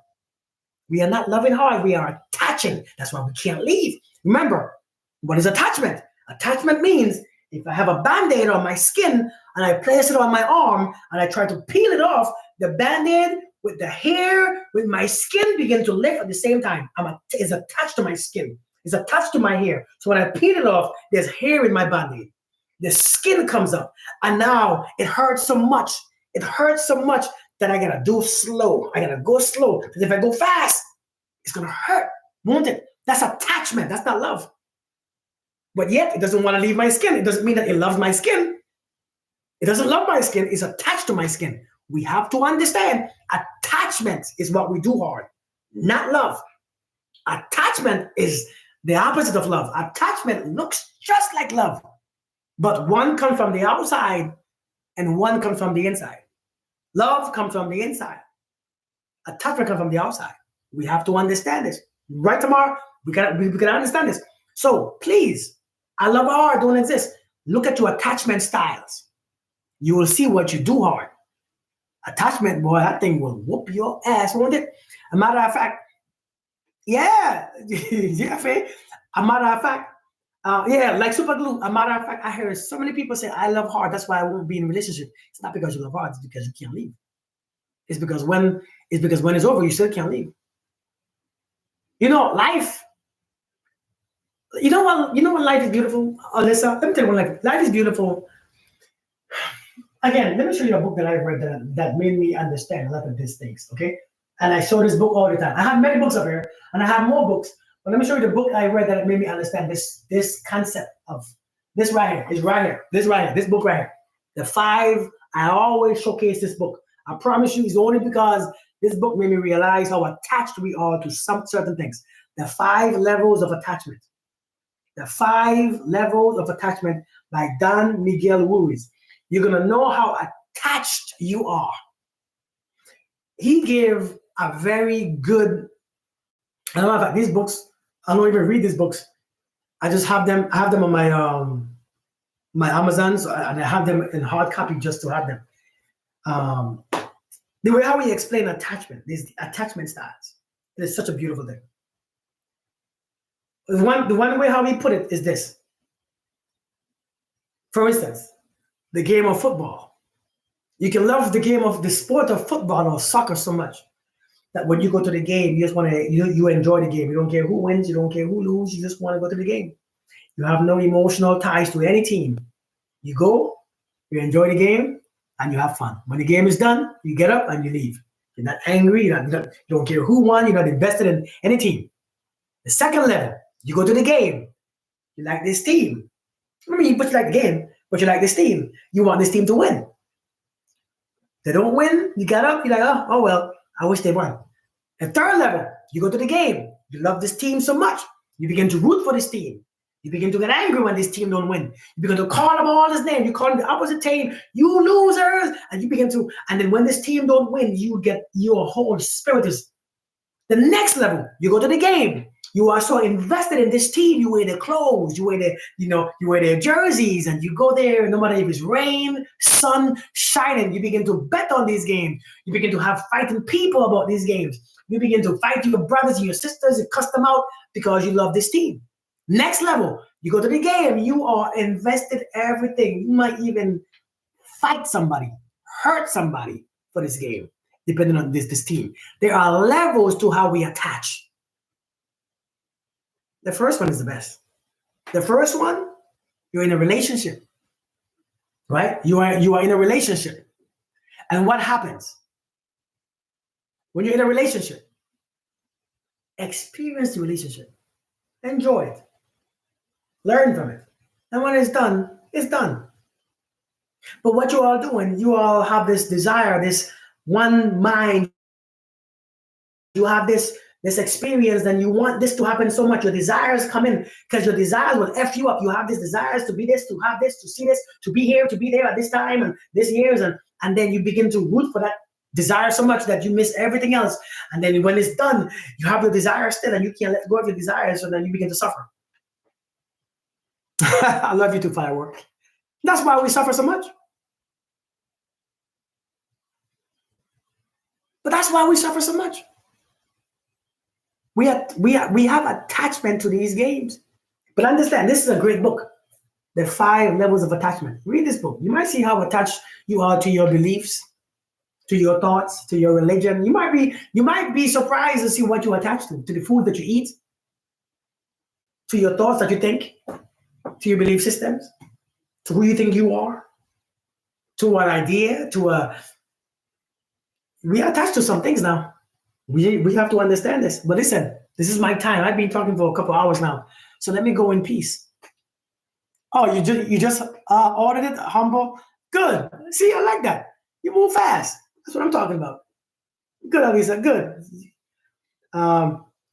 We are not loving hard. We are attaching. That's why we can't leave. Remember, what is attachment? Attachment means if I have a Band-Aid on my skin and I place it on my arm and I try to peel it off, the Band-Aid with the hair, with my skin begin to lift at the same time. It's attached to my skin. It's attached to my hair. So when I peel it off, there's hair in my Band-Aid. The skin comes up. And now it hurts so much. It hurts so much that I gotta do slow. I gotta go slow. Because if I go fast, it's gonna hurt, won't it? That's attachment. That's not love. But yet, it doesn't want to leave my skin. It doesn't mean that it loves my skin. It doesn't love my skin. It's attached to my skin. We have to understand attachment is what we do hard, not love. Attachment is the opposite of love. Attachment looks just like love, but one comes from the outside and one comes from the inside. Love comes from the inside. Attachment comes from the outside. We have to understand this. Right, Tamar? We gotta understand this. So please, I love hard don't exist. Look at your attachment styles. You will see what you do hard. Attachment, boy, that thing will whoop your ass, won't it? A matter of fact, yeah, yeah, Faye. A matter of fact, like super glue. A matter of fact, I hear so many people say, I love hard. That's why I won't be in a relationship. It's not because you love hard, it's because you can't leave. It's because when it's over, you still can't leave. Life. You know what life is beautiful, Alyssa? Let me tell you what life is beautiful. Again, let me show you a book that I read that made me understand a lot of these things, okay? And I show this book all the time. I have many books up here, and I have more books. But let me show you the book I read that made me understand this concept of this right here. It's right here. This book right here. The 5, I always showcase this book. I promise you, it's only because this book made me realize how attached we are to some certain things. The 5 levels of attachment. The 5 levels of attachment by Don Miguel Ruiz. You're going to know how attached you are. He gave a very good, I don't know about these books. I don't even read these books. I just have them. I have them on my Amazons, and I have them in hard copy just to have them. The way how we explain attachment, these attachment styles, it is such a beautiful thing. The one way how we put it is this. For instance, the game of football. You can love the sport of football or soccer so much. that when you go to the game, you just want to you enjoy the game. You don't care who wins, you don't care who loses, you just want to go to the game. You have no emotional ties to any team. You go, you enjoy the game, and you have fun. When the game is done, you get up and you leave. You're not angry, you don't care who won, you're not invested in any team. The second level, you go to the game. You like this team. I mean, but you like the game, but you like this team. You want this team to win. They don't win, you get up, you're like, oh well, I wish they won. The third level, you go to the game. You love this team so much. You begin to root for this team. You begin to get angry when this team don't win. You begin to call them all his name. You call them the opposite team, you losers. And you begin to, and then when this team don't win, you get your whole spirit is the next level. You go to the game. You are so invested in this team. You wear their clothes, you wear their, you wear their jerseys, and you go there no matter if it's rain, sun, shining. You begin to bet on these games. You begin to have fighting people about these games. You begin to fight your brothers and your sisters and cuss them out because you love this team. Next level, you go to the game. You are invested everything. You might even fight somebody, hurt somebody for this game, depending on this team. There are levels to how we attach. The first one is the best. The first one, you're in a relationship, right? You are in a relationship. And what happens? When you're in a relationship, experience the relationship. Enjoy it. Learn from it. And when it's done, it's done. But what you're all doing, you all have this desire, this one mind. You have this experience, and you want this to happen so much. Your desires come in because your desires will F you up. You have these desires to be this, to have this, to see this, to be here, to be there at this time and this years. And then you begin to root for that desire so much that you miss everything else. And then when it's done, you have the desire still and you can't let go of your desires. So then you begin to suffer. I love you too, Firework. That's why we suffer so much. But that's why we suffer so much. We have attachment to these games. But understand, this is a great book. The 5 levels of attachment. Read this book. You might see how attached you are to your beliefs, to your thoughts, to your religion. You might be surprised to see what you attach to the food that you eat, to your thoughts that you think, to your belief systems, to who you think you are, to an idea, we are attached to some things now. We have to understand this. But listen, this is my time. I've been talking for a couple hours now. So let me go in peace. Oh, you just ordered it, humble? Good. See, I like that. You move fast. That's what I'm talking about. Good, Alisa. Good.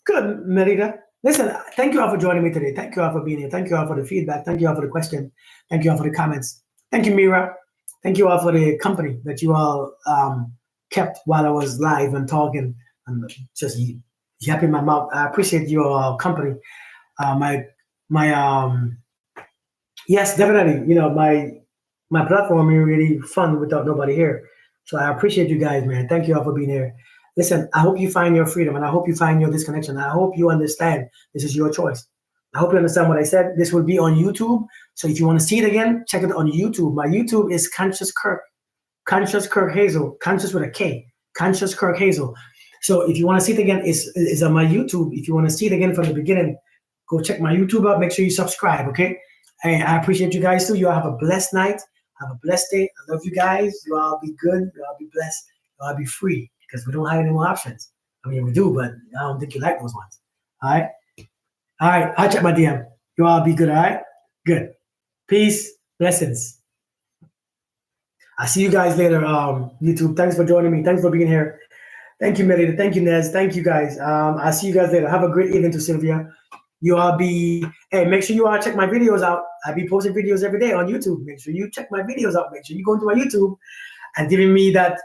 Good, Merida. Listen, thank you all for joining me today. Thank you all for being here. Thank you all for the feedback. Thank you all for the question. Thank you all for the comments. Thank you, Mira. Thank you all for the company that you all kept while I was live and talking and just yapping my mouth. I appreciate your company. Yes, definitely. My platform is really fun without nobody here. So I appreciate you guys, man. Thank you all for being here. Listen, I hope you find your freedom and I hope you find your disconnection. I hope you understand this is your choice. I hope you understand what I said. This will be on YouTube. So if you want to see it again, check it on YouTube. My YouTube is Conscious Kirk Hazel, Conscious with a K, Conscious Kirk Hazel. So if you want to see it again, it's on my YouTube. If you want to see it again from the beginning, go check my YouTube out. Make sure you subscribe, okay? And I appreciate you guys too. You all have a blessed night. Have a blessed day. I love you guys. You all be good. You all be blessed. You all be free because we don't have any more options. I mean, we do, but I don't think you like those ones. All right? All right. I'll check my DM. You all be good, all right? Good. Peace. Blessings. I'll see you guys later, YouTube. Thanks for joining me. Thanks for being here. Thank you, Melita. Thank you, Nez. Thank you, guys. I'll see you guys later. Have a great evening to Sylvia. Make sure you all check my videos out. I'll be posting videos every day on YouTube. Make sure you check my videos out. Make sure you go into my YouTube and give me that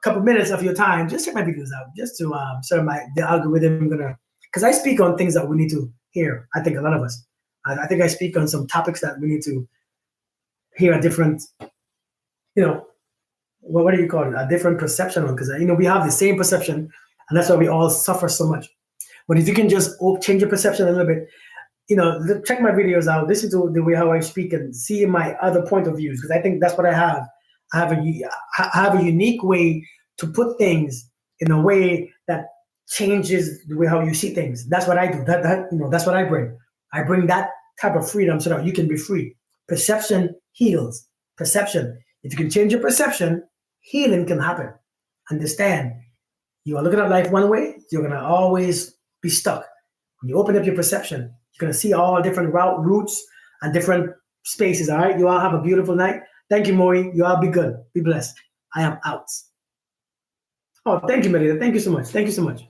couple minutes of your time. Just check my videos out. Just to so the algorithm because I speak on things that we need to hear. I think a lot of us. I think I speak on some topics that we need to hear a different, what do you call it? A different perception on, because we have the same perception, and that's why we all suffer so much. But if you can just change your perception a little bit, check my videos out, listen to the way how I speak, and see my other point of views, because I think that's what I have. I have a unique way to put things in a way that changes the way how you see things. That's what I do. That's what I bring. I bring that type of freedom so that you can be free. Perception heals. Perception. If you can change your perception, healing can happen. Understand? You are looking at life one way, you're gonna always be stuck. When you open up your perception, you're gonna see all different routes and different spaces. All right. You all have a beautiful night. Thank you, Maury. You all be good. Be blessed. I am out. Oh, thank you, Melita. Thank you so much. Thank you so much.